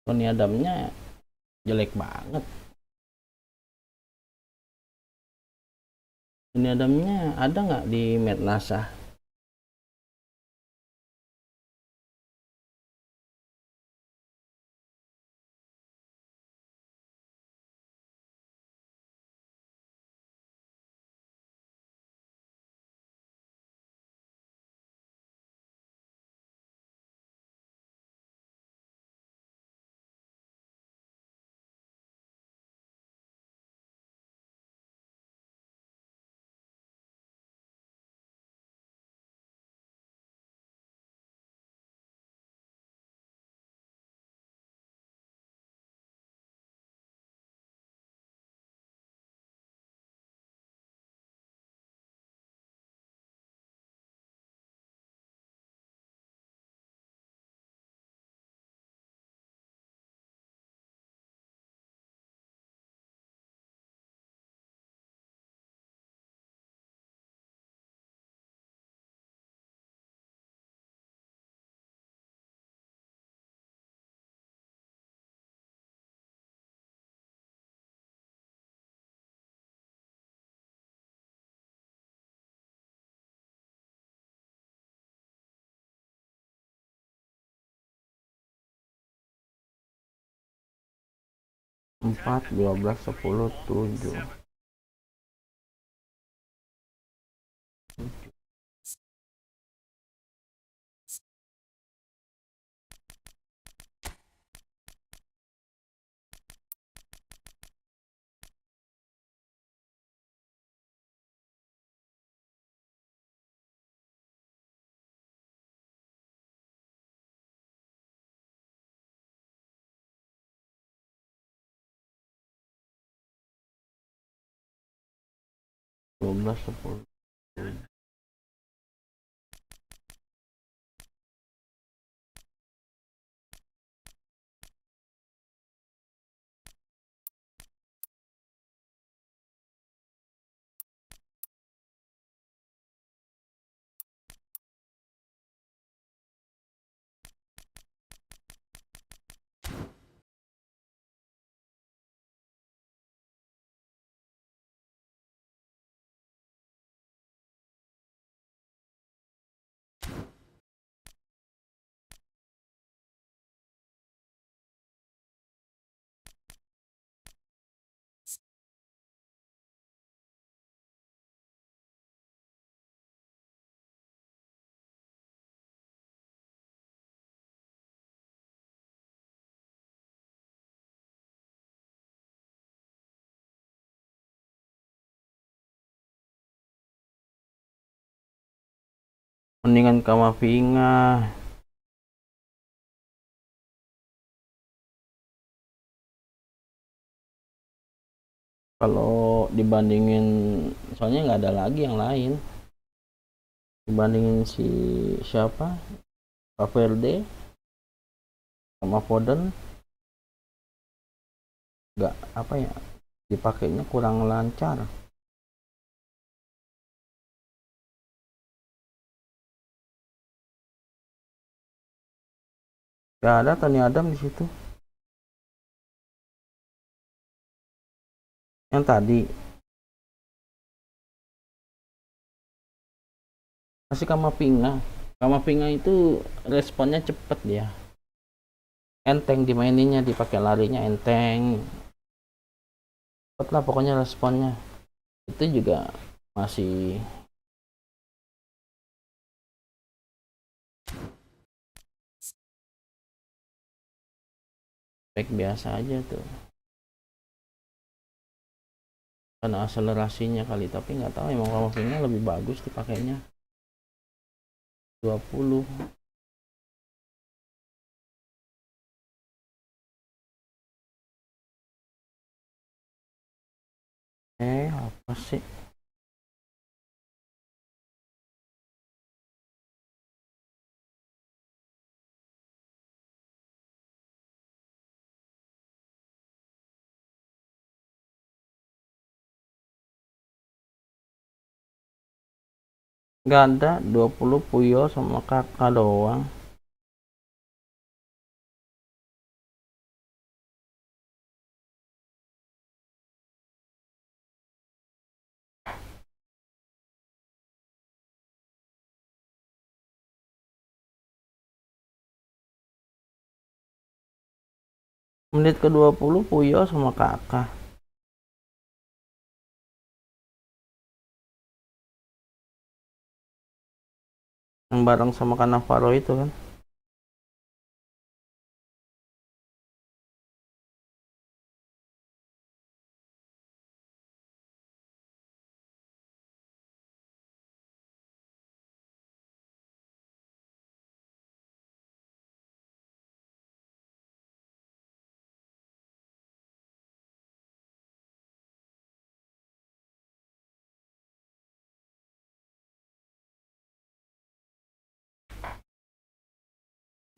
Tony Adamnya jelek banget. Tony Adamnya ada nggak di Mednasa? 4, 12, 10, 7. Dua belas, 10. Mendingan Kamavinga. Kalau dibandingin, soalnya nggak ada lagi yang lain. Dibandingin si siapa, Valverde sama Foden, nggak apa ya, dipakainya kurang lancar. Gak ada Tony Adam di situ. Yang tadi masih Kamavinga. Kamavinga itu responnya cepet dia. Enteng dimaininnya, dipakai larinya enteng. Cepet lah pokoknya responnya. Itu juga masih back biasa aja tuh. Karena akselerasinya kali, tapi nggak tahu emang Kamavinga lebih bagus dipakainya. 20. Apa sih? Nggak ada, 20 Puyol sama Kakak doang. Menit ke 20 Puyol sama Kakak. Yang bareng sama Cannavaro itu kan.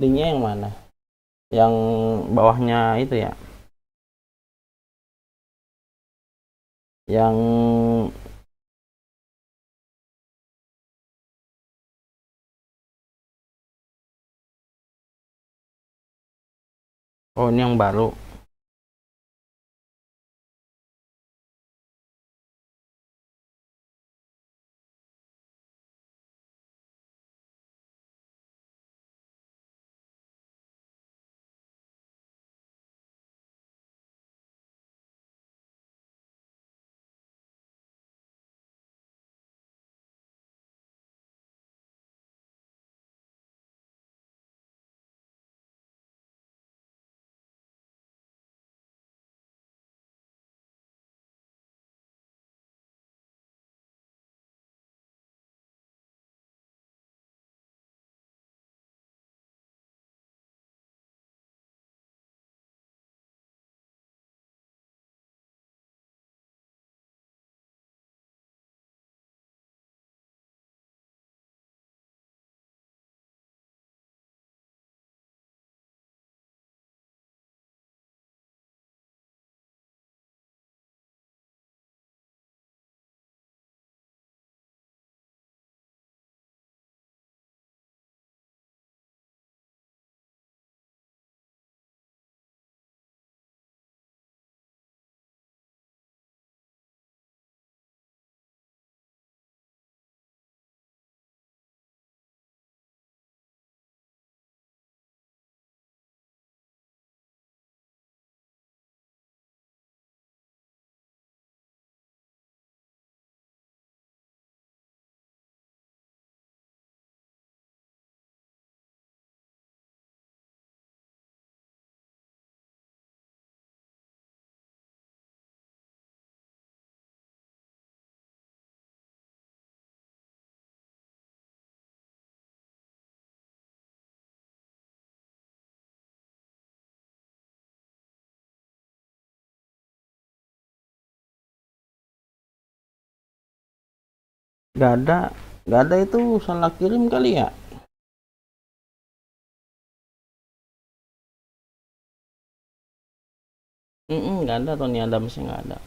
Linknya yang mana? Yang bawahnya itu ya? Yang oh, ini yang baru. Gak ada, gak ada, itu salah kirim kali ya. Nggak ada, Tony Adamsnya nggak ada.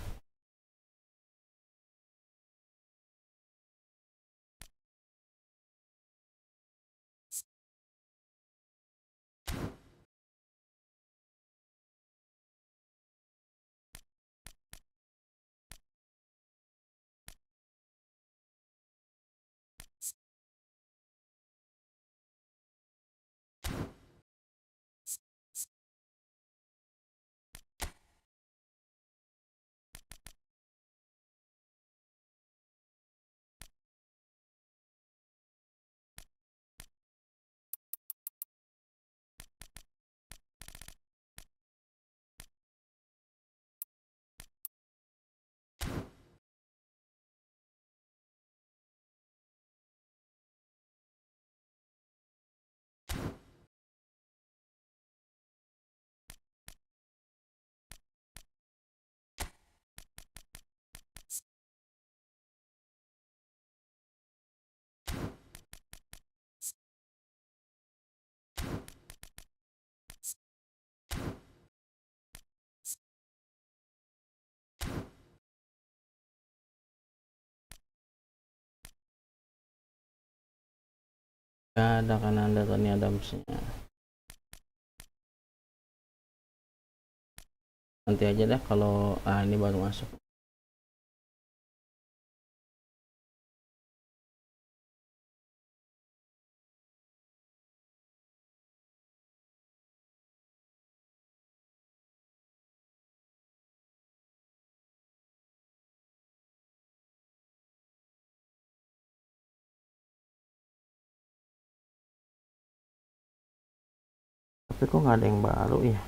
Nggak ada kan, ada Tony Adamsnya. Nanti aja deh kalau ini baru masuk. Tapi kok nggak ada yang baru ya?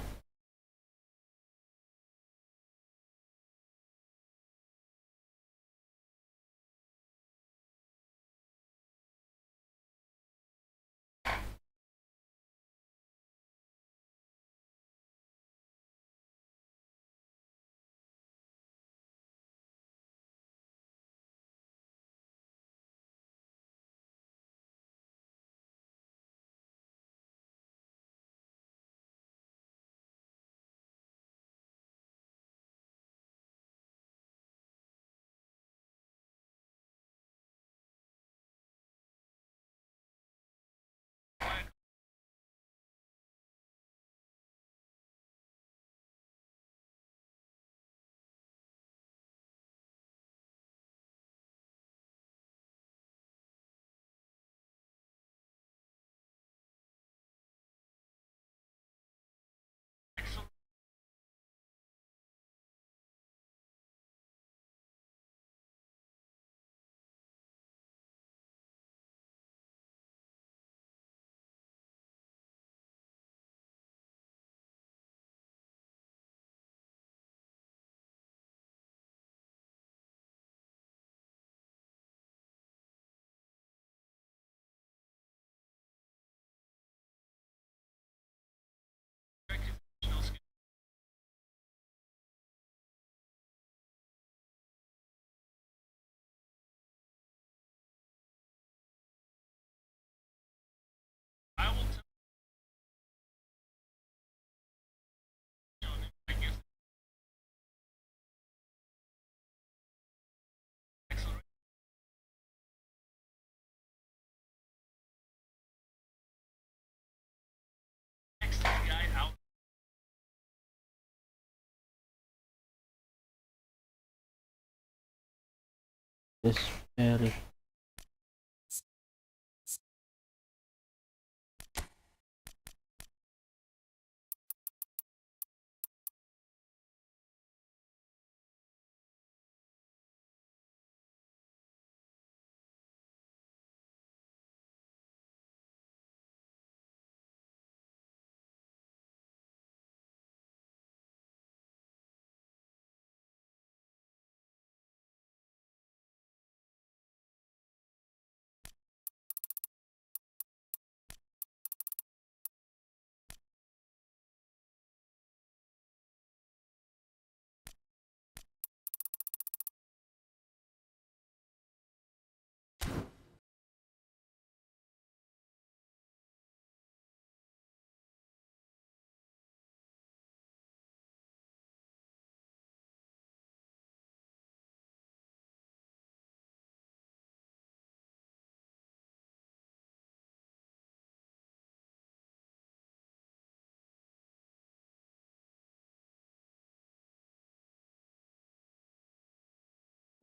Yes, very.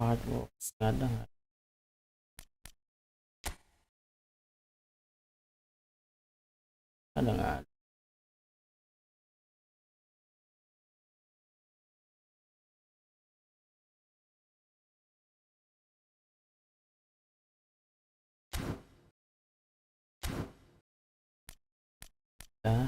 Aduh, nggak ada nggak? Ada nggak ada? Ya,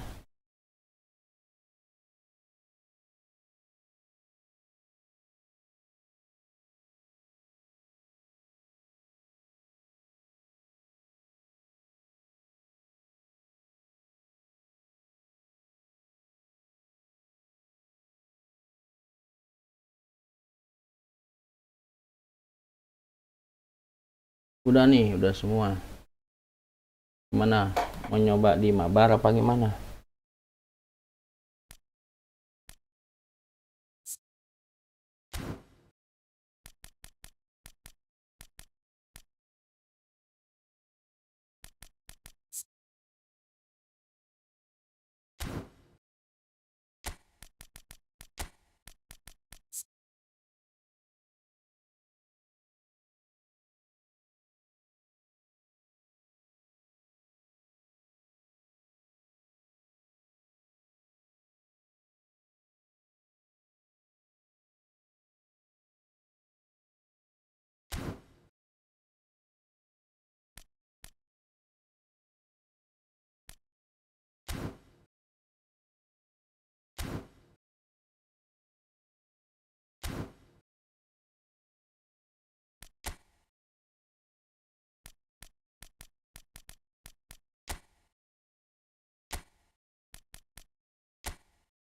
udah nih, udah semua. Gimana? Mau nyoba di mabar apa gimana?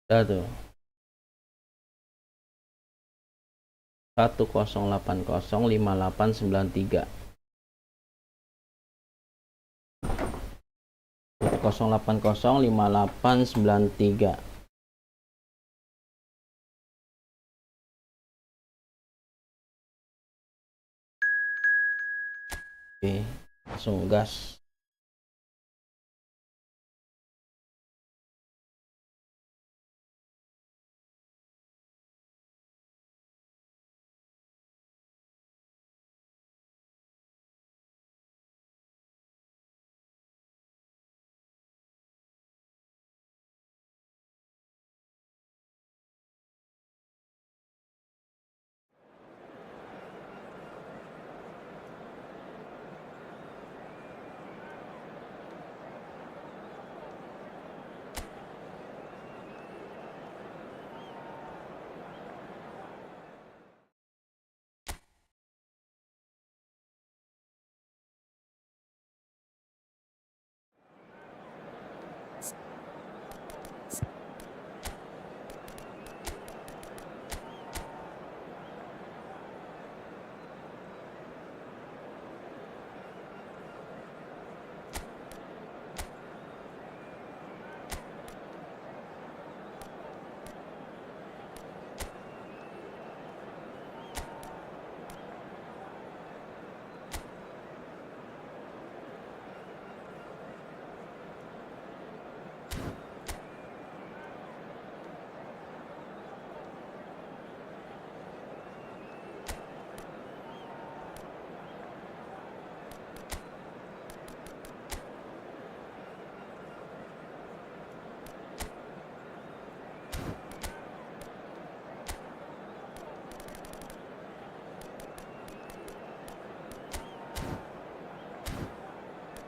Udah tuh. 10805893. 10805893. Oke, langsung gas.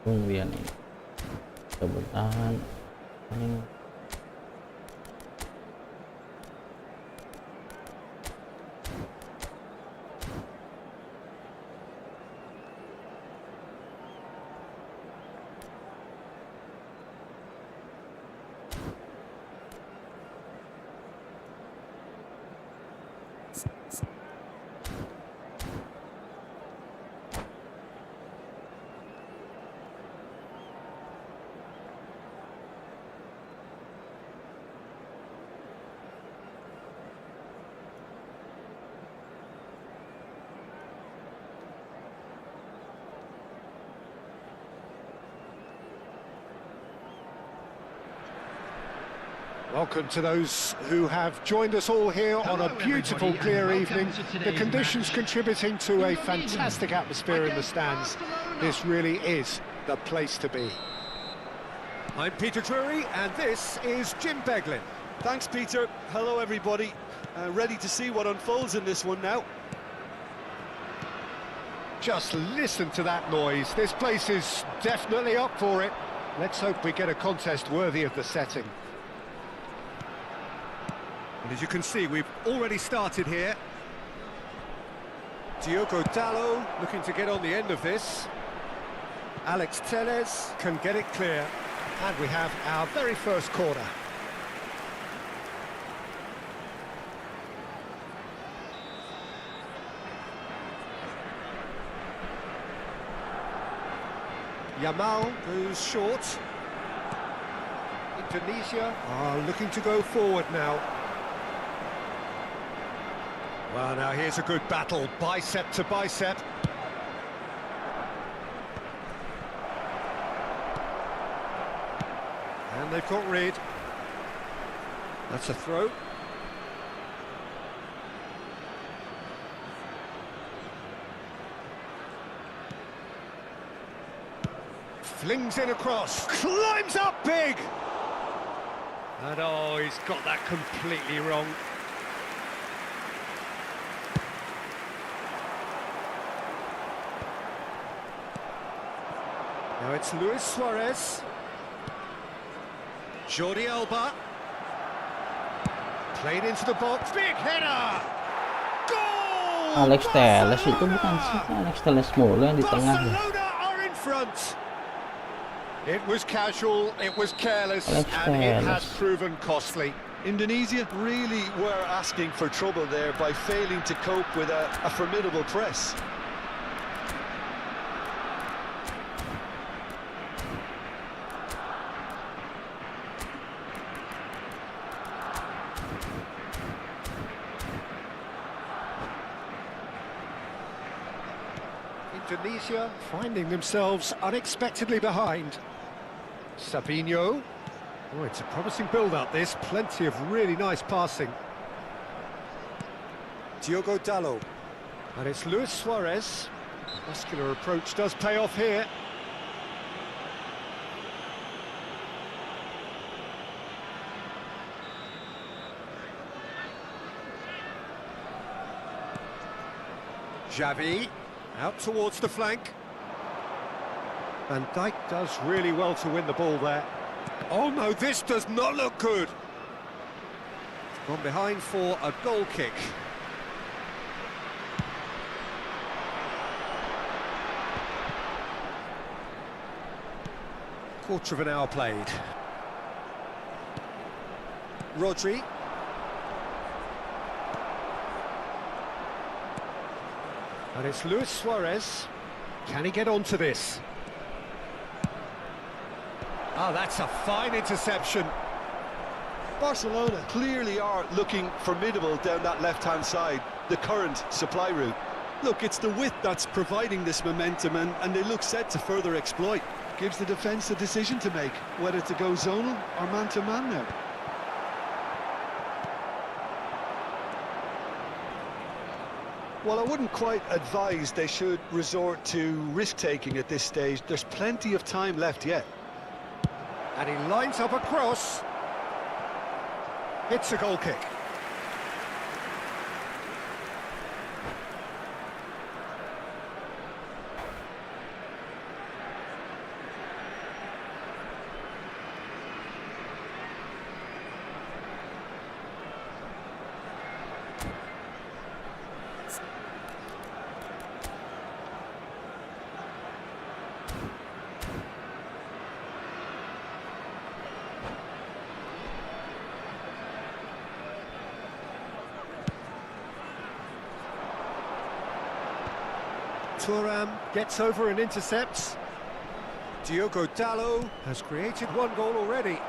Kemudian ini kita bertahan paling Welcome to those who have joined us all here on a beautiful, clear evening. The conditions contributing to a fantastic atmosphere in the stands. This really is the place to be. I'm Peter Drury, and this is Jim Beglin. Thanks, Peter. Hello, everybody. Ready to see what unfolds in this one now. Just listen to that noise. This place is definitely up for it. Let's hope we get a contest worthy of the setting. And as you can see, we've already started here. Diogo Dalot looking to get on the end of this. Alex Telles can get it clear. And we have our very first corner. Yamal goes short. Indonesia are looking to go forward now. Well, now here's a good battle, bicep to bicep. And they've got rid. That's a throw. Flings in across, climbs up big! And oh, he's got that completely wrong. Now it's Luis Suarez. Jordi Alba. Played into the box, big header! Goal! Alex Telles itu bukan sih, Alex Telles mulu yang di tengah ya. Barcelona are in front. It was casual, it was careless, Alex and it Telles. has proven costly. Indonesia really were asking for trouble there by failing to cope with a formidable press. Indonesia finding themselves unexpectedly behind. Sabinho. Oh, it's a promising build-up, this. Plenty of really nice passing. Diogo Dalot. And it's Luis Suarez. Muscular approach does pay off here. Xavi. Out towards the flank. Van Dijk does really well to win the ball there. Oh no, this does not look good. Gone behind for a goal kick. Quarter of an hour played. Rodri. And it's Luis Suarez. Can he get onto this? Oh, that's a fine interception. Barcelona clearly are looking formidable down that left-hand side, the current supply route. Look, it's the width that's providing this momentum, and they look set to further exploit. Gives the defence a decision to make, whether to go zonal or man-to-man now. Well, I wouldn't quite advise they should resort to risk-taking at this stage. There's plenty of time left yet. And he lines up a cross. Hits a goal kick. Thuram gets over and intercepts. Diogo Dalot has created one goal already.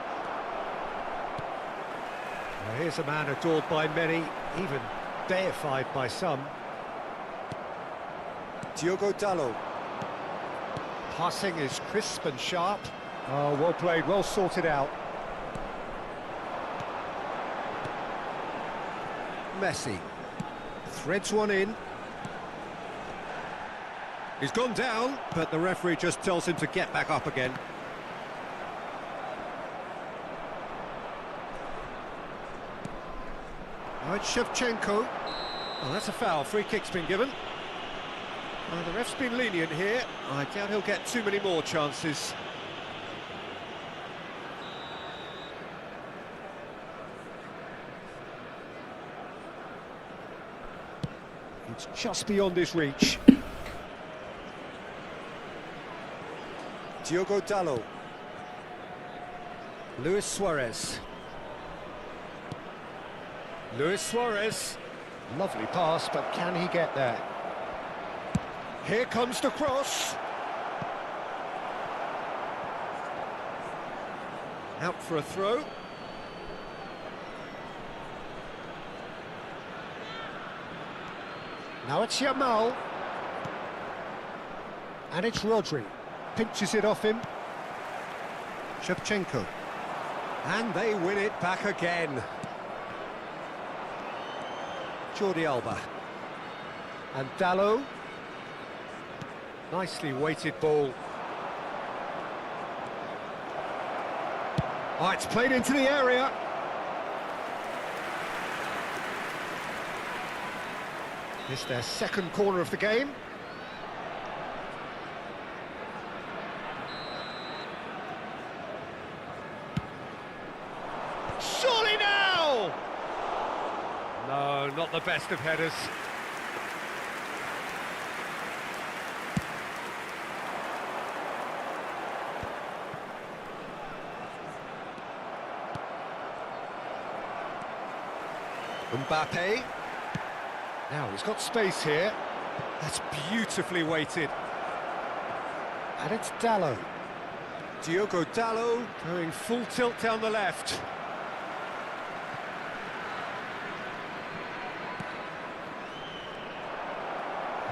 Well, here's a man adored by many, even deified by some. Diogo Dalot. Passing is crisp and sharp. Oh, well played, well sorted out. Messi. Threads one in. He's gone down, but the referee just tells him to get back up again. Now it's Shevchenko. Oh, that's a foul. Free kick's been given. The ref's been lenient here. I doubt he'll get too many more chances. It's just beyond his reach. Diogo Dalot. Luis Suarez. Luis Suarez. Lovely pass, but can he get there? Here comes the cross. Out for a throw. Now it's Yamal. And it's Rodri. Pinches it off him. Shevchenko. And they win it back again. Jordi Alba. And Dalot. Nicely weighted ball. Oh, it's played into the area. It's their second corner of the game. Surely now! No, not the best of headers. Mbappe. Now he's got space here. That's beautifully weighted. And it's Dalot. Diogo Dalot going full tilt down the left.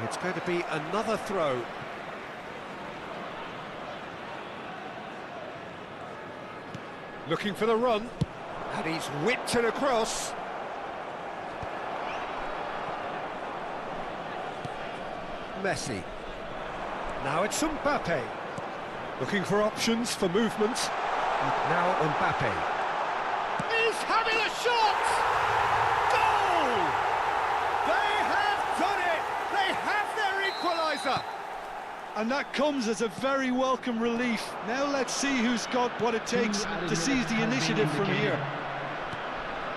It's going to be another throw. Looking for the run. And he's whipped it across. Messi. Now it's Mbappe. Looking for options for movement. Now Mbappe. He's having a shot! Goal! They have done it! They have their equaliser! And that comes as a very welcome relief. Now let's see who's got what it takes to seize the initiative from here.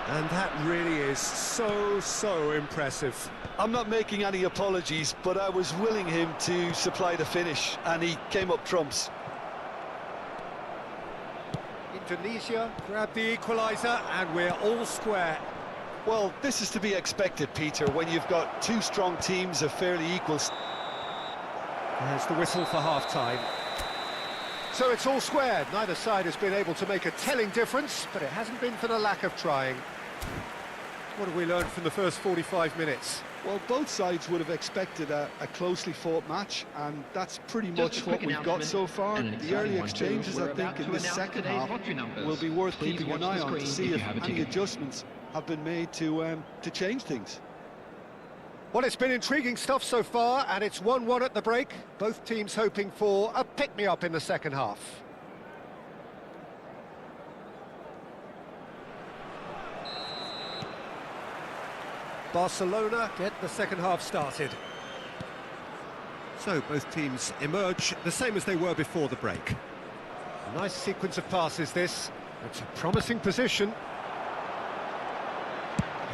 And that really is so impressive. I'm not making any apologies, but I was willing him to supply the finish, and he came up trumps. Indonesia grabbed the equaliser, and we're all square. Well, this is to be expected, Peter, when you've got two strong teams of fairly equal... There's the whistle for half-time. So it's all square. Neither side has been able to make a telling difference, but it hasn't been for the lack of trying. What have we learned from the first 45 minutes? Well, both sides would have expected a closely fought match, and that's pretty much what we've got so far. The early exchanges, I think, in the second half will be worth keeping an eye on to see if any adjustments have been made to change things. Well, it's been intriguing stuff so far, and it's 1-1 at the break. Both teams hoping for a pick-me-up in the second half. Barcelona get the second half started. So both teams emerge the same as they were before the break. A nice sequence of passes this. It's a promising position.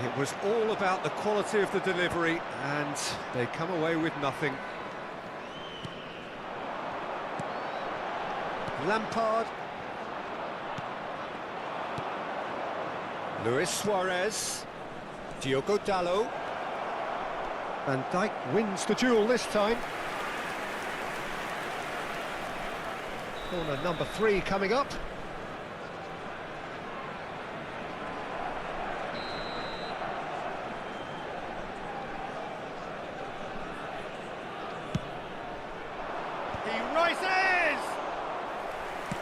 It was all about the quality of the delivery, and they come away with nothing. Lampard. Luis Suarez. Diogo Dalot. Van Dijk wins the duel this time. Corner number 3 coming up.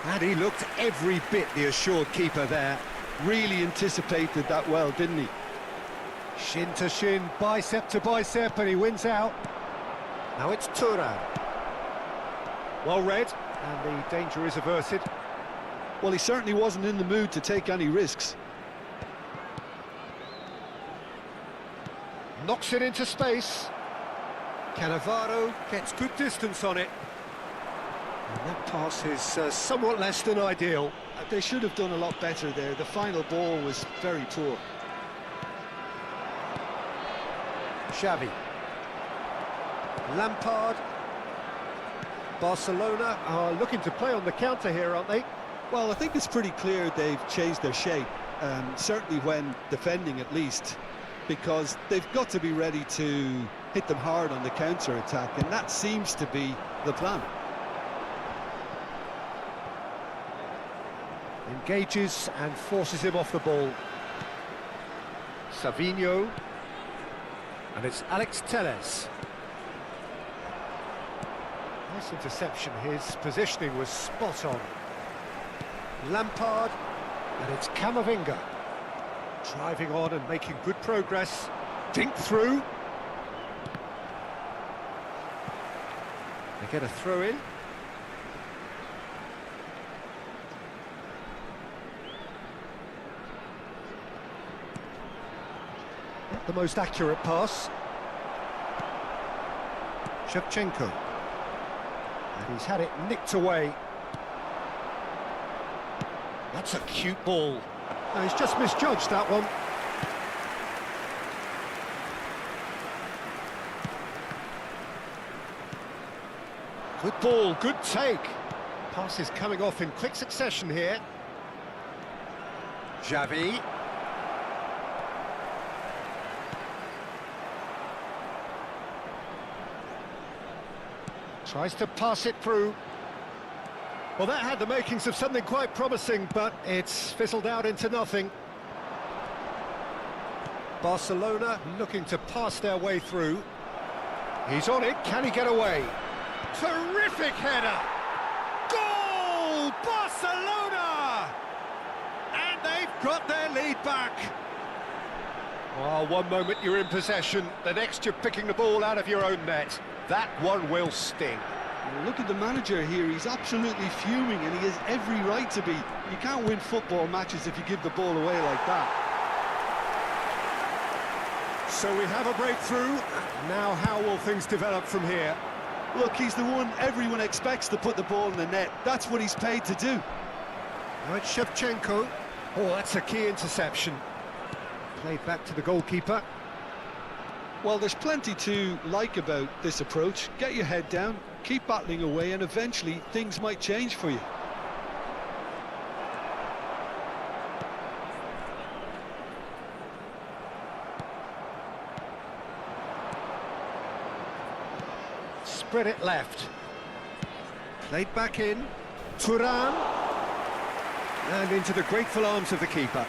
And he looked every bit the assured keeper there. Really anticipated that well, didn't he? Shin to shin, bicep to bicep, and he wins out. Now it's Thuram. Well read, and the danger is averted. Well, he certainly wasn't in the mood to take any risks. Knocks it into space. Cannavaro gets good distance on it. And that pass is somewhat less than ideal. They should have done a lot better there. The final ball was very poor. Xavi. Lampard. Barcelona are looking to play on the counter here, aren't they? Well, I think it's pretty clear they've changed their shape, certainly when defending at least, because they've got to be ready to hit them hard on the counter-attack, and that seems to be the plan. Engages and forces him off the ball. Savinho. And it's Alex Telles. Nice interception, his positioning was spot on. Lampard, and it's Camavinga. Driving on and making good progress. Dink through. They get a throw in. Not the most accurate pass. Shevchenko. And he's had it nicked away. That's a cute ball. No, he's just misjudged that one. Good ball, good take. Pass is coming off in quick succession here. Xavi. Tries to pass it through. Well, that had the makings of something quite promising, but it's fizzled out into nothing. Barcelona looking to pass their way through. He's on it, can he get away? Terrific header! Goal! Barcelona! And they've got their lead back. Oh, one moment you're in possession, the next you're picking the ball out of your own net. That one will sting. Look at the manager here, he's absolutely fuming, and he has every right to be. You can't win football matches if you give the ball away like that. So we have a breakthrough. Now how will things develop from here? Look, he's the one everyone expects to put the ball in the net. That's what he's paid to do. Now it's Shevchenko. Oh, that's a key interception. Played back to the goalkeeper. Well, there's plenty to like about this approach. Get your head down, keep battling away, and eventually things might change for you. Spread it left. Played back in. Thuram. And into the grateful arms of the keeper.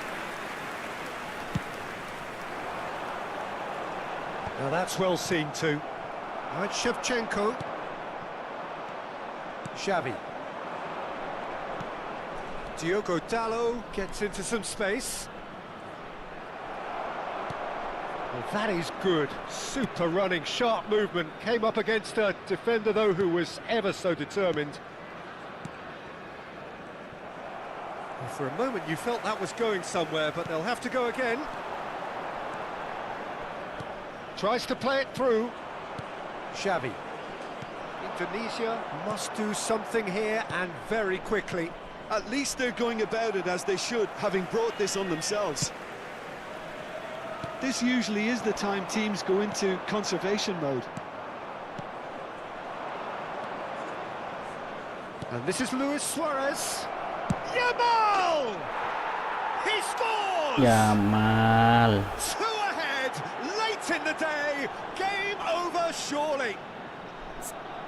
Now that's well seen too. Now it's Shevchenko. Xavi. Diogo Dalot gets into some space. Well, that is good. Super running, sharp movement. Came up against a defender, though, who was ever so determined. Well, for a moment, you felt that was going somewhere, but they'll have to go again. Tries to play it through. Xavi. Indonesia must do something here, and very quickly. At least they're going about it as they should, having brought this on themselves. This usually is the time teams go into conservation mode. And this is Luis Suarez. Yamal! He scores! Yamal. 2 ahead, late in the day, game over surely.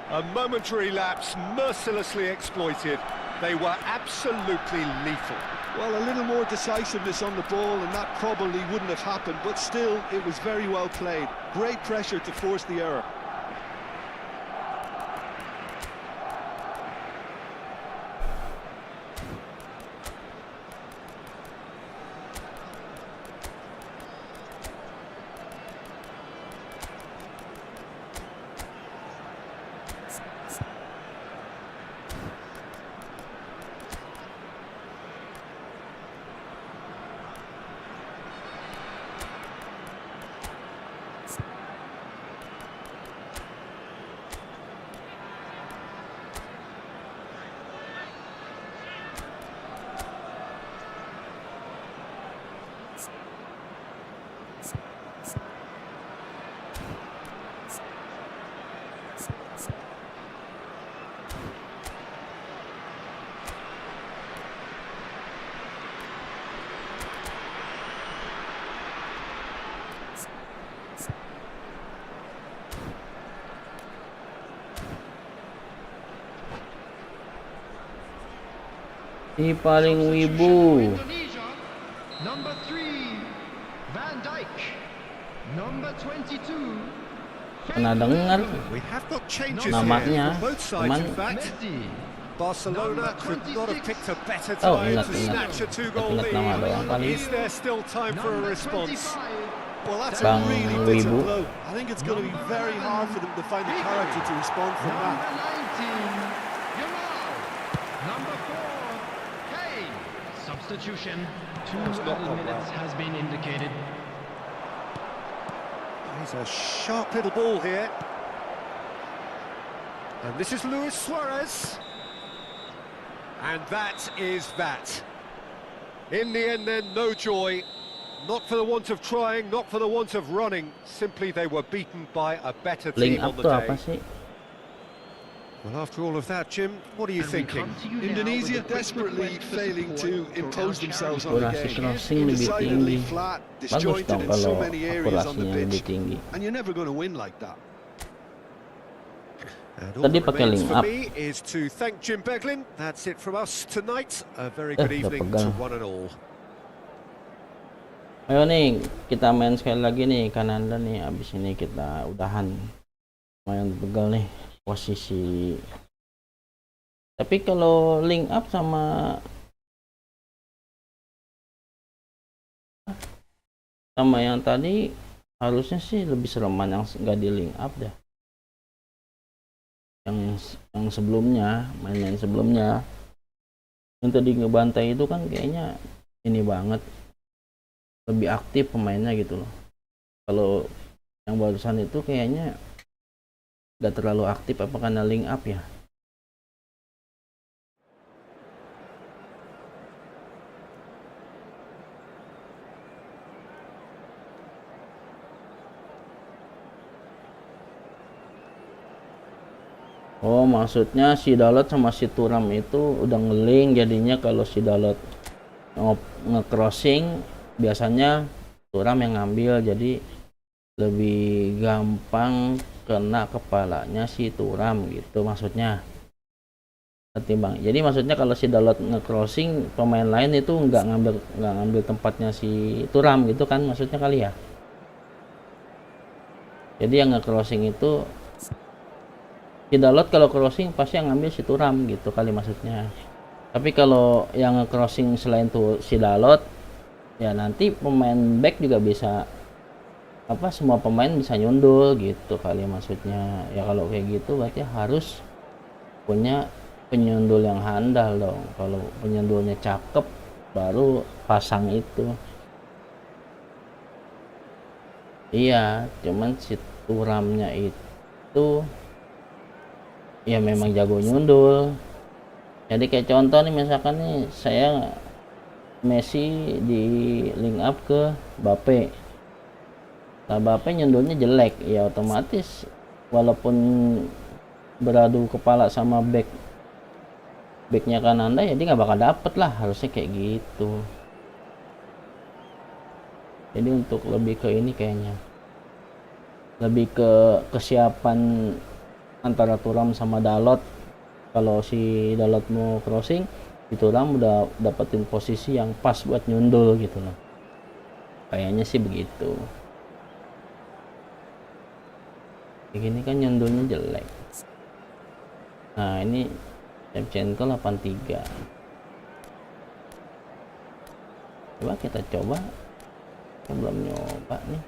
A momentary lapse mercilessly exploited. They were absolutely lethal. Well, a little more decisiveness on the ball and that probably wouldn't have happened, but still, it was very well played. Great pressure to force the error. Ini paling wibu. Indonesia, number 3, Van Dijk. Number 22, Pernah dengar We have got changes namanya, here from both sides, cuman in fact. Messi. Barcelona could not have picked a better oh time to ingat snatch a two-goal ingat nama lead. doang kali. Is there still time for a Number response? 25, Well, that's Bang a really bitter Wibu. blow. I think it's going to be very hard for them to find the character to respond from number that. 19, Yamal. Number 4, Kane. Substitution. 2 not added gone minutes well. has been indicated. He's a sharp little ball here. And this is Luis Suarez. And that is that. In the end then, no joy. Not for the want of trying, not for the want of running. Simply they were beaten by a better Link team up on the tuh apa day. sih? Well, after all of that, Jim, what are you And we thinking? come to you now Indonesia with a quick desperately request for failing support to for impose our themselves on charity. the Akurasi game. crossing lebih Decidedly tinggi. flat, Bagus disjointed dong in kalau so many areas on the akurasinya lebih pitch, tinggi. and you're never going to win like that. And all Tadi that pakai remains link for up. me is to thank Jim Beglin. That's it from us tonight. A very udah good evening to pegang. one and all. Ayo nih, kita main sekali lagi nih Kananda nih. Abis ini kita udahan. Lumayan pegal nih posisi. Tapi kalau link up sama yang tadi harusnya sih lebih sereman yang nggak di link up dah. Yang sebelumnya, main-main sebelumnya, yang tadi ngebantai itu kan kayaknya ini banget, lebih aktif pemainnya gitu loh. Kalau yang barusan itu kayaknya nggak terlalu aktif, apa karena link up ya? Oh, maksudnya si Dalot sama si Turam itu udah ngeling, jadinya kalau si Dalot nge-crossing biasanya Turam yang ngambil, jadi lebih gampang kena kepalanya si Turam gitu maksudnya. Ketimbang. Jadi maksudnya kalau si Dalot nge-crossing, pemain lain itu nggak ngambil tempatnya si Turam gitu kan maksudnya kali ya. Jadi yang nge-crossing itu si Dalot, kalau crossing pasti yang ngambil si Turam gitu kali maksudnya. Tapi kalau yang crossing selain tuh si Dalot, ya nanti pemain back juga bisa, apa, semua pemain bisa nyundul gitu kali maksudnya. Ya kalau kayak gitu berarti harus punya penyundul yang handal dong. Kalau penyundulnya cakep baru pasang itu. Iya, cuman si Turamnya itu ya memang jago nyundul. Jadi kayak contoh nih, misalkan nih saya Messi di link up ke Mbappe. Nah, Mbappe nyundulnya jelek, ya otomatis walaupun beradu kepala sama backnya Kananda, ya dia nggak bakal dapet lah, harusnya kayak gitu. Jadi untuk lebih ke ini kayaknya, lebih ke kesiapan antara Turam sama Dalot. Kalau si Dalot mau crossing, si Turam udah dapetin posisi yang pas buat nyundul gitu loh. Kayaknya sih begitu. Kayak gini kan nyundulnya jelek. Nah ini Shevchenko 83. Coba kita coba. Kita belum nyoba nih.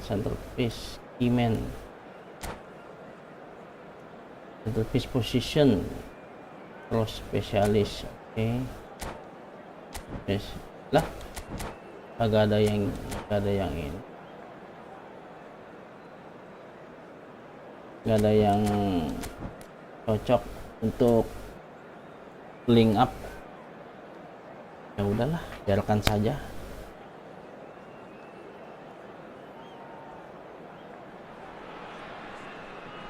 Centerpiece Iman, centerpiece position, cross specialist. Oke. Yes. Lah, agak ada yang ini, nggak ada yang cocok untuk link up. Ya udahlah, biarkan saja.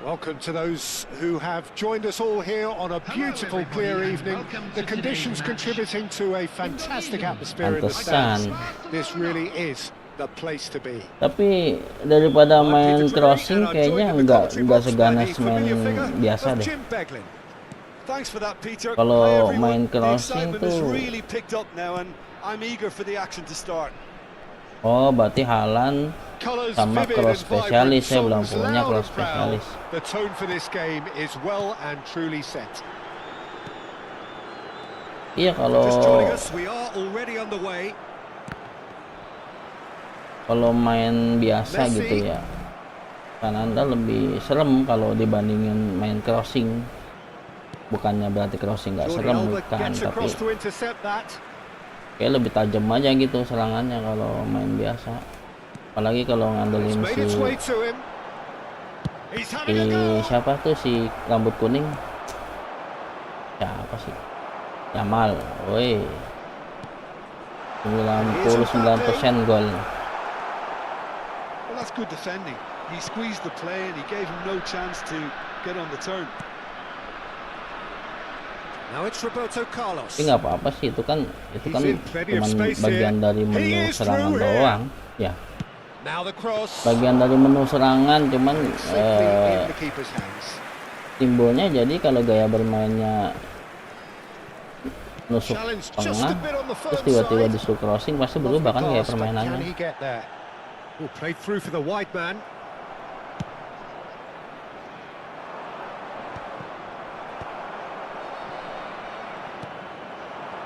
Welcome to those who have joined us all here on a beautiful, clear evening. The conditions contributing to a fantastic atmosphere in the stands. This really is the place to be. Tapi daripada I'm main Peter Drury, crossing and I'm kayaknya joined in the commentary nggak box by seganas the main familiar figure biasa of deh. Jim Beglin. Thanks for that, Peter. Kalau Hi, everyone. main The crossing excitement has tuh, really picked up now, and I'm eager for the action to start. oh berarti Haaland Colours sama vivid cross and vibrant, spesialis, saya belum songs punya loud cross and proud. spesialis. The tone for this game is well and truly set. Iya Just joining us, we are already underway. kalau main biasa Messi. gitu ya, kan Anda lebih serem kalau dibandingin main crossing. Bukannya berarti crossing nggak Jordi serem, Alba bukan, gets tapi across to intercept that. kayak lebih tajam aja gitu serangannya kalau main biasa. Apalagi kalau It's ngandelin made its way to him. He's having a go. siapa tuh si rambut kuning, siapa sih, Jamal, woi, 99% gol. Well, that's good defending. He squeezed the play and he gave him no chance to get on the turn. Now it's Roberto Carlos. Tapi nggak apa-apa sih, itu kan in plenty of cuman space bagian here. dari He menu is serangan through here. doang ya, Now the cross. bagian dari menu serangan, cuman Safely in the keeper's hands. timbulnya jadi kalau gaya bermainnya nusuk Challenge just tengah a bit on the terus firm tiba-tiba side. disuruh crossing, pasti Lovely berubah kan gaya pass, but can permainannya. he get there? Oh, played through for the wide man.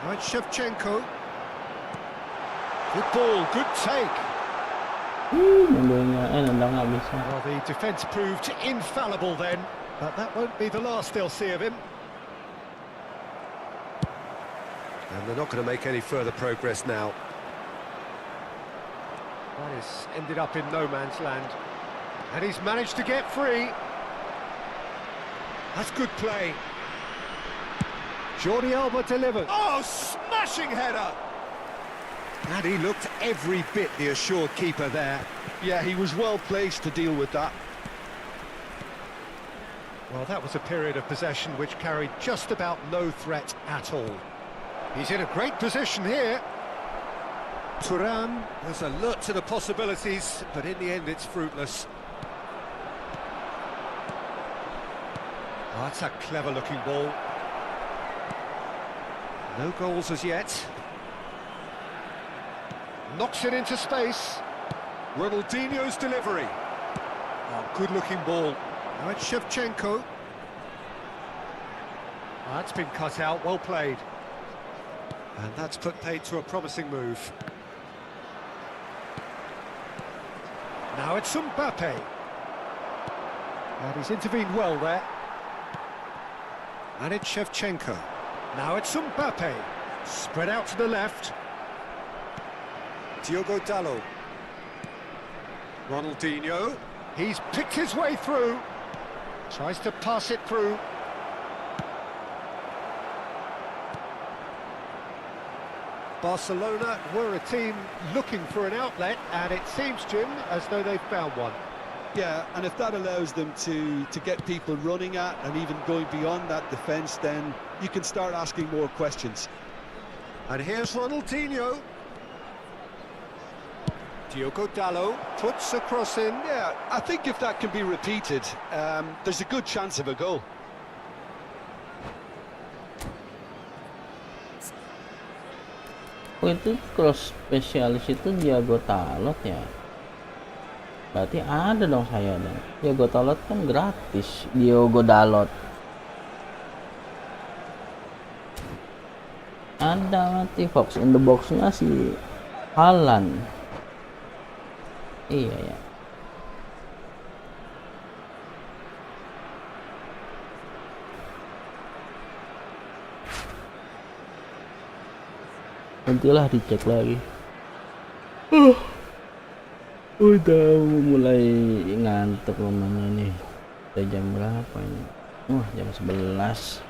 Right, Shevchenko. Good ball, good take. Nendang nggak bisa. Well, the defence proved infallible then, but that won't be the last they'll see of him. And they're not going to make any further progress now. That has ended up in no man's land. And he's managed to get free. That's good play. Jordi Alba delivered. Oh, smashing header! And he looked every bit the assured keeper there. Yeah, he was well placed to deal with that. Well, that was a period of possession which carried just about no threat at all. He's in a great position here. Thuram was alert to the possibilities, but in the end it's fruitless. Oh, that's a clever-looking ball. No goals as yet. Knocks it into space. Ronaldinho's delivery. Oh, good-looking ball. Now it's Shevchenko. Oh, that's been cut out, well played. And that's put paid to a promising move. Now it's Mbappe. And he's intervened well there. And it's Shevchenko. Now it's Mbappe. Spread out to the left. Diogo Dalot. Ronaldinho. He's picked his way through. Tries to pass it through. Barcelona were a team looking for an outlet, and it seems, Jim, as though they've found one. Yeah, and if that allows them to get people running at and even going beyond that defence, then you can start asking more questions. And here's Ronaldinho. Diogo Dalot puts a cross in. Yeah, I think if that can be repeated, there's a good chance of a goal. Oh, itu cross spesialis itu Diogo Dalot ya. Berarti ada dong saya dong. Diogo Dalot kan gratis. Diogo Dalot. Ada nanti Fox in the box-nya si Haaland. Iya ya. Nantilah dicek lagi. Udah mulai ngantuk namanya nih. Udah jam berapa ini? Jam 11.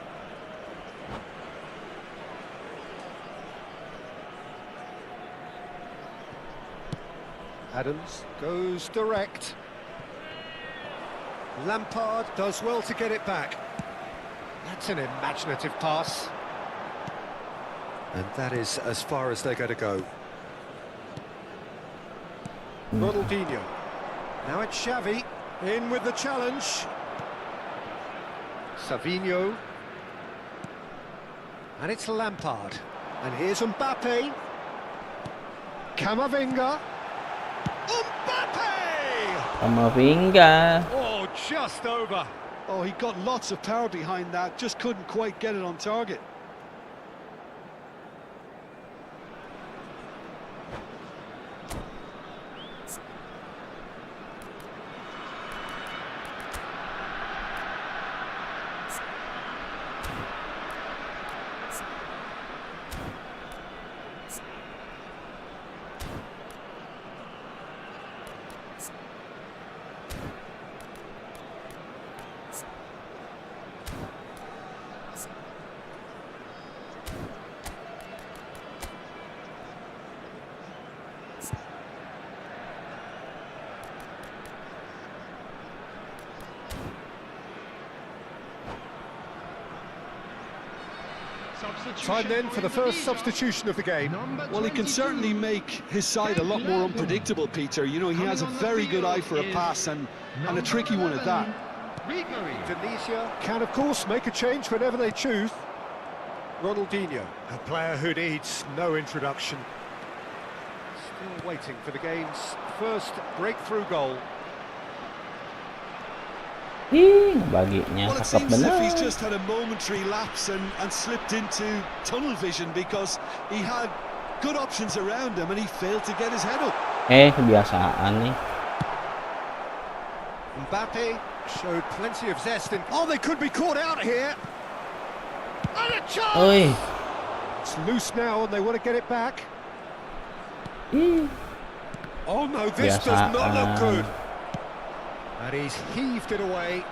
Adams goes direct. Lampard does well to get it back. That's an imaginative pass. And that is as far as they're going to go. Ronaldinho. Now it's Xavi. In with the challenge. Savinho. And it's Lampard. And here's Mbappe. Camavinga. Mbappe! Camavinga. Oh, just over. Oh, he got lots of power behind that, just couldn't quite get it on target. Time then for the first substitution of the game. Well, he can certainly make his side a lot more unpredictable, Peter. You know, he has a very good eye for a pass and a tricky one at that. Tunisia can, of course, make a change whenever they choose. Ronaldinho, a player who needs no introduction. Still waiting for the game's first breakthrough goal. Baginya Well, it cakep seems as if bener. he's just had a momentary lapse and slipped into tunnel vision because he had good options around him and he failed to get his head up. Kebiasaan nih. Mbappe showed plenty of zest in... Oh, they could be caught out here! And a chance! Oi. It's loose now and they want to get it back. Oh no, this does not look good. And he's heaved it away.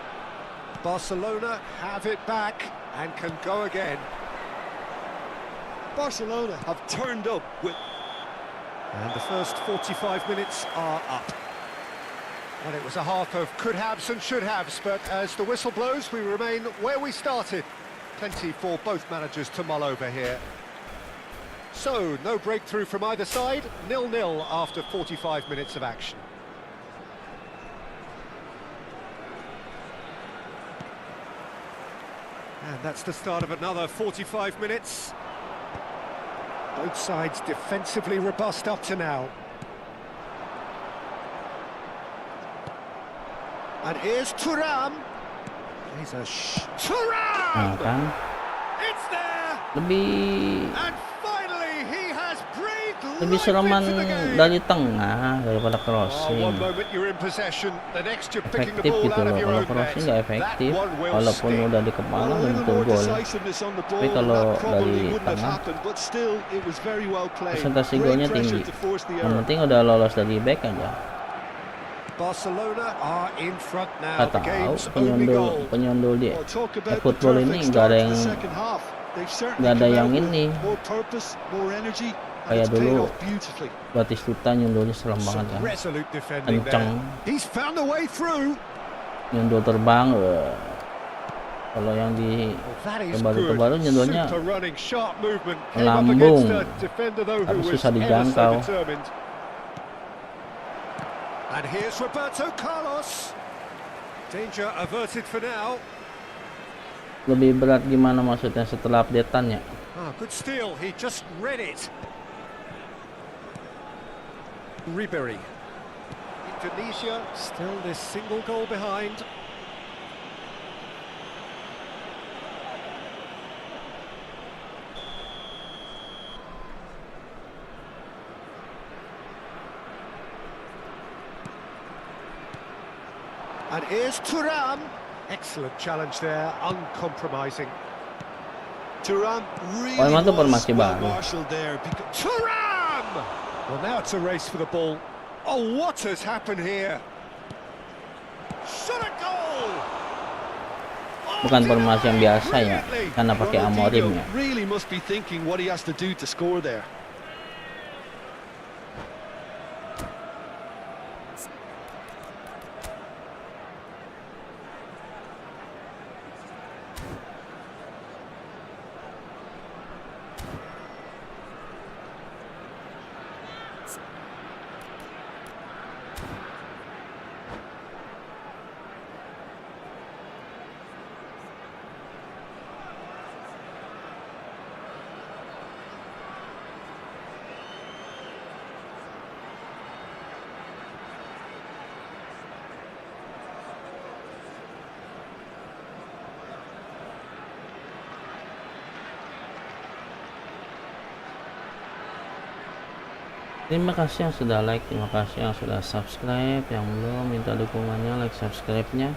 Barcelona have it back and can go again. Barcelona have turned up with... And the first 45 minutes are up. And it was a half of could-haves and should-haves, but as the whistle blows, we remain where we started. Plenty for both managers to mull over here. So, no breakthrough from either side, 0-0 after 45 minutes of action. And that's the start of another 45 minutes. Both sides defensively robust up to now. And here's Thuram. He's a Thuram! Kan It's there! lebih And finally he has breathed lebih life sereman into the game. dari tengah daripada Oh, crossing. one moment you're in possession, the next you're picking the Efektif ball gitu out of loh. your Kalau own net. crossing nggak efektif, That one will walaupun stick. udah di kepala Well, a belum little tentu more gol. decisiveness on the ball, Tapi and kalau that probably dari wouldn't have tengah, happened, but still it was very well played. presentasi Great golnya pressure tinggi. to force the Yang error. penting udah lolos dari back aja. Barcelona are in front now. Nggak The tahu game's only goal. penyondol dia. Well, talk about the eFootball ini perfect nggak start ada to yang the second half. They've certainly nggak ada come yang out with ini. more purpose, more energy, and Kayak it's paid dulu off beautifully. Batistuta nyondolnya serem banget Some kan. resolute defending Kencang. there. He's found a way through. Nyondol terbang. Kalau yang di Well, that is terbaru-terbaru good. nyondolnya Super running, sharp movement. Came up melambung. against a defender though Tapi who was susah ever dijangkau. so determined. And here's Roberto Carlos. Danger averted for now. Lebih berat gimana maksudnya setelah updateannya? Ah, good steal. He just read it. Ribery. Indonesia still this single goal behind. And here's Thuram. Excellent challenge there, uncompromising. Thuram really Emang tuh was formasi well baru. marshalled there. Thuram! Well, now it's a race for the ball. Oh, what has happened here? Shot a goal! Oh, Bukan formasi yang biasa ya, brilliantly. karena pakai Amorim ya. Really must be thinking what he has to do to score there. Terima kasih yang sudah like, terima kasih yang sudah subscribe, yang belum minta dukungannya like subscribe-nya.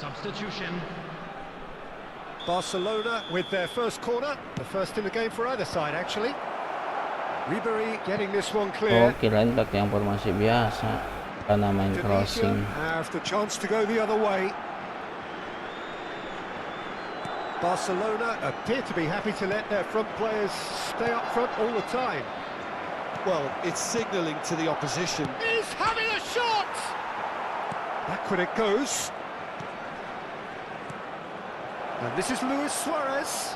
Substitution. Barcelona with their first corner, the first in the game for either side actually. Ribery getting this one Oh, clear. kirain pakai yang formasi biasa karena main Indonesia crossing. have the chance to go the other way. Barcelona appear to be happy to let their front players stay up front all the time. Well, it's signalling to the opposition. He's having a shot! Backward it goes. And this is Luis Suarez.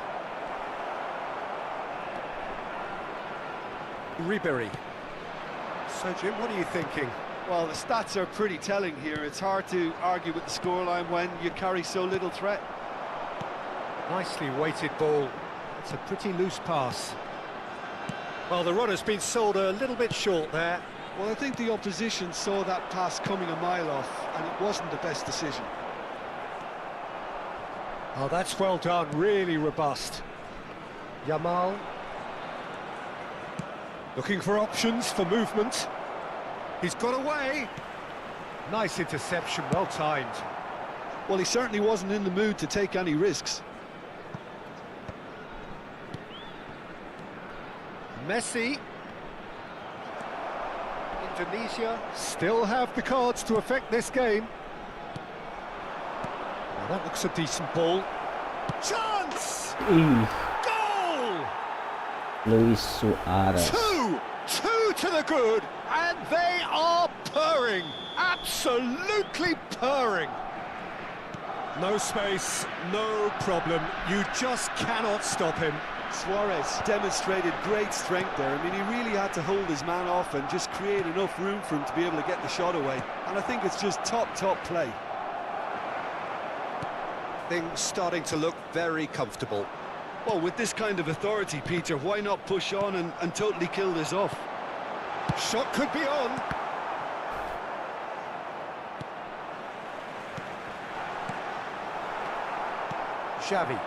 Ribery. So, Jim, what are you thinking? Well, the stats are pretty telling here. It's hard to argue with the scoreline when you carry so little threat. Nicely weighted ball. It's a pretty loose pass. Well, the runner's been sold a little bit short there. Well, I think the opposition saw that pass coming a mile off, and it wasn't the best decision. Oh, that's well done, really robust. Yamal. Looking for options for movement. He's got away. Nice interception, well timed. Well, he certainly wasn't in the mood to take any risks. Messi. Indonesia still have the cards to affect this game. Well, that looks a decent ball. Chance! Goal! Luis Suarez. Two to the good, and they are purring. Absolutely purring. No space, no problem. You just cannot stop him. Suarez demonstrated great strength there. I mean, he really had to hold his man off and just create enough room for him to be able to get the shot away. And I think it's just top play. Things starting to look very comfortable. Well, with this kind of authority, Peter, why not push on and totally kill this off? Shot could be on. Xavi.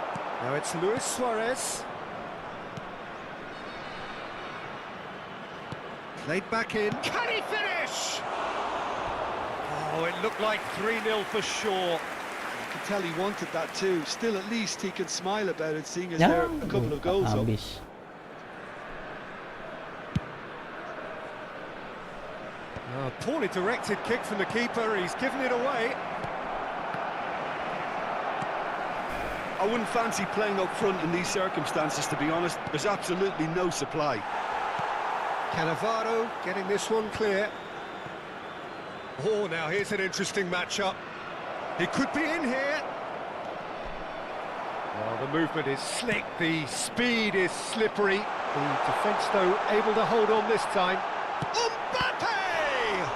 Now it's Luis Suarez. Played back in. Can he finish? Oh, it looked like 3-0 for sure. You could tell he wanted that too. Still, at least he can smile about it, seeing as Ya, there are a couple of goals up. habis. Oh, poorly directed kick from the keeper. He's given it away. I wouldn't fancy playing up front in these circumstances, to be honest. There's absolutely no supply. Cannavaro getting this one clear. Oh, now here's an interesting matchup. He could be in here. Well, the movement is slick, the speed is slippery. The defence, though, able to hold on this time. Mbappe!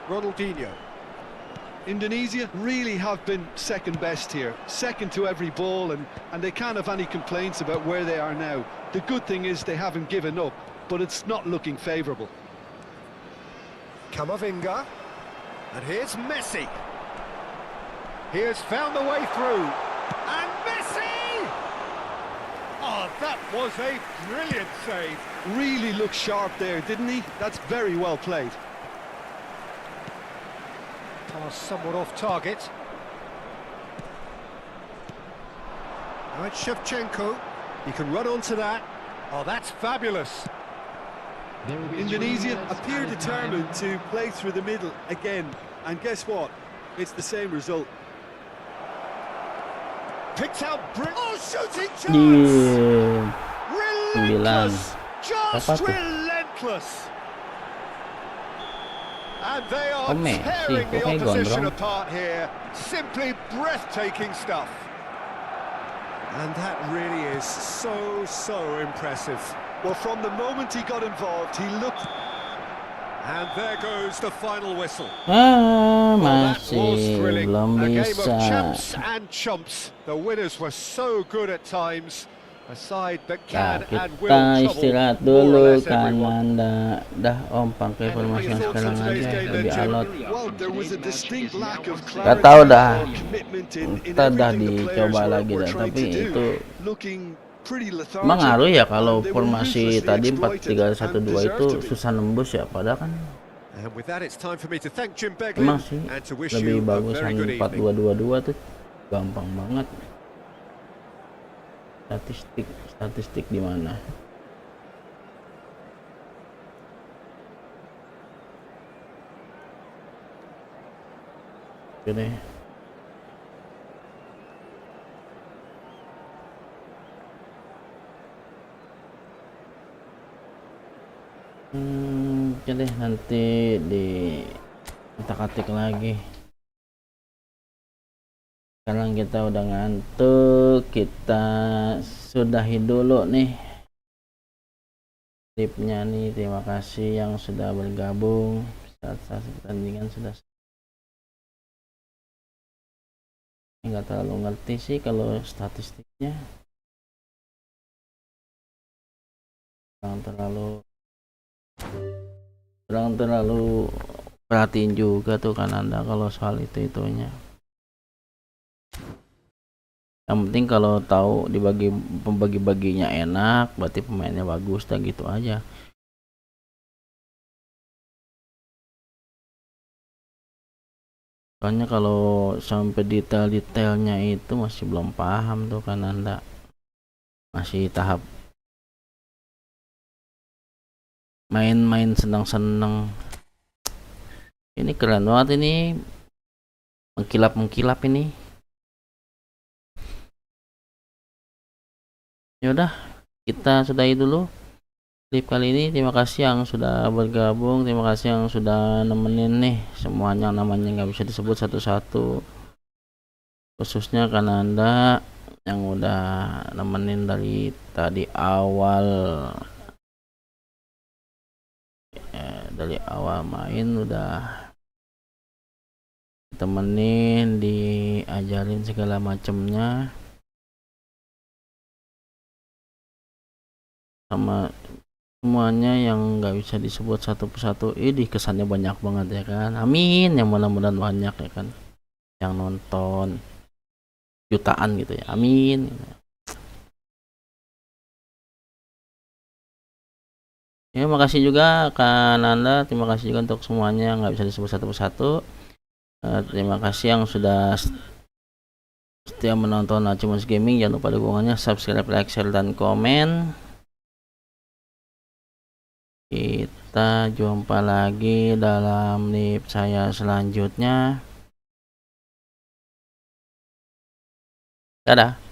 Ronaldinho. Indonesia really have been second best here, second to every ball, and they can't have any complaints about where they are now. The good thing is they haven't given up, but it's not looking favourable. Camavinga. And here's Messi. He has found the way through. And Messi! Oh, that was a brilliant save. Really looked sharp there, didn't he? That's very well played. Pass somewhat off target. Now it's Shevchenko. He can run onto that. Oh, that's fabulous. There will be Indonesia 3 minutes appear added determined time. to play through the middle again. And guess what? It's the same result. Picked out Oh, shooting chance! Yeah. Relentless! Apa Just tuh? relentless! And they are tearing the opposition apart here. Simply breathtaking stuff. And that really is so impressive. Well, from the moment he got involved, he looked... And there goes the final whistle. Masih belum A game of bisa. champs and chumps. The winners were so good at times. A side that can and will Kita istirahat dulu kan everyone. Anda. Dah Om, pakai formasi yang sekarang aja lebih alot. Well, there was a distinct lack of Gak tahu clarity dah. or commitment in Kita dah everything the players dicoba lagi were dah, trying tapi to do. itu Looking pretty lethargic. emang ngaruh ya kalau They were formasi ruthlessly tadi exploited 4-3-1-2 and itu deserved to be. susah nembus ya, padahal kan And with that, it's time for me to thank Jim Beglin emang sih and to wish lebih you a bagus very good evening. 4-2-2-2 tuh gampang banget. Statistik di mana? Oke deh. Oke deh, nanti di kita ketik lagi. Sekarang kita udah ngantuk, kita sudahi dulu nih klipnya nih. Terima kasih yang sudah bergabung saat pertandingan sudah. Nggak terlalu ngerti sih kalau statistiknya, kurang terlalu perhatiin juga tuh kan Anda kalau soal itunya. Yang penting kalau tahu dibagi pembagi-baginya enak, berarti pemainnya bagus, dan gitu aja. Soalnya kalau sampai detail-detailnya itu masih belum paham tuh kan Anda. Masih tahap main-main senang-senang. Ini keren banget ini, mengkilap ini. Ya udah, kita sudahi dulu klip kali ini. Terima kasih yang sudah bergabung, terima kasih yang sudah nemenin nih semuanya, namanya nggak bisa disebut satu-satu, khususnya karena Anda yang udah nemenin dari tadi awal. Dari awal main udah temenin, diajarin segala macemnya, sama semuanya yang nggak bisa disebut satu persatu. Ini kesannya banyak banget ya kan. Amin, yang mudah-mudahan banyak ya kan yang nonton, jutaan gitu ya, amin. Ya, makasih juga kan Anda, terima kasih juga untuk semuanya yang nggak bisa disebut satu persatu. Terima kasih yang sudah setia menonton Achievements Gaming. Jangan lupa dukungannya, subscribe, like, share, dan komen. Kita jumpa lagi dalam live saya selanjutnya. Dadah.